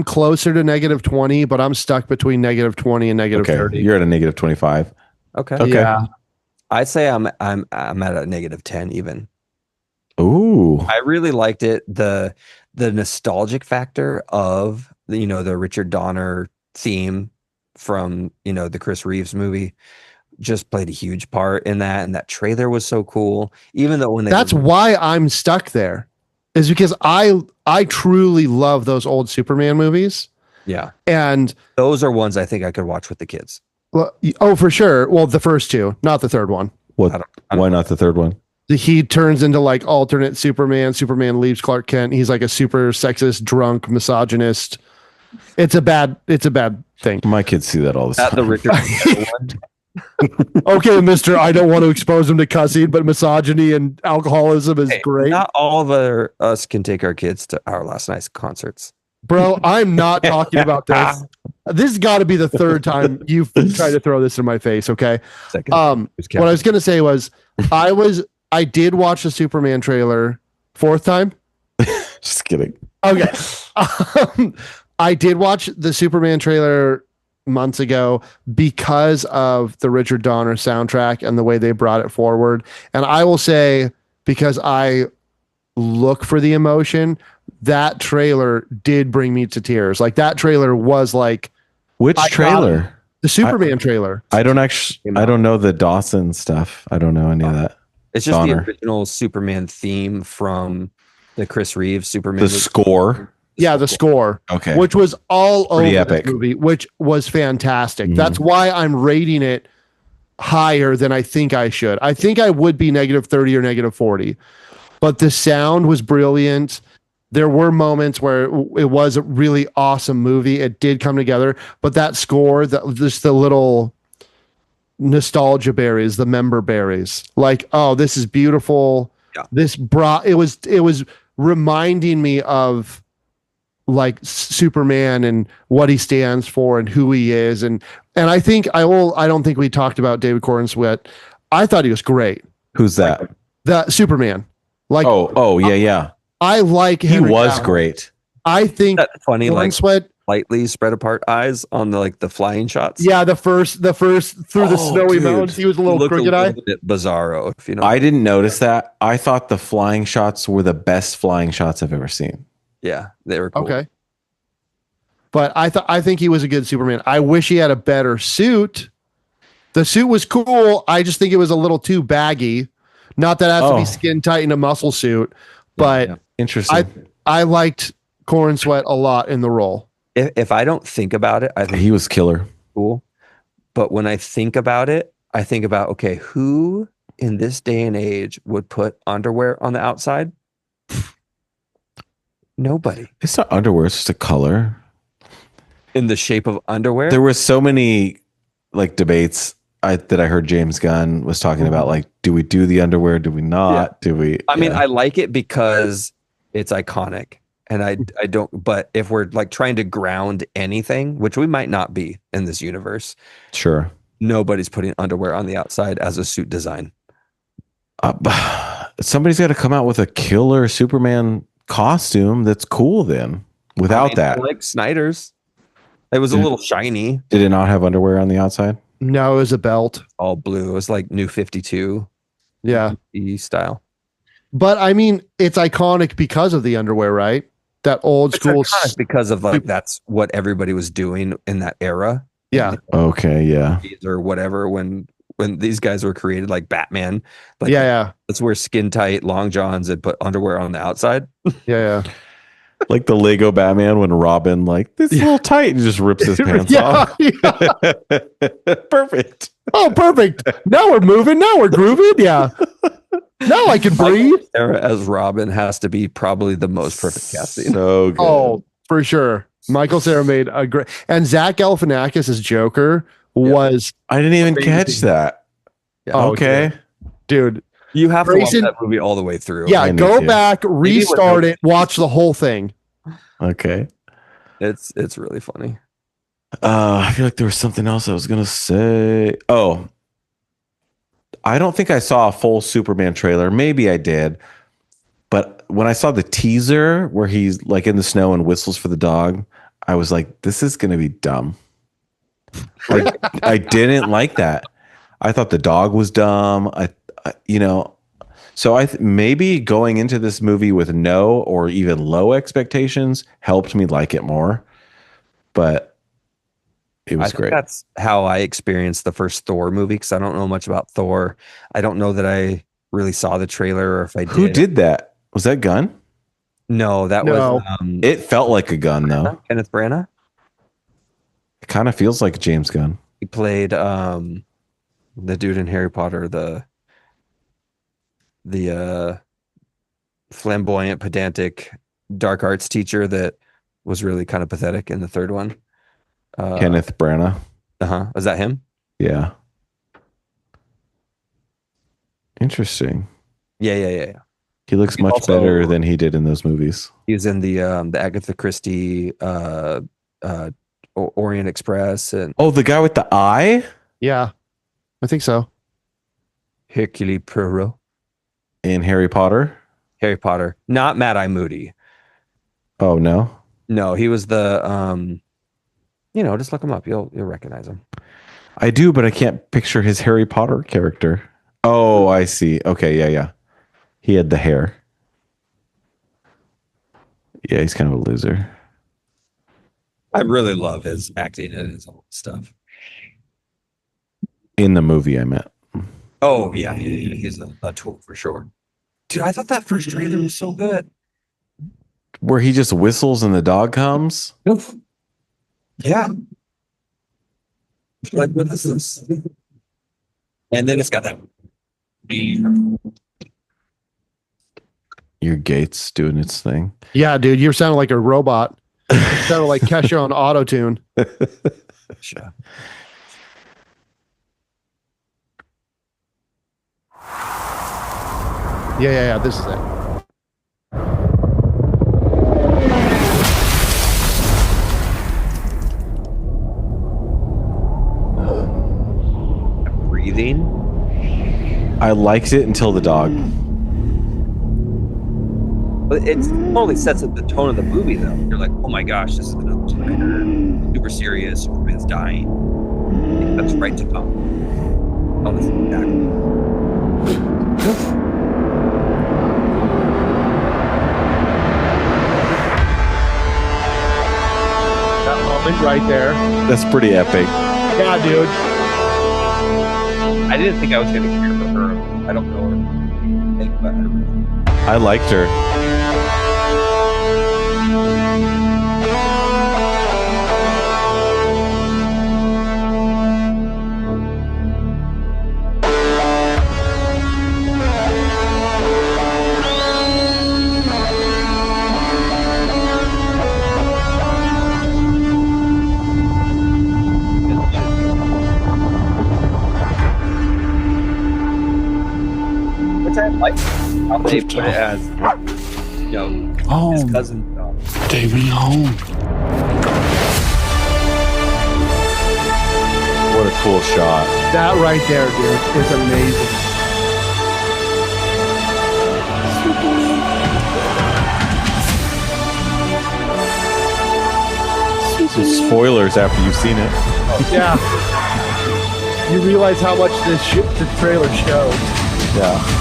closer to -20, but I'm stuck between -20 and Okay. -30. You're at a -25. Okay. Okay. Yeah. I'd say I'm at a -10 even. Ooh. I really liked it. The nostalgic factor of the Richard Donner theme from the Chris Reeves movie just played a huge part in that, and that trailer was so cool. Even though That's why I'm stuck there, is because I truly love those old Superman movies. Yeah, And those are ones I think I could watch with the kids. oh, for sure. Well, the first two, not the third one. What? I don't Why not the third one? He turns into like alternate Superman. Superman leaves Clark Kent. He's like a super sexist, drunk, misogynist. It's a bad thing. My kids see that all the Not time. the Richard Donner one. Okay, mister, I don't want to expose him to cussing, but misogyny and alcoholism is Hey, great. Not all of us can take our kids to our last night's concerts. Bro, I'm not talking about this. This has got to be the third time you've tried to throw this in my face, okay? Second, What I was going to say was I did watch the Superman trailer 4th time. Just kidding. Okay. I did watch the Superman trailer months ago because of the Richard Donner soundtrack and the way they brought it forward. And I will say, because I look for the emotion, that trailer did bring me to tears. Like that trailer was like Which I trailer? the Superman trailer. I don't know the Dawson stuff. I don't know any of that. it's just Donner. the original Superman theme from the Chris Reeves Superman. The movie. score. Yeah, the score, Okay. which was all Pretty over epic. the movie, which was fantastic. Mhm. That's why I'm rating it higher than I think I should. I think I would be -30 or -40, but the sound was brilliant. There were moments where it was a really awesome movie. It did come together, but that score, just the little nostalgia berries, the Memberberries, like, oh, this is beautiful. Yeah. It was reminding me of like Superman and what he stands for and who he is. And I think I don't think we talked about David Corenswet. I thought he was great. Who's that? The Superman. Like, Oh, yeah. I like He Henry was Cavill. great. I think That funny, like Corenswet, slightly spread apart eyes on the flying shots. yeah, the first through the Oh, snowy dude. mountains, he was a little Looked crooked a eye. little bit bizarro, if you know. I didn't notice that. I thought the flying shots were the best flying shots I've ever seen. Yeah, they were cool. Okay. But I think he was a good Superman. I wish he had a better suit. The suit was cool. I just think it was a little too baggy. Not that it has to be skin tight in a muscle suit, but interesting. I liked Corn Sweat a lot in the role. If I don't think about it, I think He was killer. cool. But when I think about it, I think about, okay, who in this day and age would put underwear on the outside? Nobody. It's not underwear, it's just a color. In the shape of underwear? There were so many like debates that I heard James Gunn was talking about, like, do we do the underwear? Do we not? Do we? I mean, I like it because it's iconic. And I don't, but if we're like trying to ground anything, which we might not be in this universe, sure, nobody's putting underwear on the outside as a suit design. Somebody's got to come out with a killer Superman costume that's cool then. Without that, like Snyder's, it was a little shiny. Did it not have underwear on the outside? No, it was a belt. All blue. It was like New 52. Yeah. Style. But I mean, it's iconic because of the underwear, right? That old school. Because of like, that's what everybody was doing in that era. Yeah. Okay. Yeah. Or whatever. When these guys were created, like Batman. Like, yeah. Let's wear skin tight long johns and put underwear on the outside. Yeah. Like the Lego Batman when Robin, like, this is a little tight and just rips his pants off. Perfect. Oh, perfect. Now we're moving. Now we're grooving. Yeah. Now I can breathe. Sarah as Robin has to be probably the most perfect casting. So good. Oh, for sure. Michael Cera made a great, and Zach Galifianakis as Joker was. I didn't even catch that. Yeah. Okay. Dude. You have to watch that movie all the way through. Yeah, go back, restart it, watch the whole thing. Okay. It's really funny. I feel like there was something else I was gonna say. Oh, I don't think I saw a full Superman trailer. Maybe I did, but when I saw the teaser where he's like in the snow and whistles for the dog, I was like, "This is gonna be dumb." Like, I didn't like that. I thought the dog was dumb. So maybe going into this movie with no or even low expectations helped me like it more. But it was great. That's how I experienced the first Thor movie, because I don't know much about Thor. I don't know that I really saw the trailer, or if I did. Who did that? Was that Gunn? No, that was. It felt like a Gunn though. Kenneth Branagh. It kind of feels like James Gunn. He played the dude in Harry Potter, the flamboyant, pedantic, dark arts teacher that was really kind of pathetic in the third one. Kenneth Branagh. Was that him? Yeah. Interesting. Yeah. He looks much better than he did in those movies. He was in the Agatha Christie Orient Express, and the guy with the eye. Yeah, I think so. Hercule Poirot in Harry Potter. Harry Potter, not Mad Eye Moody. Oh no, he was the just look him up. You'll recognize him. I do, but I can't picture his Harry Potter character. Oh, I see. Okay, yeah. He had the hair. Yeah, he's kind of a loser. I really love his acting and his old stuff. In the movie, I meant. Oh, yeah. He's a tool for sure. Dude, I thought that first trailer was so good. Where he just whistles and the dog comes? Yeah. Like, what is this? And then it's got that. Your gate's doing its thing. Yeah, dude, you're sounding like a robot. You sounded like Kesha on auto-tune. Sure. Yeah. This is it. Breathing. I liked it until the dog. But it totally sets up the tone of the movie, though. You're like, oh my gosh, this is another Terminator. Super serious. Superman's dying. I think that's right to come. Oh, this is exactly. That moment right there. That's pretty epic. Yeah, dude. I didn't think I was going to care for her. I don't know her. But I liked her. which I like how they put it as, you know, his cousin. Take me home. What a cool shot. That right there, dude, is amazing. Some spoilers after you've seen it. Yeah. You realize how much this trailer shows. Yeah.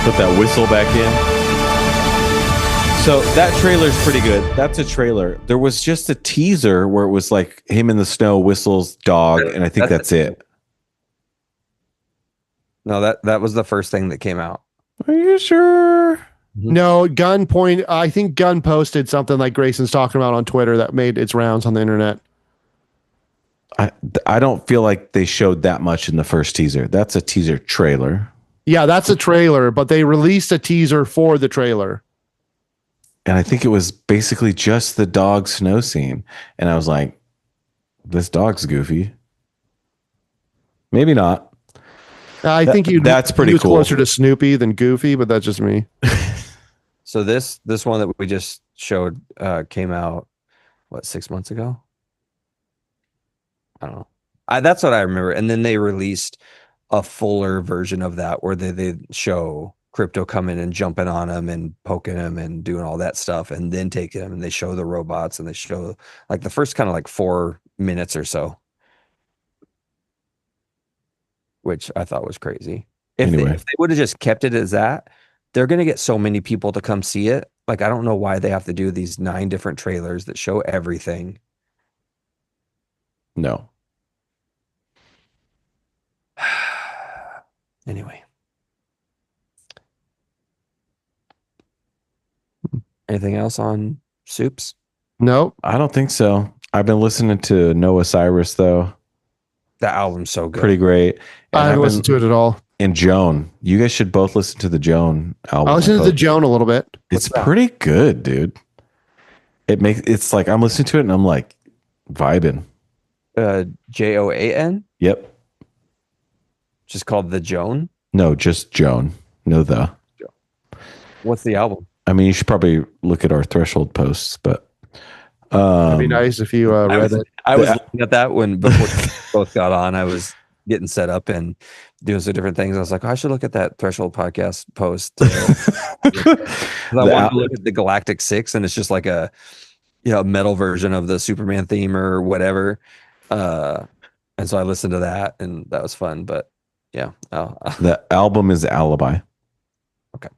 Put that whistle back in. So that trailer's pretty good. That's a trailer. There was just a teaser where it was like him in the snow, whistles, dog, and I think that's it. No, that was the first thing that came out. Are you sure? No, I think Gunn posted something like Greyson's talking about on Twitter that made its rounds on the internet. I don't feel like they showed that much in the first teaser. That's a teaser trailer. Yeah, that's a trailer, but they released a teaser for the trailer. And I think it was basically just the dog snow scene. And I was like, this dog's goofy. Maybe not. I think that's pretty was cool. Closer to Snoopy than Goofy, but that's just me. So this one that we just showed came out, what, 6 months ago? I don't know. That's what I remember. And then they released a fuller version of that where they show Crypto coming and jumping on him and poking him and doing all that stuff and then taking him, and they show the robots and they show like the first kind of like 4 minutes or so, which I thought was crazy. If they would have just kept it as that, they're going to get so many people to come see it. Like, I don't know why they have to do these 9 different trailers that show everything. No. Anyway. Anything else on Soups? Nope. I don't think so. I've been listening to Noah Cyrus, though. That album's so good. Pretty great. And I haven't listened to it at all. And Joan. You guys should both listen to the Joan album. I listened to the Joan a little bit. It's pretty good, dude. It's like I'm listening to it and I'm like vibing. Joan? Yep. Just called The Joan? No, just Joan. No, the. What's the album? I mean, you should probably look at our threshold posts, but it'd be nice if you read it. I was looking at that before we both got on. I was getting set up and doing some different things. I was like, I should look at that Threshold podcast post. I wanted to look at the Galactic 6, and it's just like a metal version of the Superman theme or whatever. And so I listened to that, and that was fun. But yeah, the album is Alibi. Okay,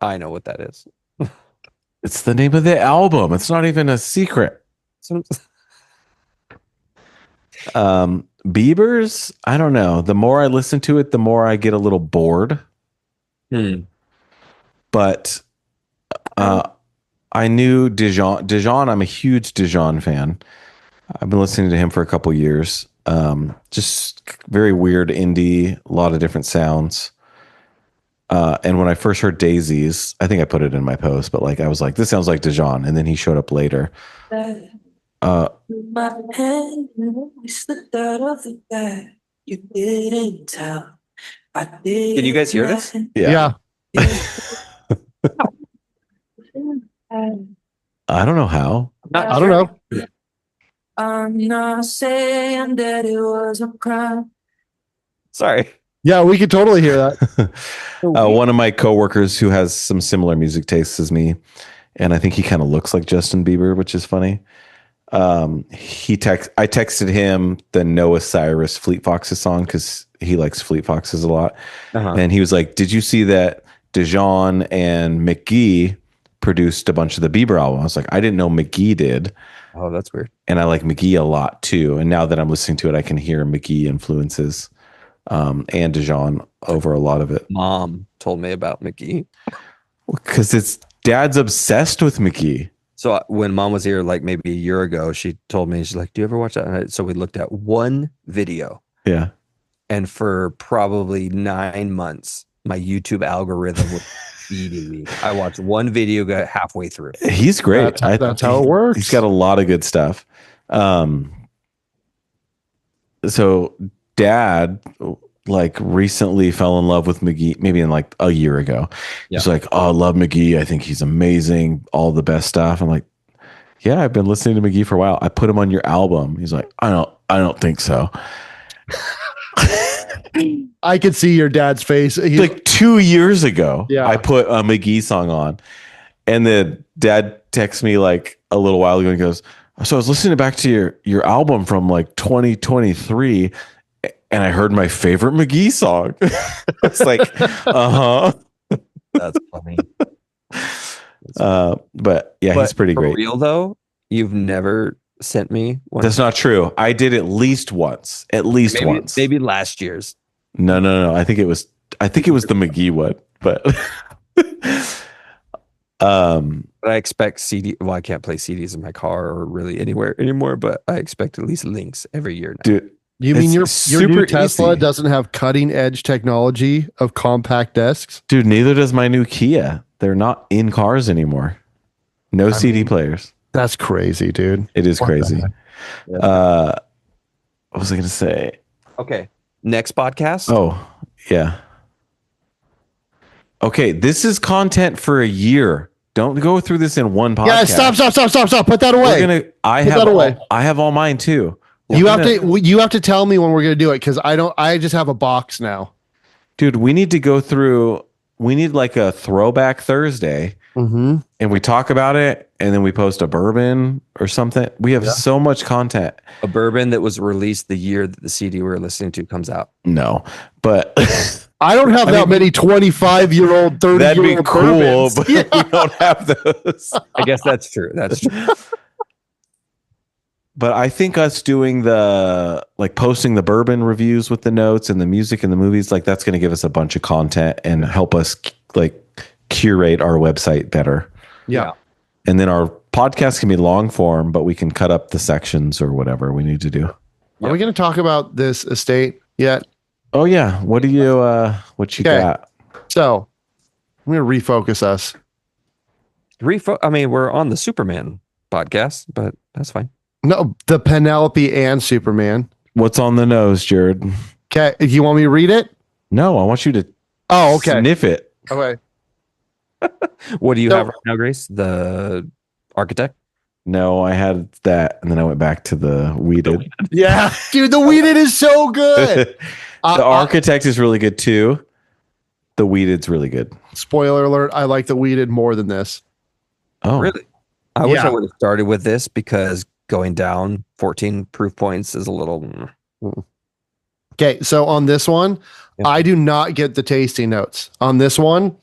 I know what that is. It's the name of the album. It's not even a secret. Bieber's, I don't know. The more I listen to it, the more I get a little bored. But I knew Dijon. Dijon, I'm a huge Dijon fan. I've been listening to him for a couple years. Just very weird indie, a lot of different sounds. And when I first heard Daisies, I think I put it in my post, but like I was like, this sounds like Dijon. And then he showed up later. My hand, we slipped out of the bag. You didn't tell. Did you guys hear this? Yeah. I don't know how. I don't know. I'm not saying that it was a crime. Sorry. Yeah, we could totally hear that. One of my coworkers who has some similar music tastes as me, and I think he kind of looks like Justin Bieber, which is funny. I texted him the Noah Cyrus Fleet Foxes song because he likes Fleet Foxes a lot. And he was like, did you see that Dijon and McGee produced a bunch of the Bieber album? I was like, I didn't know McGee did. Oh, that's weird. And I like McGee a lot too. And now that I'm listening to it, I can hear McGee influences and Dijon over a lot of it. Mom told me about McGee. Because it's dad's obsessed with McGee. So when mom was here, like maybe a year ago, she told me, she's like, do you ever watch that? So we looked at one video. Yeah. And for probably 9 months, my YouTube algorithm was feeding me. I watched one video, got halfway through. He's great. That's how it works. He's got a lot of good stuff. So dad like recently fell in love with McGee, maybe in like a year ago. He's like, oh, I love McGee. I think he's amazing. All the best stuff. I'm like, yeah, I've been listening to McGee for a while. I put him on your album. He's like, I don't think so. I could see your dad's face. Like 2 years ago, Yeah. I put a McGee song on, and then dad texts me like a little while ago and goes, so I was listening back to your album from like 2023, and I heard my favorite McGee song. It's like, That's funny. But yeah, he's pretty for great. real though, you've never sent me one. That's not true. I did at least once. Once. Maybe last year's. No. I think it was the McGee one, but I expect CD. Well, I can't play CDs in my car or really anywhere anymore, but I expect at least links every year now. dude, You mean your super new Tesla easy. doesn't have cutting edge technology of compact desks? Dude, neither does my new Kia. They're not in cars anymore. No CD players. That's crazy, dude. It is crazy. What was I going to say? Okay. Next podcast. Oh, yeah. Okay, this is content for a year. Don't go through this in one podcast. Yeah, stop. Put that away. I have all mine too. You have to tell me when we're gonna do it because I just have a box now. Dude, we need to go through. We need like a throwback Thursday, and we talk about it, and then we post a bourbon or something. We have so much content. A bourbon that was released the year that the CD we're listening to comes out. No, but I don't have that many 25-year-old, 30-year-old. that'd be cool, bourbons. but we don't have those. I guess that's true. That's true. But I think us doing posting the bourbon reviews with the notes and the music and the movies, like that's going to give us a bunch of content and help us like curate our website better. Yeah. And then our podcast can be long form, but we can cut up the sections or whatever we need to do. Are we going to talk about this estate yet? Oh yeah. What you got? So I'm going to refocus us. I mean, we're on the Superman podcast, but that's fine. No, the Penelope and Superman. What's on the nose, Jared? Okay. You want me to read it? No, I want you to sniff it. Okay. What do you have right now, Grace? The architect? No, I had that, and then I went back to the Wheated. Yeah. Dude, the Wheated is so good. The architect is really good too. The Wheated's really good. Spoiler alert, I like the Wheated more than this. Oh, Really? I wish I would have started with this because going down 14 proof points is a little. Okay, so on this one, I do not get the tasting notes. On this one,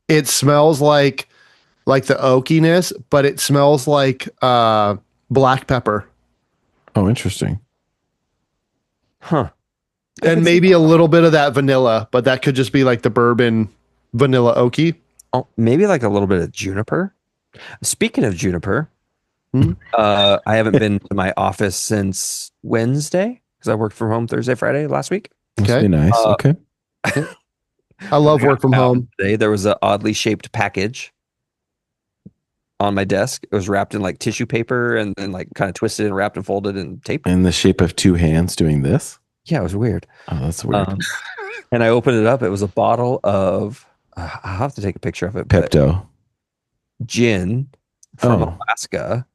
it smells like the oakiness, but it smells like black pepper. Oh, interesting. Huh. And maybe a little bit of that vanilla, but that could just be like the bourbon vanilla oaky. Oh, maybe like a little bit of juniper. Speaking of juniper, I haven't been to my office since Wednesday because I worked from home Thursday, Friday last week. Okay, nice. Okay. I love work from home. Today there was an oddly shaped package on my desk. It was wrapped in like tissue paper and then like kind of twisted and wrapped and folded and taped. In the shape of two hands doing this. Yeah, it was weird. Oh, that's weird. And I opened it up. It was a bottle of. I'll have to take a picture of it. but Pepto. gin from Alaska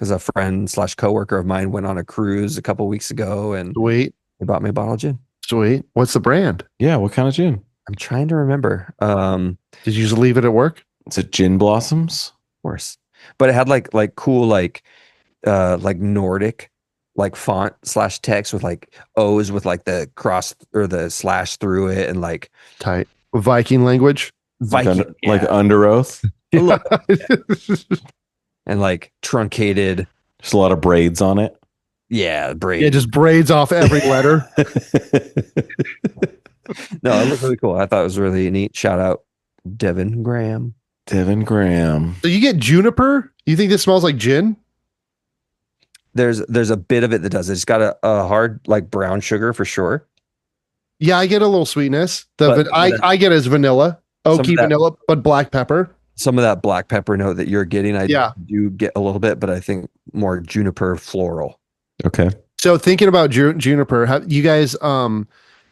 because a friend / coworker of mine went on a cruise a couple weeks ago and Sweet. they bought me a bottle of gin. Sweet. What's the brand? Yeah, what kind of gin? I'm trying to remember. Did you just leave it at work? Is it Gin Blossoms? Of course, but it had like cool like Nordic like font / text with like O's with like the cross or the slash through it and like Tight. Viking language. Viking, Like Under Oath. and like truncated. There's a lot of braids on it. Yeah, braid. It just braids off every letter. No, it looked really cool. I thought it was really neat. Shout out Devin Graham. Devin Graham. So you get juniper? You think this smells like gin? There's a bit of it that does it. It's got a hard like brown sugar for sure. Yeah, I get a little sweetness. But I get it as vanilla, oaky that- vanilla, but black pepper. Some of that black pepper note that you're getting, I Yeah. do get a little bit, but I think more juniper floral. Okay. So thinking about juniper, have you guys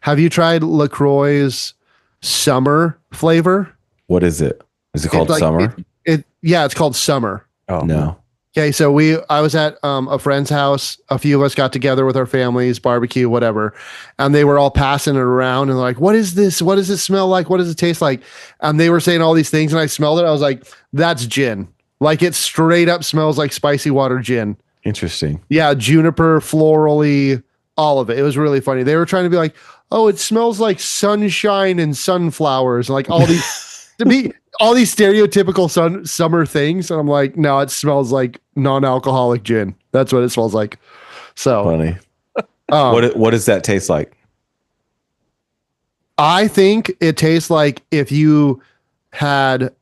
have you tried LaCroix's summer flavor? What is it? Is it called Like, Summer? It's called summer. Oh No. Okay, so I was at a friend's house. A few of us got together with our families, barbecue, whatever, and they were all passing it around and like, "What is this? What does it smell like? What does it taste like?" And they were saying all these things, and I smelled it. I was like, "That's gin. Like it straight up smells like spicy water gin." Interesting. Yeah, juniper, florally, all of it. It was really funny. They were trying to be like, "Oh, it smells like sunshine and sunflowers," and like all these to me. All these stereotypical summer things, and I'm like, no, it smells like non-alcoholic gin. That's what it smells like. So, Funny. What does that taste like? I think it tastes like if you had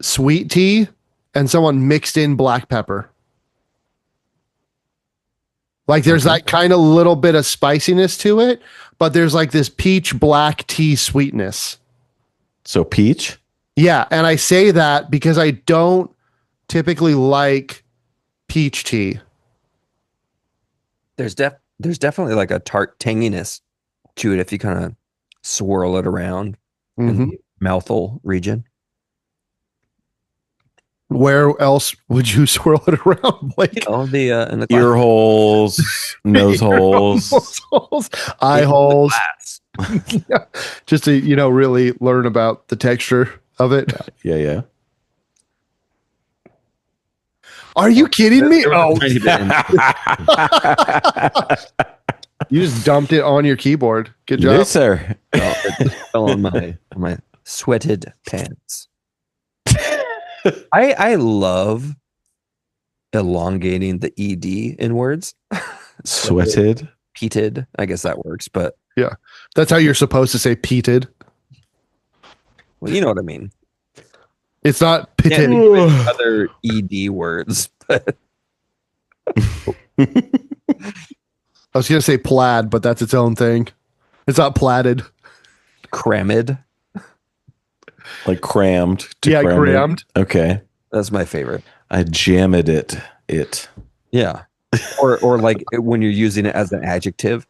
sweet tea and someone mixed in black pepper. Like there's that kind of little bit of spiciness to it, but there's like this peach black tea sweetness. So peach? Yeah, and I say that because I don't typically like peach tea. There's definitely like a tart tanginess to it if you kind of swirl it around in the mouthful region. Where else would you swirl it around, Blake? Oh, in the Ear holes, nose holes. Eye holes. Yeah, just to really learn about the texture of it. Yeah. Are you kidding me? Oh, Tiny bit in- you just dumped it on your keyboard. Good job. Yes, sir. it fell on my sweated pants. I love elongating the ed in words. Sweated. Peated, I guess that works, but Yeah, that's how you're supposed to say peated. well, you know what I mean. It's not pitted. Other ed words, but I was gonna say plaid, but that's its own thing. It's not platted. crammed. Like crammed. Yeah, cram it. crammed. Okay. That's my favorite. I jammed it. Yeah, or like when you're using it as an adjective.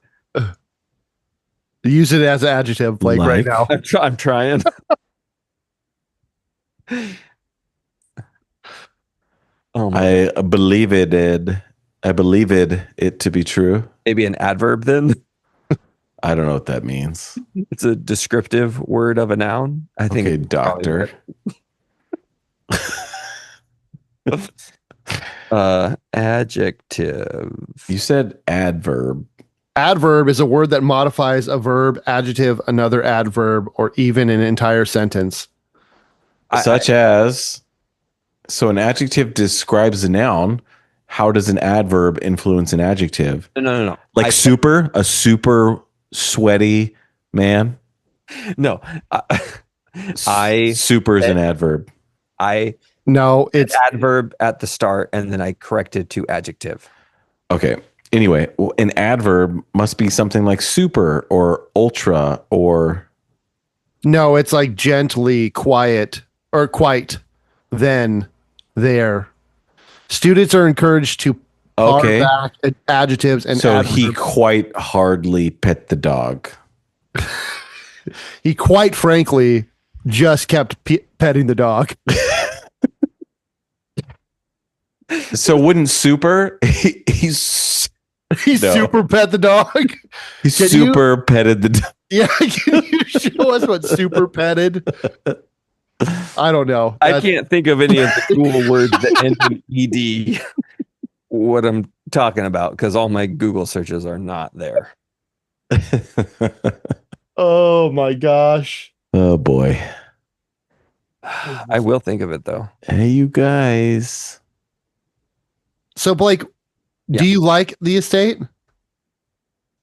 Use it as an adjective, Blake, right now. I'm trying. Oh my! I believe it to be true. Maybe an adverb then. I don't know what that means. It's a descriptive word of a noun. I think. Okay, doctor. Adjective. You said adverb. Adverb is a word that modifies a verb, adjective, another adverb, or even an entire sentence. Such as, so an adjective describes a noun. How does an adverb influence an adjective? No. Like a super sweaty man. No. Super is an adverb. No, it's Adverb at the start, and then I corrected to adjective. Okay. Anyway, an adverb must be something like super or ultra or. no, it's like gently, quiet, or quite, then, there. Students are encouraged to par Okay. back adjectives and So adverbs. he quite hardly pet the dog. He quite frankly just kept petting the dog. So wouldn't Super? He's no. super pet the dog. He's Can super petted the dog. Yeah, can you show us what super petted? I don't know. I can't think of any of the cool words that end in ed. What I'm talking about, because all my Google searches are not there. Oh my gosh. Oh boy. I will think of it though. Hey, you guys. So Blake, do you like the estate?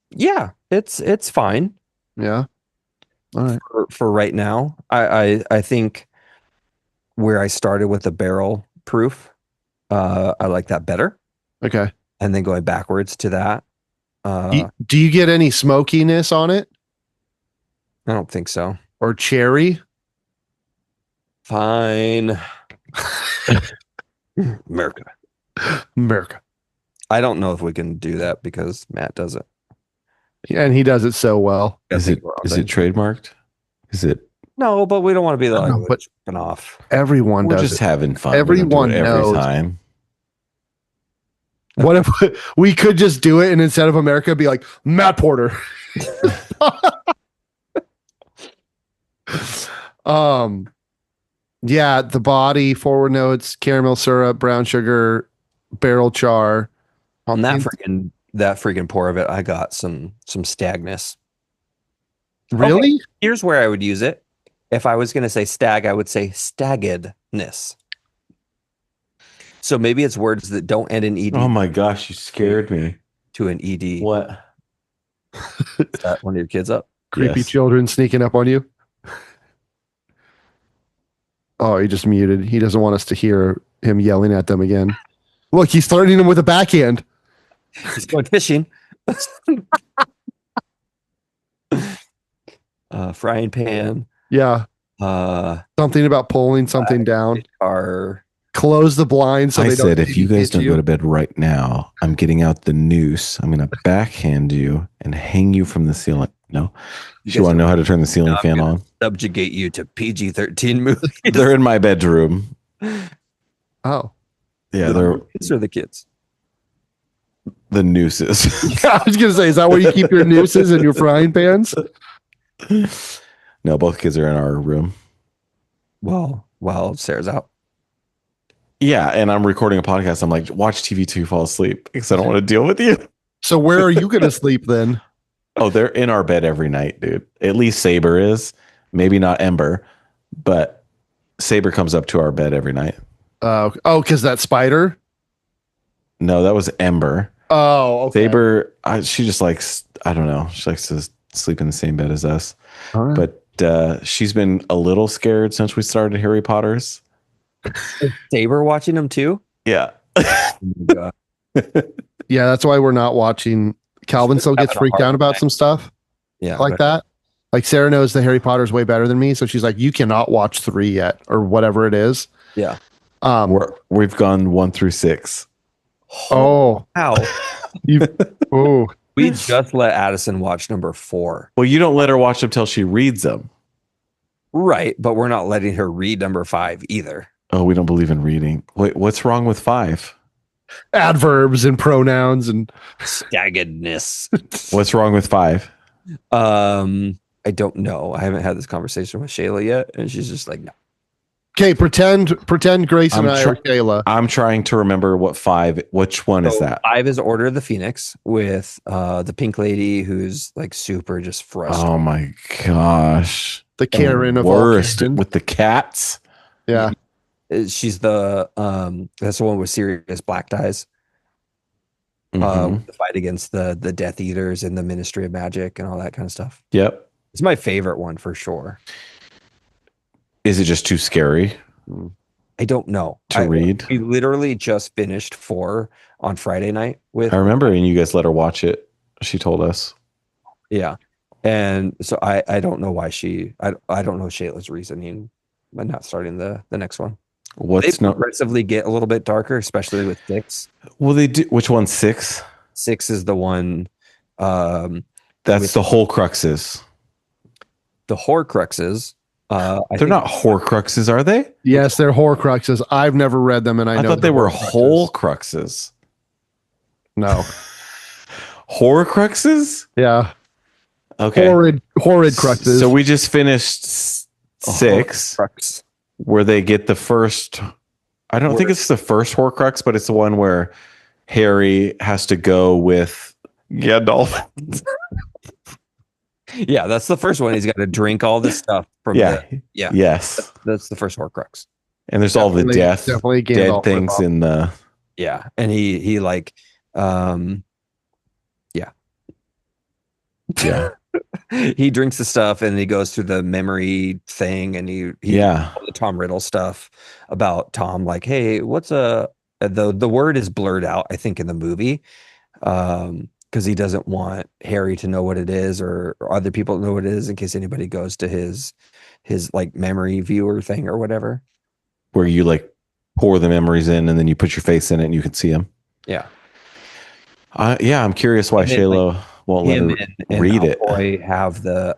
Yeah, it's fine. Yeah. All right. For right now. I think where I started with the barrel proof, I like that better. Okay. And then going backwards to that. Do you get any smokiness on it? I don't think so. Or cherry? Fine. America. I don't know if we can do that because Matt does it. And he does it so well. Is it trademarked? Is it? No, but we don't want to be like but tripping off. Everyone We're does just it. having fun. Everyone every knows. time. What if we could just do it and instead of America be like Matt Porter? Yeah, the body, forward notes, caramel syrup, brown sugar, barrel char. On that freaking pour of it, I got some stagness. Really? Okay, here's where I would use it. If I was going to say stag, I would say staggedness. So maybe it's words that don't end in ed. Oh my gosh, you scared me. To an ed. What? Is that one of your kids up? Creepy Yes. children sneaking up on you. Oh, he just muted. He doesn't want us to hear him yelling at them again. Look, he's threatening them with a backhand. He's going fishing. Frying pan. Yeah. Something about pulling something down. Close the blinds. So I they said, don't if you guys don't go to bed right now, I'm getting out the noose. I'm going to backhand you and hang you from the ceiling. No? You want to know how to turn the ceiling fan on? Subjugate you to PG-13 movies. They're in my bedroom. Oh. Yeah, they're kids or the kids. The nooses. I was going to say, is that where you keep your nooses and your frying pans? No, both kids are in our room. Well, while Sarah's out. Yeah, and I'm recording a podcast. I'm like, watch TV till you fall asleep because I don't want to deal with you. So where are you going to sleep then? Oh, they're in our bed every night, dude. At least Saber is. Maybe not Ember, but Saber comes up to our bed every night. Because that spider? No, that was Ember. Oh, okay. Saber, she just likes, I don't know. She likes to sleep in the same bed as us. All right. But she's been a little scared since we started Harry Potter's. Is Saber watching them too? Yeah. Yeah, that's why we're not watching. Calvin still gets freaked out about some stuff. Yeah, like that. Like Sarah knows the Harry Potter's way better than me, so she's like, "You cannot watch 3 yet, or whatever it is." Yeah. We've gone 1 through 6. Oh, How? Oh, We just let Addison watch number 4. Well, you don't let her watch them till she reads them. Right, but we're not letting her read number 5 either. Oh, we don't believe in reading. Wait, what's wrong with 5? adverbs and pronouns and Staggedness. What's wrong with 5? I don't know. I haven't had this conversation with Shayla yet, and she's just like, no. Okay, pretend Greyson and I are Shayla. I'm trying to remember which one is that? 5 is Order of the Phoenix with the pink lady who's like super just frustrated. Oh my gosh. The Karen of worst all with the cats. Yeah. She's the that's the one with serious black ties. Mhm. The fight against the Death Eaters and the Ministry of Magic and all that kind of stuff. Yep. It's my favorite one for sure. Is it just too scary I don't know. to read? We literally just finished 4 on Friday night with. I remember, and you guys let her watch it. She told us. Yeah, and so I don't know why I don't know Shayla's reasoning by not starting the next one. They progressively get a little bit darker, especially with 6. Well, they do. Which one's 6? 6 is the one. That's the whole cruxes. The Horcruxes They're not Horcruxes, are they? Yes, they're Horcruxes. I've never read them, and I know thought they were Horcruxes. whole cruxes. No. Horcruxes? Yeah. Okay. Horrid cruxes. So we just finished 6, Horcrux. where they get the first. I don't think it's the first Horcrux, but it's the one where Harry has to go with Gandalf. Yeah, that's the first one. He's got to drink all this stuff from Yes. That's the first Horcrux. And there's all the definitely dead Gandalf things ripoff. in the. Yeah, and he like, Yeah. he drinks the stuff and he goes through the memory thing, and he all the Tom Riddle stuff about Tom, like, hey, what's the word is blurred out, I think, in the movie, because he doesn't want Harry to know what it is, or other people to know what it is, in case anybody goes to his like memory viewer thing or whatever, Where you like pour the memories in and then you put your face in it and you can see them. Yeah. I'm curious why And then, Shayla won't let him her and read it. Malfoy have the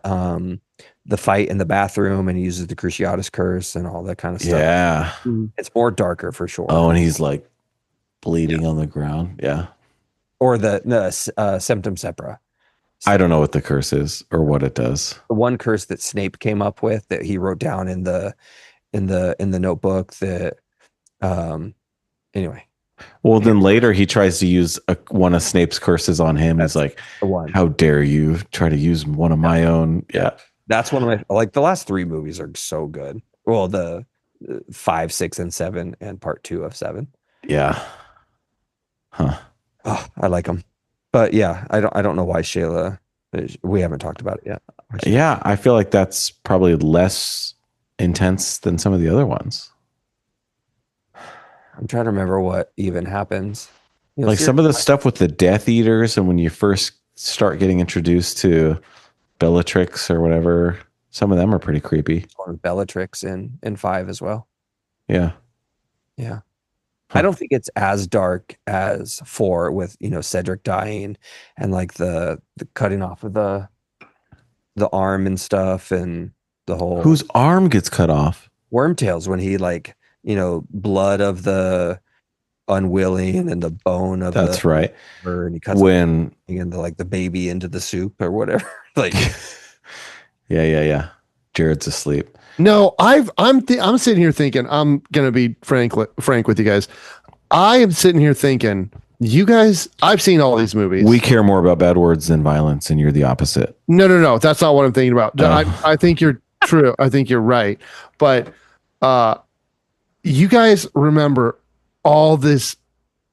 fight in the bathroom, and he uses the Cruciatus curse and all that kind of stuff. Yeah. It's more darker for sure. Oh, and he's like bleeding on the ground. Yeah. Or the Septum Sepra. I don't know what the curse is or what it does. The one curse that Snape came up with that he wrote down in the notebook that anyway. Well, then later he tries to use one of Snape's curses on him. He's like, the one. how dare you try to use one of my own? Yeah. That's one of my, like, the last 3 movies are so good. Well, the 5, 6, and 7, and part 2 of 7. Yeah. Huh. Oh, I like them. But yeah, I don't know why Shayla, we haven't talked about it yet. Yeah. I feel like that's probably less intense than some of the other ones. I'm trying to remember what even happens. Like some of the stuff with the Death Eaters, and when you first start getting introduced to Bellatrix or whatever, some of them are pretty creepy. Or Bellatrix in 5 as well. Yeah. Yeah. Huh. I don't think it's as dark as 4 with, Cedric dying and like the cutting off of the arm and stuff, and the whole Whose arm gets cut off? Wormtails, when he like, blood of the unwilling and the bone of That's right. and he cuts When the baby into the soup or whatever. Like yeah. Jared's asleep. No, I'm sitting here thinking, I'm gonna be frank with you guys. I am sitting here thinking, you guys, I've seen all these movies. We care more about bad words than violence, and you're the opposite. No, that's not what I'm thinking about. I think you're true. I think you're right. But you guys remember all this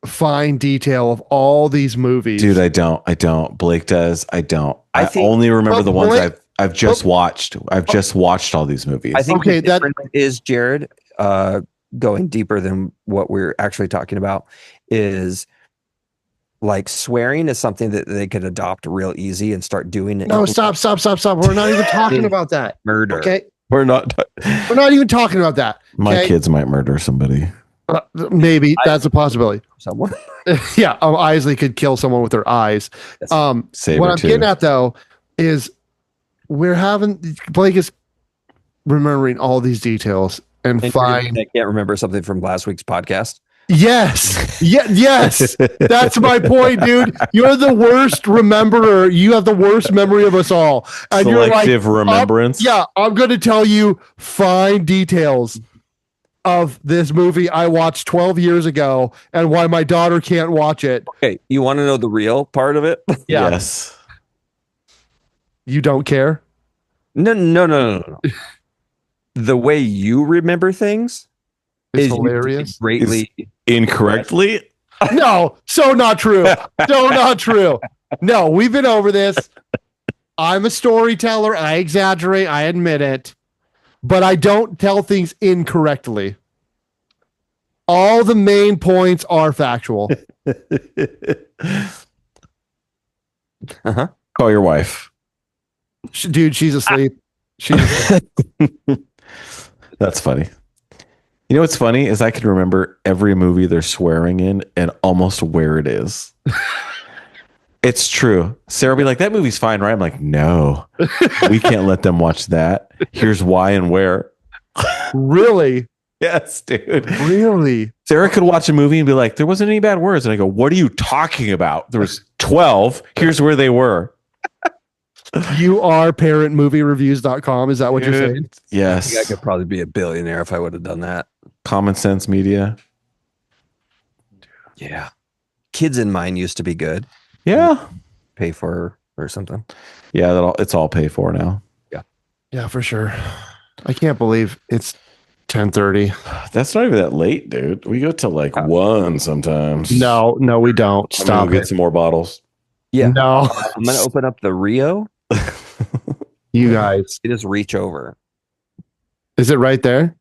fine detail of all these movies. Dude, I don't. Blake does. I don't. I think- only remember the ones Blake- I've just watched. I've just watched all these movies. I think Okay, the difference is, Jared, going deeper than what we're actually talking about, is like swearing is something that they could adopt real easy and start doing it. No, stop. We're not even talking about that. Murder. Okay. We're not. We're not even talking about that. My okay? kids might murder somebody. Maybe that's a possibility. Someone. Yeah. Isley could kill someone with her eyes. Saber What I'm too. getting at though is Blake is remembering all these details and I can't remember something from last week's podcast. Yes. Yes. That's my point, dude. You're the worst rememberer. You have the worst memory of us all. And Selective remembrance. I'm going to tell you fine details of this movie I watched 12 years ago and why my daughter can't watch it. Okay, you want to know the real part of it? Yeah. Yes. You don't care? No. The way you remember things It's is hilarious. greatly Incorrectly. No, so not true. So not true. No, we've been over this. I'm a storyteller. I exaggerate. I admit it. But I don't tell things incorrectly. All the main points are factual. Uh-huh. Call your wife. Dude, she's asleep. That's funny. You know what's funny is I can remember every movie they're swearing in and almost where it is. It's true. Sarah will be like, that movie's fine, right? I'm like, no, we can't let them watch that. Here's why and where. Really? Yes, dude. Really? Sarah could watch a movie and be like, there wasn't any bad words. And I go, what are you talking about? There was 12. Here's where they were. You are parentmoviereviews.com. Is that what you're saying? Yes. I think I could probably be a billionaire if I would have done that. Common Sense Media. Yeah. Kids in Mine used to be good. Yeah. Pay for or something. Yeah, it's all paid for now. Yeah, for sure. I can't believe it's 10:30. That's not even that late, dude. We go till like 1 sometimes. No, we don't. I'm gonna Stop go get it. some more bottles. Yeah. No, I'm going to open up the Rio. you guys. You just reach over. Is it right there?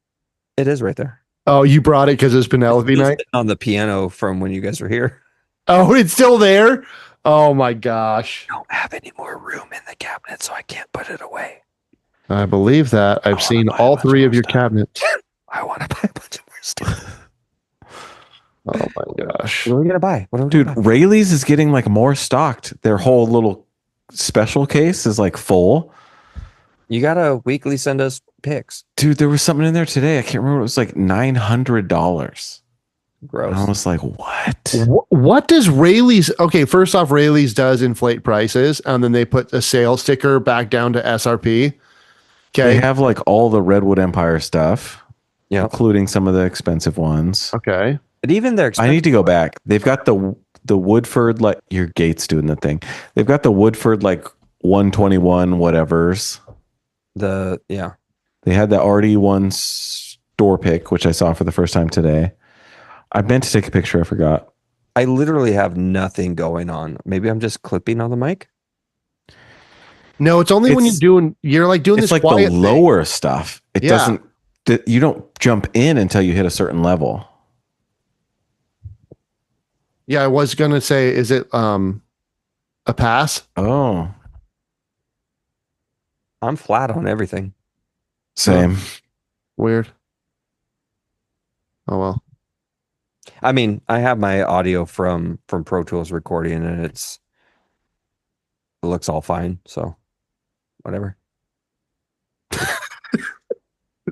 It is right there. Oh, you brought it because it's Penelope It's night? on the piano from when you guys were here. Oh, it's still there? Oh my gosh. I don't have any more room in the cabinet, so I can't put it away. I believe that. I've seen buy a all bunch 3 more of your stuff. cabinets. I want to buy a bunch of more stuff. Oh my gosh. What are we going to buy? What are we Dude, gonna buy? Rayleigh's is getting like more stocked. Their whole little special case is like full. You got to weekly send us pics. Dude, there was something in there today. I can't remember. It was like $900. Gross. And I was like, what? What does Rayleigh's? Okay, first off, Rayleigh's does inflate prices, and then they put a sale sticker back down to SRP. They Okay. have like all the Redwood Empire stuff, Yeah. including some of the expensive ones. Okay. But even their I need to go back. They've got the Woodford, like your Gates doing the thing. They've got the Woodford like 121 whatevers. yeah. They had the RD1 store pick, which I saw for the first time today. I meant to take a picture. I forgot. I literally have nothing going on. Maybe I'm just clipping on the mic. No, it's only when It's- you're like doing It's this like quiet the thing. lower stuff. It Yeah. doesn't. You don't jump in until you hit a certain level. Yeah, I was gonna say, is it a pass? Oh, I'm flat on everything. same. Weird. Oh well. I mean, I have my audio from Pro Tools recording, and it looks all fine. So, whatever.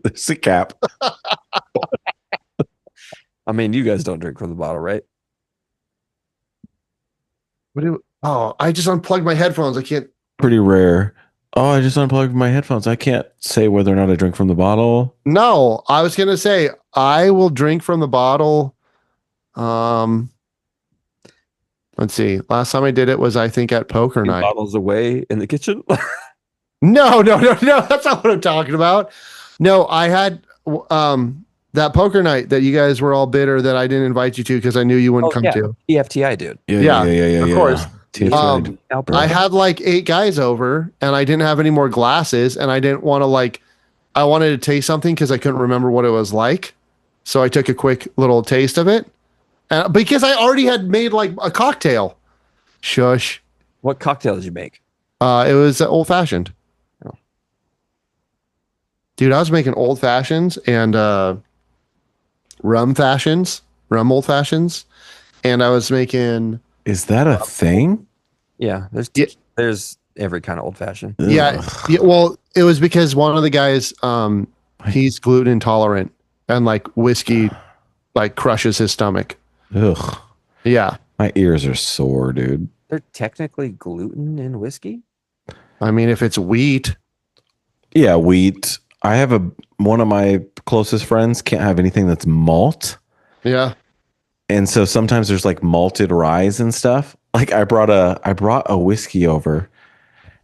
There's a cap. I mean, you guys don't drink from the bottle, right? I just unplugged my headphones. I can't. Pretty rare. Oh, I just unplugged my headphones. I can't say whether or not I drink from the bottle. No, I was gonna say I will drink from the bottle. Let's see. Last time I did it was, I think, at poker 2 night. bottles away in the kitchen. No. That's not what I'm talking about. No, I had that poker night that you guys were all bitter that I didn't invite you to because I knew you wouldn't come to. EFTI, dude. Yeah, of course. TFTI. I had like 8 guys over and I didn't have any more glasses and I didn't want to I wanted to taste something because I couldn't remember what it was like. So I took a quick little taste of it because I already had made like a cocktail. Shush. What cocktail did you make? It was old fashioned. Oh. Dude, I was making old fashions and rum old fashions. And I was making. Is that a thing? Yeah, Yeah. there's every kind of old fashioned. Yeah. Well, it was because one of the guys, he's gluten intolerant and like whiskey like crushes his stomach. Ugh. Yeah. My ears are sore, dude. They're technically gluten in whiskey. I mean, if it's wheat. Yeah, wheat. I have one of my closest friends can't have anything that's malt. Yeah. And so sometimes there's like malted rye and stuff. Like I brought a whiskey over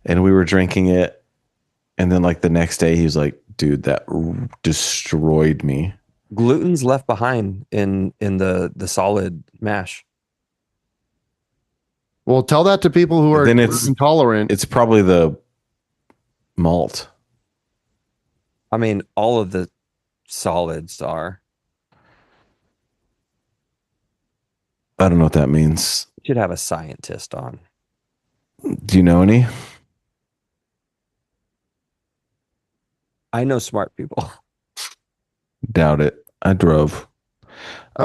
and we were drinking it. And then like the next day he was like, dude, that destroyed me. Gluten's left behind in the solid mash. Well, tell that to people who are Then gluten it's- intolerant. It's probably the malt. I mean, all of the solids are. I don't know what that means. You should have a scientist on. Do you know any? I know smart people. Doubt it. I drove.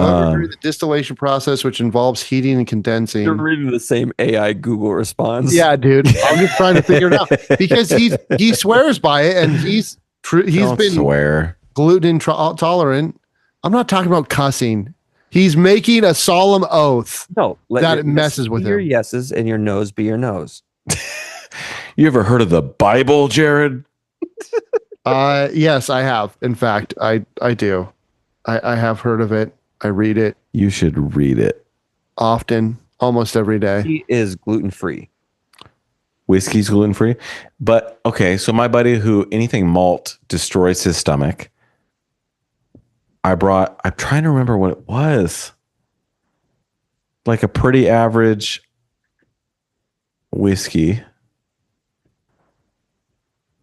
However, during the distillation process, which involves heating and condensing. You're reading the same AI Google response. Yeah, dude. I'm just trying to figure it out because he swears by it, and he's Don't been swear. gluten intolerant. I'm not talking about cussing. He's making a solemn oath. No, that it messes with your him. yeses and your no's be your no's. You ever heard of the Bible, Jared? Yes, I have. In fact, I do. I have heard of it. I read it You should read it. often, almost every day. He is gluten free. Whiskey's gluten free. But okay, so my buddy who anything malt destroys his stomach. I'm trying to remember what it was. Like a pretty average whiskey.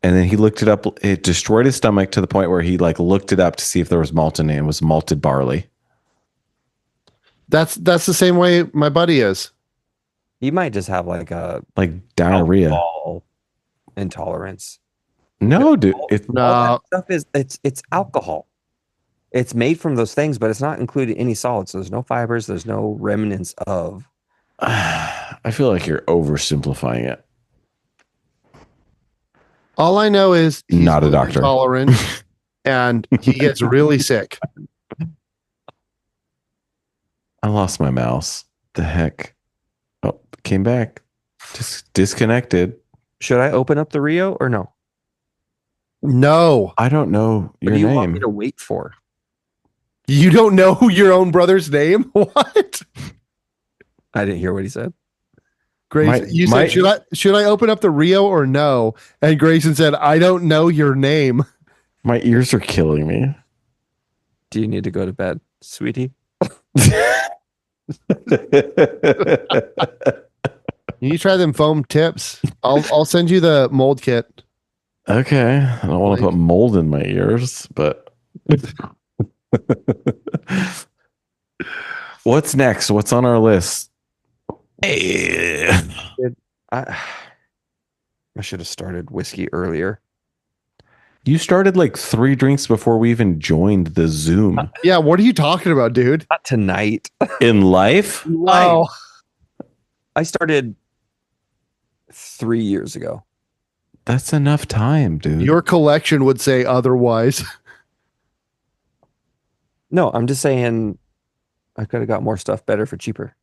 And then he looked it up. It destroyed his stomach to the point where he like looked it up to see if there was malt in it. It was malted barley. That's the same way my buddy is. He might just have like a Like diarrhea. alcohol intolerance. No, dude. All It, that stuff is it's alcohol. It's made from those things, but it's not included any solids. So there's no fibers. There's no remnants of. I feel like you're oversimplifying it. All I know is he's Not a doctor. intolerant, and he gets really sick. I lost my mouse. The heck? Oh, came back. Just disconnected. Should I open up the Rio or no? No, I don't know What your do you want me name. to wait for? you don't know your own brother's name. What? I didn't hear what he said. Grayson, you said should I open up the Rio or no? And Grayson said, I don't know your name. My ears are killing me. Do you need to go to bed, sweetie? You try them foam tips. I'll send you the mold kit. Okay. I don't want to put mold in my ears, but what's next? What's on our list? Hey. I should have started whiskey earlier. You started like 3 drinks before we even joined the Zoom. Yeah, what are you talking about, dude? Not tonight. In life? Wow. I started 3 years ago. That's enough time, dude. Your collection would say otherwise. No, I'm just saying I could have got more stuff better for cheaper.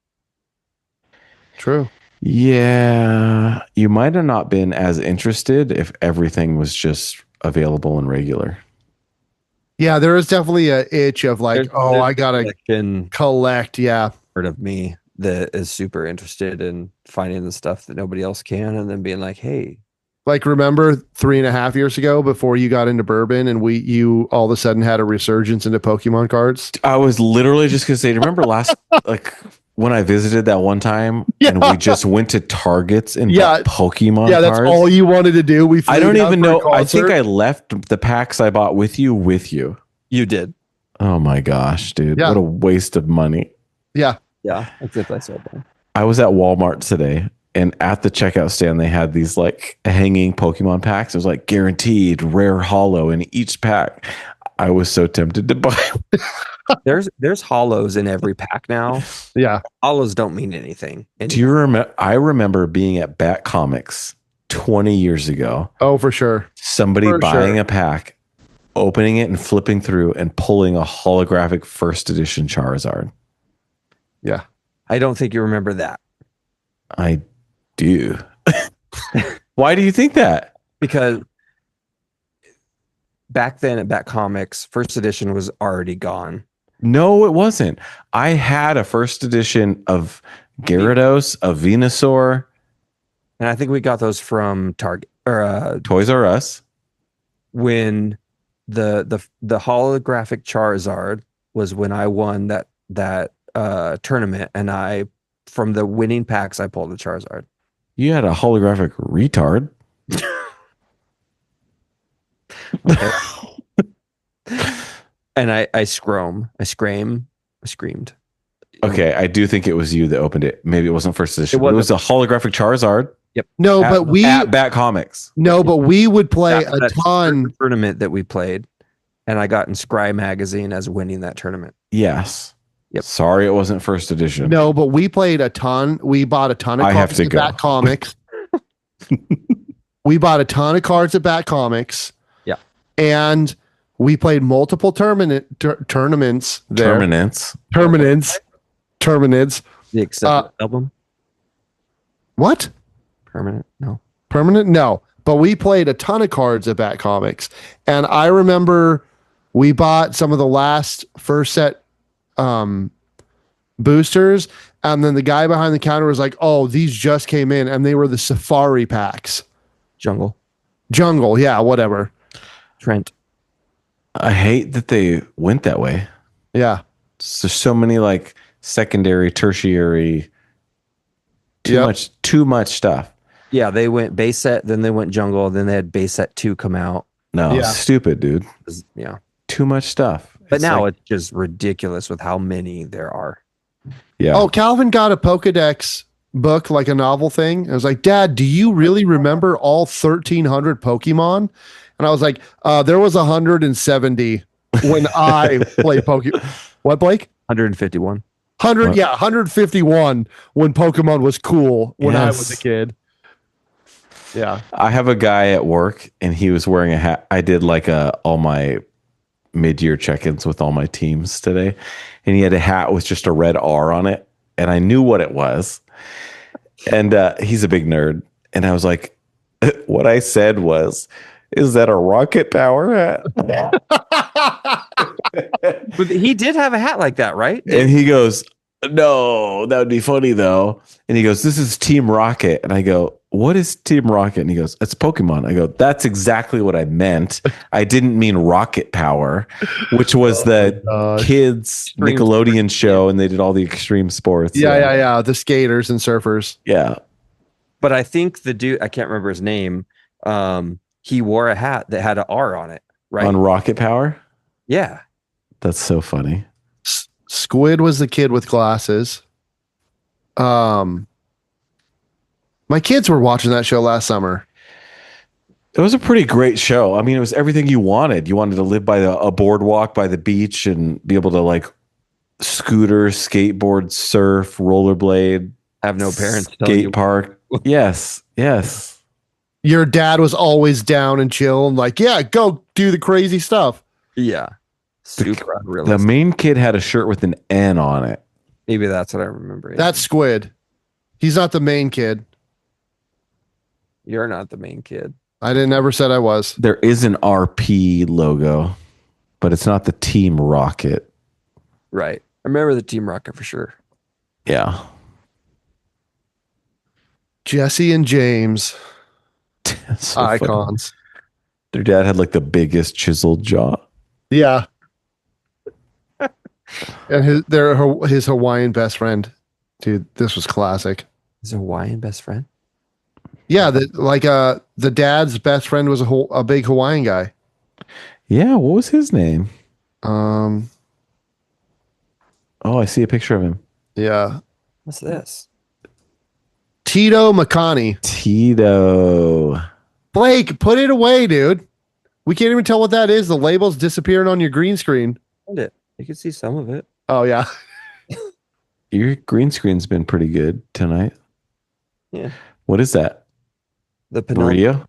True. Yeah. You might have not been as interested if everything was just available and regular. Yeah, there is definitely a itch of like, There's I gotta collection collect. Yeah. part of me that is super interested in finding the stuff that nobody else can, and then being like, "Hey, Like, remember 3.5 years ago before you got into bourbon and you all of a sudden had a resurgence into Pokemon cards? I was literally just gonna say, remember last like when I visited that one time and we just went to Targets and bought Pokemon Yeah, that's cards? all you wanted to do. We I don't flew down even for a know. I think concert. I left the packs I bought with you. you did." Oh my gosh, dude. Yeah. What a waste of money. Yeah. Yeah, except I said that. I was at Walmart today and at the checkout stand, they had these like hanging Pokemon packs. It was like guaranteed rare hollow in each pack. I was so tempted to buy. There's hollows in every pack now. Yeah. Hollows don't mean anything. Do you remember? I remember being at Bat Comics 20 years ago. Oh, for sure. Somebody For buying sure. a pack, opening it and flipping through and pulling a holographic first edition Charizard. Yeah. I don't think you remember that I do. Why do you think that? because back then at Bat Comics, first edition was already gone. No, it wasn't. I had a first edition of Gyarados, a Venusaur, And I think we got those from Target or Toys R Us. when the holographic Charizard was when I won that tournament, and I from the winning packs I pulled the Charizard. You had a holographic retard. And I screamed. Okay, I do think it was you that opened it. Maybe it wasn't first edition. It It, wasn't. was a holographic Charizard No, at, but we at Bat Comics. would play That- a that ton. tournament that we played, and I got in Scry magazine as winning that tournament. Yes. Yep. Sorry, it wasn't first edition. No, but we played a ton. We bought a ton of I have cards to at go. Bat Comics. We bought a ton of cards at Bat Comics. Yeah. And we played multiple tournaments there. Terminants. Terminants. The accepted album. What? Permanent? No. Permanent? No. But we played a ton of cards at Bat Comics. And I remember we bought some of the last first set boosters. And then the guy behind the counter was like, oh, these just came in. And they were the Safari packs. Jungle. Yeah, whatever. Trent. I hate that they went that way. Yeah. There's so many like secondary, tertiary, too much stuff. Yeah, they went base set, then they went jungle, then they had base set 2 come out. No, Yeah. stupid, dude. Yeah. Too much stuff. But now it's just ridiculous with how many there are. Yeah. Oh, Calvin got a Pokedex book, like a novel thing. I was like, Dad, do you really remember all 1,300 Pokemon? And I was like, there was 170 when I played Pokemon. What, Blake? 151. 151 when Pokemon was cool when I was a kid. Yeah. I have a guy at work and he was wearing a hat. I did like all my mid-year check-ins with all my teams today. And he had a hat with just a red R on it. And I knew what it was. And he's a big nerd. And I was like, what I said was, is that a rocket power hat? But he did have a hat like that, right? And he goes, no, that would be funny though. And he goes, this is Team Rocket. And I go, what is Team Rocket? And he goes, it's Pokemon. I go, that's exactly what I meant. I didn't mean rocket power, which was the kids Nickelodeon show. And they did all the extreme sports. Yeah. The skaters and surfers. Yeah. But I think the dude, I can't remember his name. He wore a hat that had an R on it, right? On rocket power? Yeah. That's so funny. Squid was the kid with glasses. My kids were watching that show last summer. It was a pretty great show. I mean, it was everything you wanted. You wanted to live by a boardwalk by the beach and be able to like scooter, skateboard, surf, rollerblade, Have no parents. skate park. Yes. Your dad was always down and chill and like, yeah, go do the crazy stuff. Yeah. Super unrealistic. The main kid had a shirt with an N on it. Maybe that's what I remember. That's Squid. He's not the main kid. You're not the main kid. I didn't ever said I was. There is an RP logo, but it's not the Team Rocket. Right. I remember the Team Rocket for sure. Yeah. Jesse and James. So funny. Icons. Their dad had like the biggest chiseled jaw. Yeah. And his Hawaiian best friend. Dude, this was classic. His Hawaiian best friend? Yeah, the dad's best friend was a big Hawaiian guy. Yeah, what was his name? Oh, I see a picture of him. Yeah. What's this? Tito Makani. Tito. Blake, put it away, dude. We can't even tell what that is. The label's disappearing on your green screen. Found it. You can see some of it. Oh, yeah. Your green screen's been pretty good tonight. Yeah. What is that? The Penelope. Rio?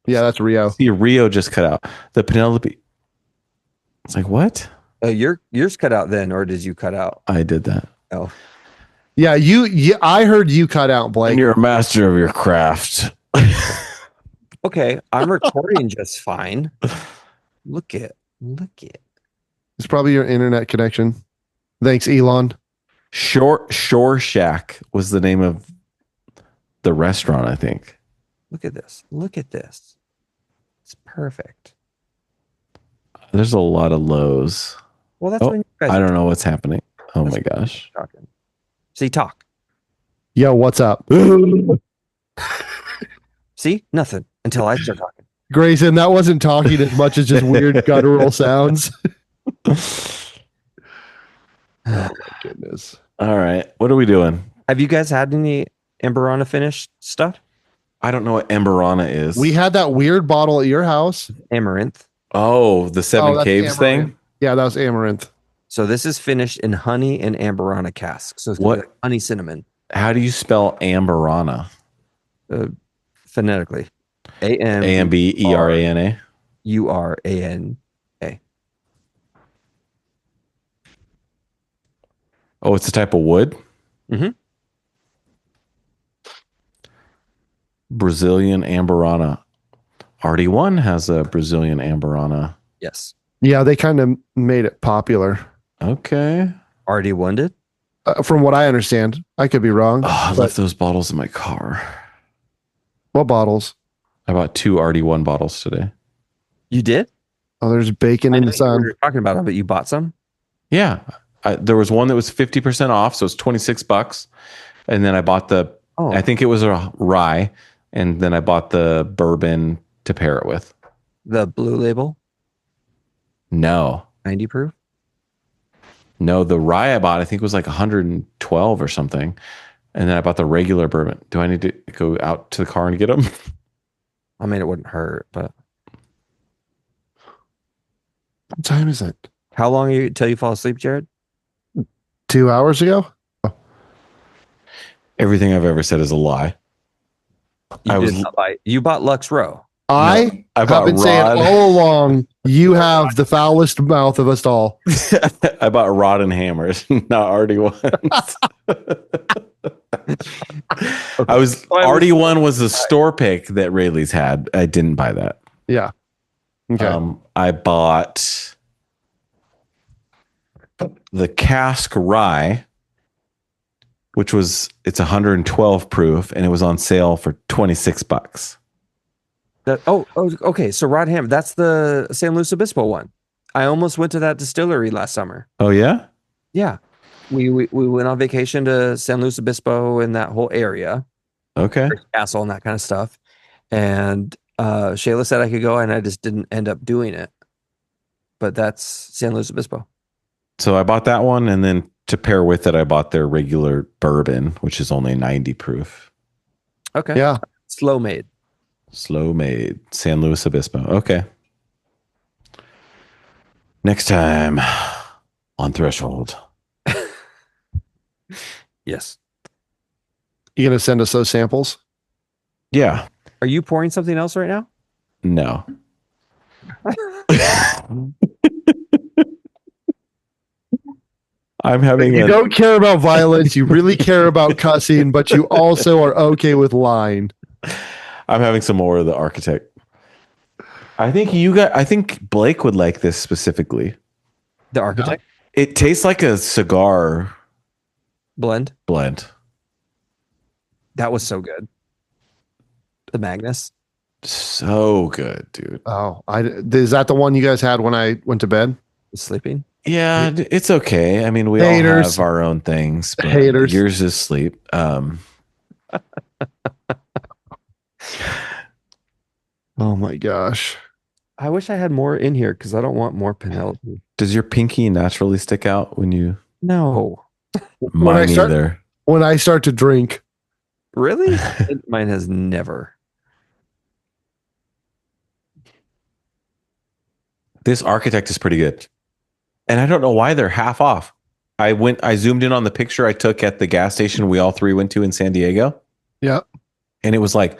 Yeah, that's Rio. See, Rio just cut out. The Penelope. It's like, what? Yours cut out then, or did you cut out? I did that. Oh. Yeah, I heard you cut out, Blake. And you're a master of your craft. Okay, I'm recording just fine. Look it. It's probably your internet connection. Thanks, Elon. Shore Shack was the name of the restaurant, I think. Look at this. It's perfect. There's a lot of lows. Well, that's when you guys I don't know what's happening. Oh That's my gosh. talking. See, talk. Yo, what's up? See, nothing until I start talking. Greyson, that wasn't talking as much as just weird guttural sounds. Oh my goodness. All right. What are we doing? Have you guys had any Amberana finished stuff? I don't know what Emberana is. We had that weird bottle at your house. Amaranth. Oh, the Seven that's Caves Amaranth. thing? Yeah, that was Amaranth. So this is finished in honey and amberana cask. So it's What? like honey cinnamon. How do you spell amberana? Phonetically. AMBERANA. URANA. Oh, it's a type of wood? Mhm. Brazilian amberana. RD1 has a Brazilian amberana. Yes. Yeah, they kind of made it popular. Okay. RD1 did? From what I understand. I could be wrong. Oh, I but- left those bottles in my car. What bottles? I bought 2 RD1 bottles today. You did? Oh, there's bacon in the We sun. were talking about it, but you bought some? Yeah. There was one that was 50% off, so it's $26. And then I bought I think it was a rye, and then I bought the bourbon to pair it with. The blue label? No. 90 proof? No, the rye I bought, I think was like 112 or something. And then I bought the regular bourbon. Do I need to go out to the car and get them? I mean, it wouldn't hurt, but What time is it? how long till you fall asleep, Jared? 2 hours ago? Everything I've ever said is a lie. You bought Lux Row. I I have bought been saying Rod. all along, you have the foulest mouth of us all. I bought Rod and Hammers, not RD1s. RD1 was the store pick that Rayleigh's had. I didn't buy that. Yeah. Okay. I bought the cask rye, which it's 112 proof, and it was on sale for $26. Okay. So Rod Ham, that's the San Luis Obispo one. I almost went to that distillery last summer. Oh yeah? Yeah. We went on vacation to San Luis Obispo and that whole area. Okay. Castle and that kind of stuff. And Shayla said I could go, and I just didn't end up doing it. But that's San Luis Obispo. So I bought that one, and then to pair with it, I bought their regular bourbon, which is only 90 proof. Okay. Yeah. Slow made. Slow made. San Luis Obispo. Okay. Next time on Threshold. Yes. You going to send us those samples? Yeah. Are you pouring something else right now? No. I'm having You don't care about violence. You really care about cussing, but you also are okay with lying. I'm having some more of the architect. I think Blake would like this specifically. The architect It tastes like a cigar blend. That was so good. The Magnus. So good, dude. Oh, is that the one you guys had when I went to bed? Sleeping. Yeah, it's okay. I mean, we all Haters. have our own things. But Haters. Yours is sleep. Oh my gosh. I wish I had more in here because I don't want more Penelope. Does your pinky naturally stick out when you? No. Mine either. When I start to drink, Really? Mine has never. This architect is pretty good. And I don't know why they're half off. I zoomed in on the picture I took at the gas station we all three went to in San Diego. Yeah. And it was like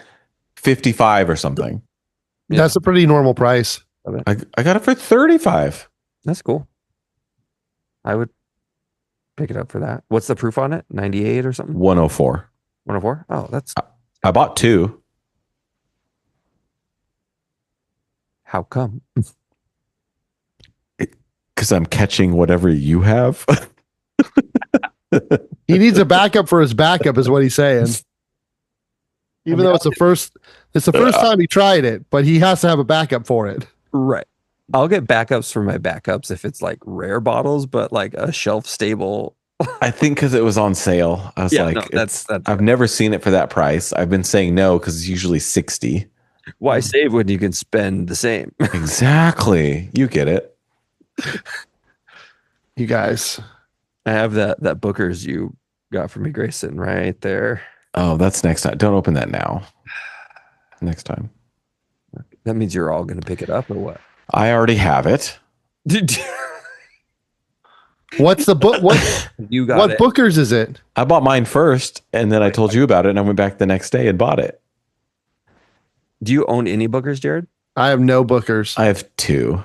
55 or something. Yeah. That's a pretty normal price. I got it for 35. That's cool. I would pick it up for that. What's the proof on it? 98 or something? 104. 104? Oh, that's I bought 2. how come? Because I'm catching whatever you have. He needs a backup for his backup, is what he's saying. Even though it's the first time he tried it, but he has to have a backup for it. Right. I'll get backups for my backups if it's like rare bottles, but like a shelf stable. I think because it was on sale. I was like, no, that's I've never seen it for that price. I've been saying no because it's usually 60. why save when you can spend the same. Exactly. You get it. You guys. I have that Booker's you got for me, Greyson, right there. Oh, that's next time. Don't open that now. Next time. That means you're all going to pick it up or what? I already have it. What's the book? What You got what it. Booker's is it? I bought mine first, and then I told you about it, and I went back the next day and bought it. Do you own any Bookers, Jared? I have no Booker's. I have 2.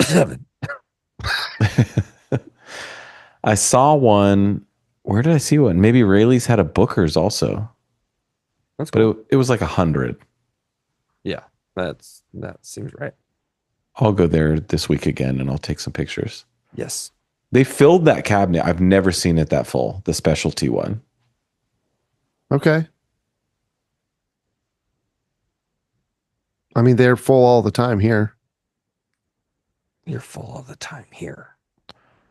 7. I saw one. Where did I see one? Maybe Rayleigh's had a Booker's also, That's but cool. it was like 100. Yeah, that seems right. I'll go there this week again, and I'll take some pictures. Yes. They filled that cabinet. I've never seen it that full. The specialty one. Okay. I mean, they're full all the time here. You're full all the time here.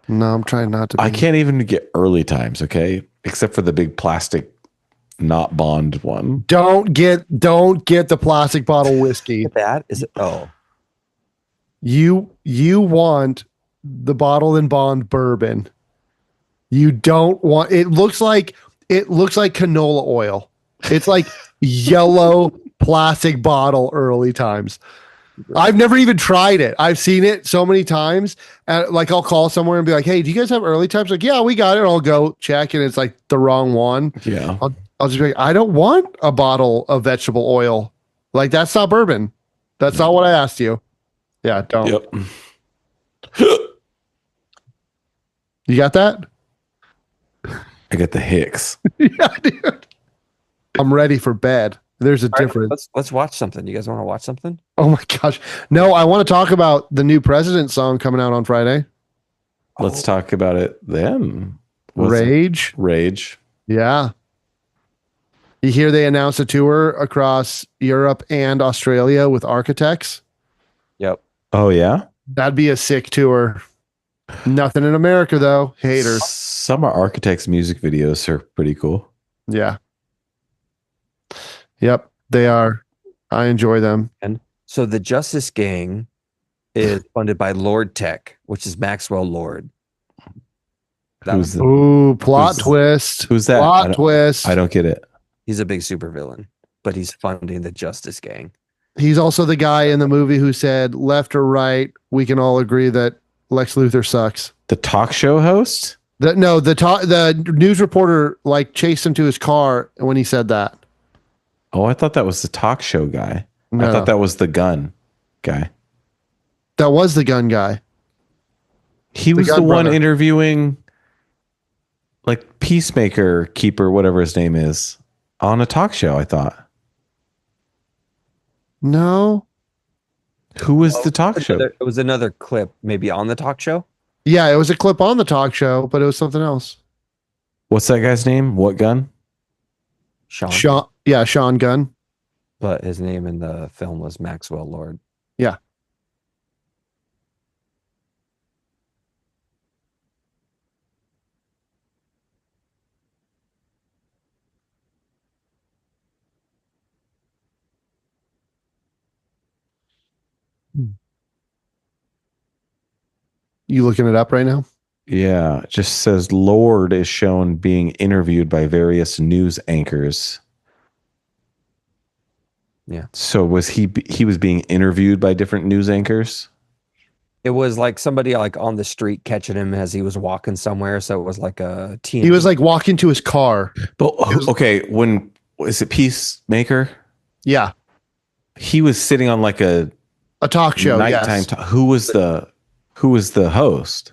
No, I'm trying not to. I can't even get early times, okay? Except for the big plastic not bond one. Don't get the plastic bottle whiskey. That is it. Oh, You want the bottle and bond bourbon. You don't want. It looks like canola oil. It's like yellow plastic bottle early times. I've never even tried it. I've seen it so many times. And like I'll call somewhere and be like, "Hey, do you guys have early times?" Like, "Yeah, we got it." And I'll go check, and it's like the wrong one. Yeah. I'll just be like, "I don't want a bottle of vegetable oil. Like that's not bourbon. That's not what I asked you." Yeah, don't. Yep. You got that? I get the hicks. Yeah, dude. I'm ready for bed. There's a all right, difference. let's watch something. You guys want to watch something? Oh my gosh. No, I want to talk about the new president song coming out on Friday. Let's talk about it then. Was it Rage. Rage. Yeah. You hear they announced a tour across Europe and Australia with architects? Yep. Oh, yeah? That'd be a sick tour. Nothing in America, though. Haters. Some of Architects' music videos are pretty cool. Yeah. Yep, they are. I enjoy them. So the Justice Gang is funded by Lord Tech, which is Maxwell Lord. Who's Ooh, plot who's- twist. who's that? Plot twist. I don't get it. He's a big supervillain, but he's funding the Justice Gang. He's also the guy in the movie who said, left or right, we can all agree that Lex Luthor sucks. The talk show host? The news reporter like chased him to his car when he said that. Oh, I thought that was the talk show guy. No, I thought that was the gun guy. that was the gun guy. He was gun the one brother. interviewing like Peacemaker Keeper, whatever his name is, on a talk show, I thought. No. Who was the talk show? It was another clip, maybe on the talk show. Yeah, it was a clip on the talk show, but it was something else. What's that guy's name? What gun? Sean Gunn. But his name in the film was Maxwell Lord. Yeah. You looking it up right now? Yeah, it just says Lord is shown being interviewed by various news anchors. Yeah. So was he was being interviewed by different news anchors? It was like somebody like on the street catching him as he was walking somewhere. So it was like a teen. He was like walking to his car. But okay, when is it Peacemaker? Yeah. He was sitting on like a talk show. nighttime. Yes. Who was the host?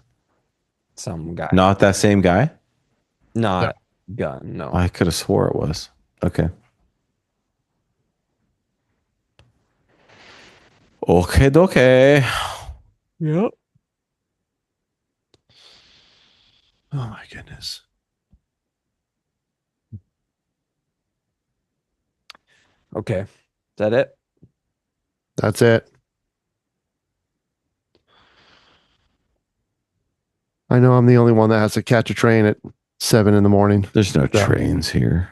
some guy. Not that same guy? Not Gunn. No. I could have swore it was. Okay. Okay. Yep. Oh my goodness. Okay. Is that it? That's it. I know I'm the only one that has to catch a train at 7 a.m. There's no trains here.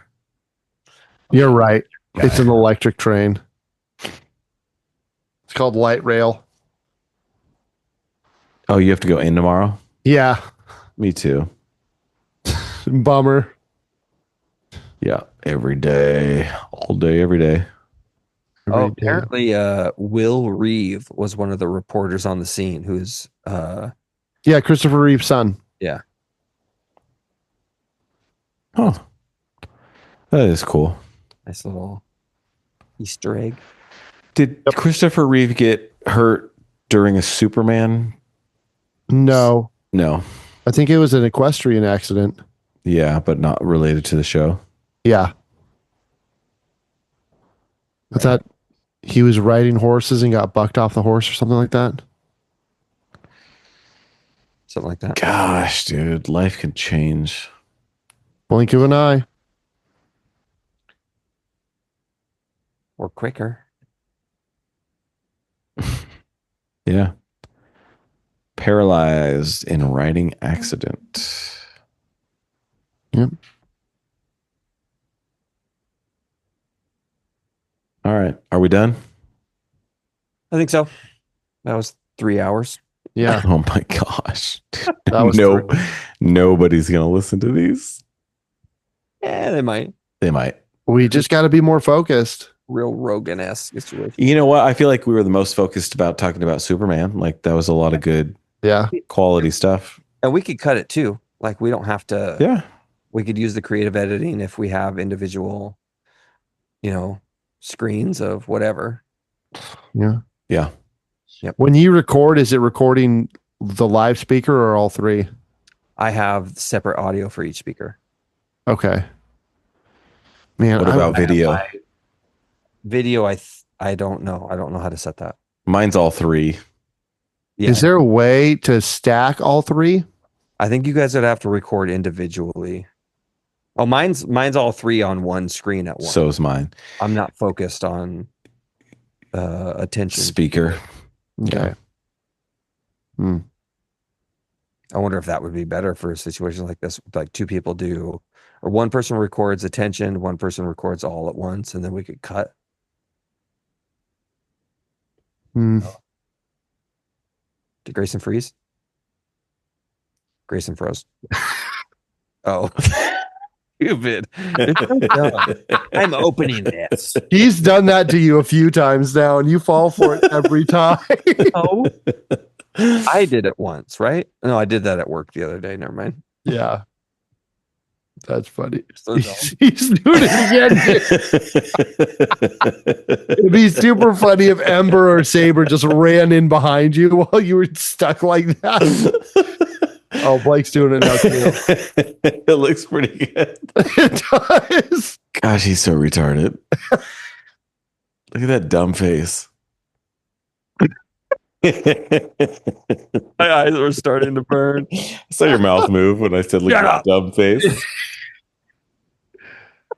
You're right. It's an electric train. It's called light rail. Oh, you have to go in tomorrow? Yeah. Me too. Bummer. Yeah. Every day. All day, every day. Oh, apparently Will Reeve was one of the reporters on the scene who's Yeah, Christopher Reeve's son. Yeah. Oh, that is cool. Nice little Easter egg. Did Christopher Reeve get hurt during a Superman? No. I think it was an equestrian accident. Yeah, but not related to the show. Yeah. I thought he was riding horses and got bucked off the horse or something like that. Something like that. Gosh, dude, life can change. Blink of an eye. Or quicker. Yeah. Paralyzed in riding accident. Yep. All right. Are we done? I think so. That was 3 hours. Yeah. Oh my gosh. That was Nobody's going to listen to these. Yeah, they might. They might. We just got to be more focused. Real Rogan-esque situation. You know what? I feel like we were the most focused about talking about Superman. Like that was a lot of good quality stuff. And we could cut it too. Like we don't have to. Yeah. We could use the creative editing if we have individual, screens of whatever. Yeah. Yeah. Yep. When you record, is it recording the live speaker or all three? I have separate audio for each speaker. Okay. Man, What about video? Video, I don't know. I don't know how to set that. Mine's all three. Yeah. Is there a way to stack all three? I think you guys would have to record individually. Oh, mine's all three on one screen at once. So is mine. I'm not focused on attention. Speaker. Okay. I wonder if that would be better for a situation like this. Like two people do, or one person records attention, one person records all at once, and then we could cut. Did Greyson freeze? Greyson froze. Oh. Stupid. It's so dumb. I'm opening this. He's done that to you a few times now, and you fall for it every time. Oh. I did it once, right? No, I did that at work the other day. Never mind. Yeah. That's funny. So He's doing it again. It'd be super funny if Ember or Saber just ran in behind you while you were stuck like that. Oh, Blake's doing it now too. It looks pretty good. It does. Gosh, he's so retarded. Look at that dumb face. My eyes were starting to burn. I saw your mouth move when I said, look at that dumb face.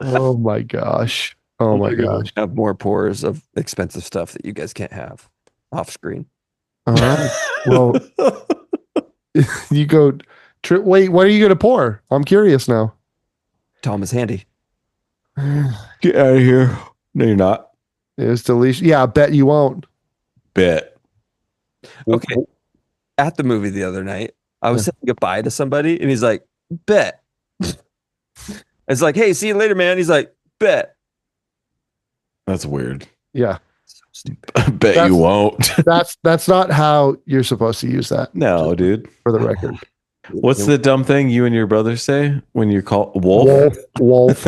Oh my gosh. Oh my gosh. Have more pores of expensive stuff that you guys can't have off screen. All right. Well, you go. Wait, what are you going to pour? I'm curious now. Tom is handy. Get out of here. No, you're not. It's delicious. Yeah, I bet you won't. Bet. Okay. At the movie the other night, I was saying goodbye to somebody, and he's like, bet. It's like, hey, see you later, man. He's like, bet. That's weird. Yeah. So stupid. I bet you won't. That's not how you're supposed to use that. No, dude. For the record. What's the dumb thing you and your brother say when you call Wolf? Wolf.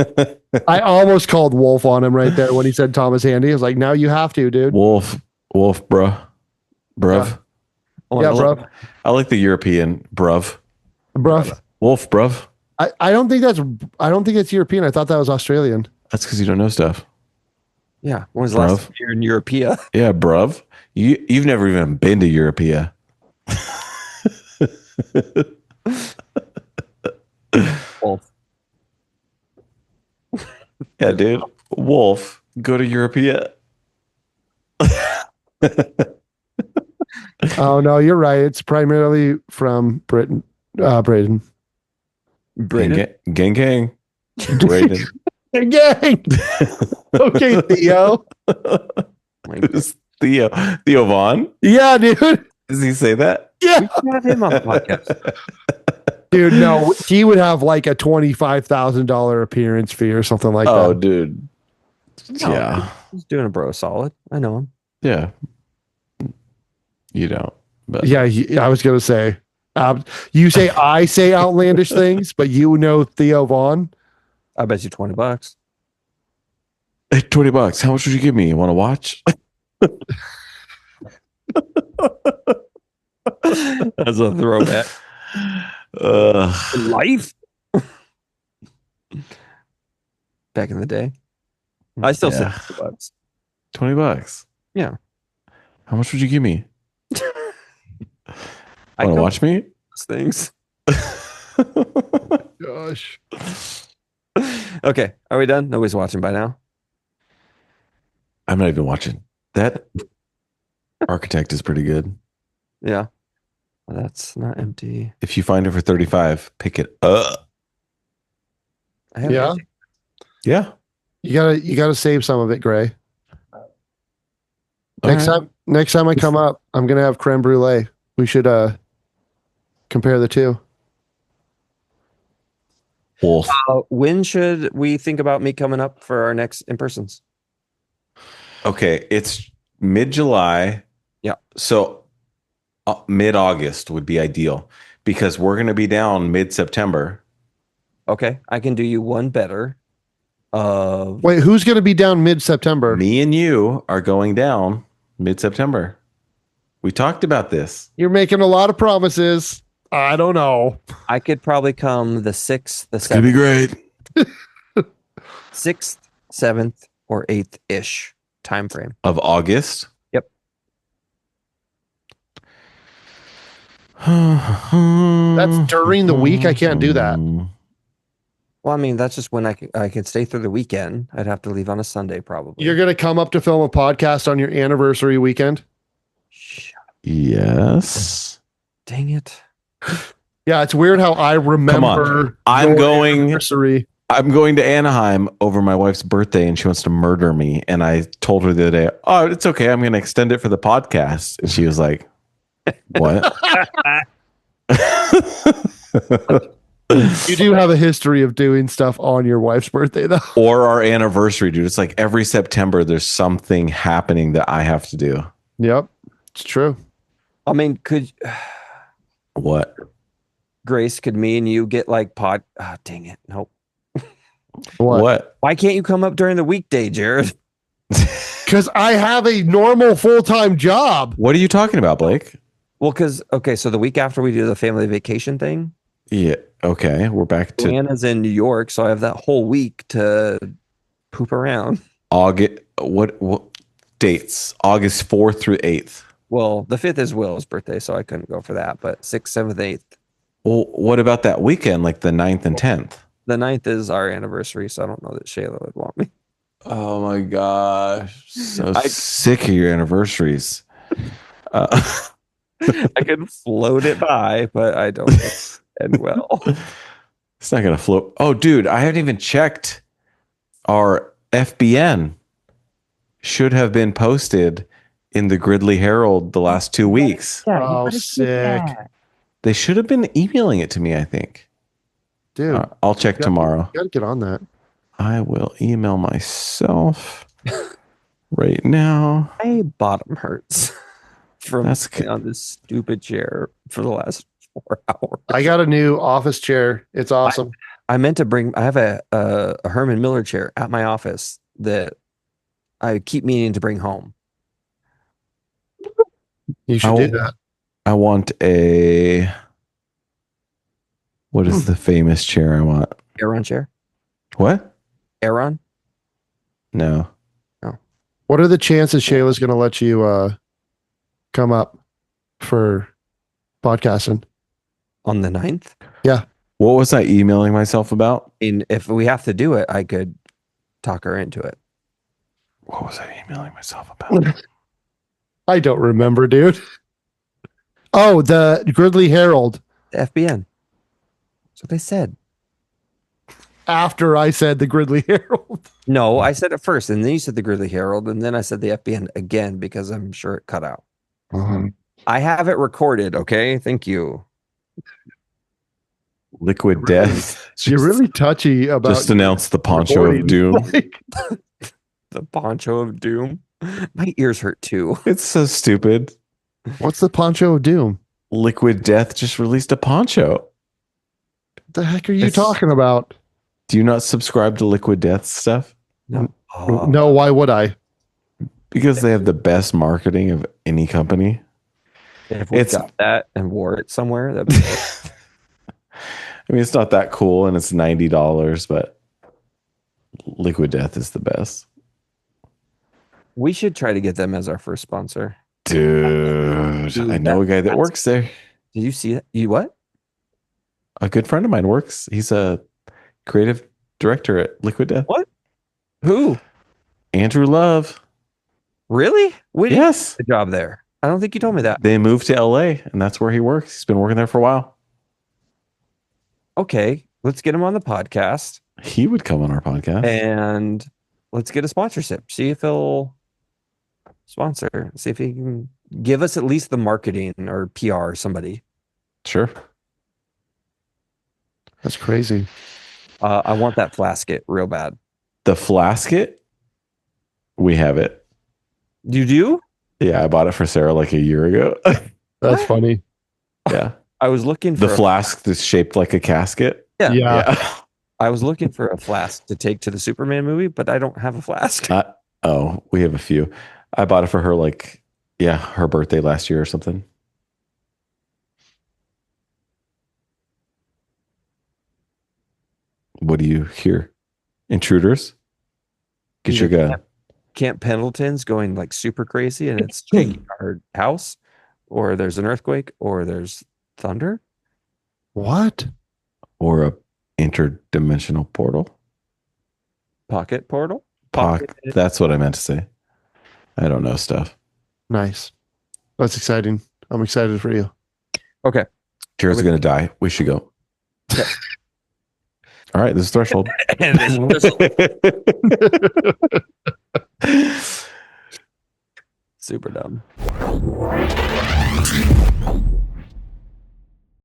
I almost called Wolf on him right there when he said Thomas Handy. I was like, now you have to, dude. Wolf, bruh. Bruv. Yeah, bruv. I like the European bruv. Bruv. Wolf, bruv. I don't think it's European. I thought that was Australian. That's because you don't know stuff. Yeah. When was the last time you were in Europea? Yeah, bruv. You've never even been to Europea. Wolf. Yeah, dude. Wolf, go to Europea. Oh no, you're right. It's primarily from Britain. Braden. Gang. Braden. Gang. Okay, Theo. Who's Theo? Theo Vaughn? Yeah, dude. Does he say that? Yeah. We should have him on the podcast. Dude, no, he would have like a $25,000 appearance fee or something like that. Oh, dude. No. Yeah. He's doing a bro solid. I know him. Yeah. You don't. But Yeah, I was gonna say. You say I say outlandish things, but you know Theo Vaughn. I bet you $20. Hey, $20. How much would you give me? You want to watch? That's a throwback. Life. Back in the day. I still say $20. $20. Yeah. How much would you give me? I Want to watch me? Things. Gosh. Okay. Are we done? Nobody's watching by now. I'm not even watching. That architect is pretty good. Yeah. Well, that's not empty. If you find it for 35, pick it up. I have Yeah. Yeah. You gotta save some of it, Gray. All right. Next time I come up, I'm gonna have creme brulee. We should compare the two. Wolf. When should we think about me coming up for our next in-persons? Okay, it's mid-July. Yeah. So mid-August would be ideal because we're going to be down mid-September. Okay. I can do you one better. Wait, who's gonna be down mid-September? Me and you are going down mid-September. We talked about this. You're making a lot of promises. I don't know. I could probably come the 6th, the It's going to 7th, be great. 6th, 7th, or 8th-ish time frame. Of August? Yep. That's during the week. I can't do that. Well, I mean, that's just when I could stay through the weekend. I'd have to leave on a Sunday probably. You're gonna come up to film a podcast on your anniversary weekend? Yes. Dang it. Yeah, it's weird how I remember. I'm your going- anniversary. I'm going to Anaheim over my wife's birthday and she wants to murder me. And I told her the other day, oh, it's okay. I'm going to extend it for the podcast. And she was like, what? You do have a history of doing stuff on your wife's birthday, though. Or our anniversary, dude. It's like every September there's something happening that I have to do. Yep, it's true. I mean, What? Grace, could me and you get like dang it. Nope. What? Why can't you come up during the weekday, Jared? Because I have a normal full-time job. What are you talking about, Blake? Well, so the week after we do the family vacation thing, Yeah. Okay. We're back to Anna's in New York, so I have that whole week to poop around. August. What dates? August 4th through 8th. Well, the 5th is Will's birthday, so I couldn't go for that. But 6th, 7th, 8th. Well, what about that weekend, like the 9th and 10th? The 9th is our anniversary, so I don't know that Shayla would want me. Oh my gosh. So sick of your anniversaries. I could float it by, but I don't think it end well. It's not going to float. Oh, dude, I haven't even checked. Our FBN should have been posted in the Gridley Herald the last 2 weeks. Oh, sick. They should have been emailing it to me, I think. Dude, I'll check tomorrow. you gotta get on that. I will email myself right now. My bottom hurts from That's sitting on this stupid chair for the last 4 hours. I got a new office chair. It's awesome. I meant to bring. I have a Herman Miller chair at my office that I keep meaning to bring home. You should do that. I want a. What is the famous chair I want? Aeron chair. What? Aeron. No. What are the chances Shayla's going to let you come up for podcasting? On the 9th. What was I emailing myself about? And if we have to do it, I could talk her into it. What was I emailing myself about? I don't remember, dude. Oh, the Gridley Herald. The FBN. That's what they said. After I said the Gridley Herald. No, I said it first, and then you said the Gridley Herald, and then I said the FBN again because I'm sure it cut out. I have it recorded. Okay, thank you. Liquid Death. You're really touchy about Just announced the Poncho of recording. Doom. Like, The Poncho of Doom. My ears hurt too. It's so stupid. What's the Poncho of Doom? Liquid Death just released a poncho. What the heck are you It's- talking about? Do you not subscribe to Liquid Death stuff? No. No, why would I? Because they have the best marketing of any company. If we It's- got that and wore it somewhere, that'd be great. I mean, it's not that cool and it's $90, but Liquid Death is the best. We should try to get them as our first sponsor. Dude, I know a guy that works there. Did you see that? You what? A good friend of mine works. He's a creative director at Liquid Death. What? Who? Andrew Love. Really? We didn't Yes. get a job there. I don't think you told me that. They moved to LA and that's where he works. He's been working there for a while. Okay, let's get him on the podcast He would come on our podcast. and let's get a sponsorship. See if he'll sponsor. See if he can give us at least the marketing or PR or somebody. Sure. That's crazy. I want that flasket real bad. The flasket, we have it. You do? Yeah, I bought it for Sarah like a year ago. That's funny. Yeah. I was looking for The flask that's shaped like a casket. Yeah. Yeah. I was looking for a flask to take to the Superman movie, but I don't have a flask. Oh, we have a few. I bought it for her her birthday last year or something. What do you hear? Intruders? Get your gun. Camp Pendleton's going like super crazy and it's shaking our house, or there's an earthquake, or there's thunder. What? Or a interdimensional portal? Pocket portal. That's what I meant to say. I don't know stuff. Nice. That's exciting. I'm excited for you. Okay. Jared's going to die. We should go. Okay. All right. This is Threshold. And super dumb.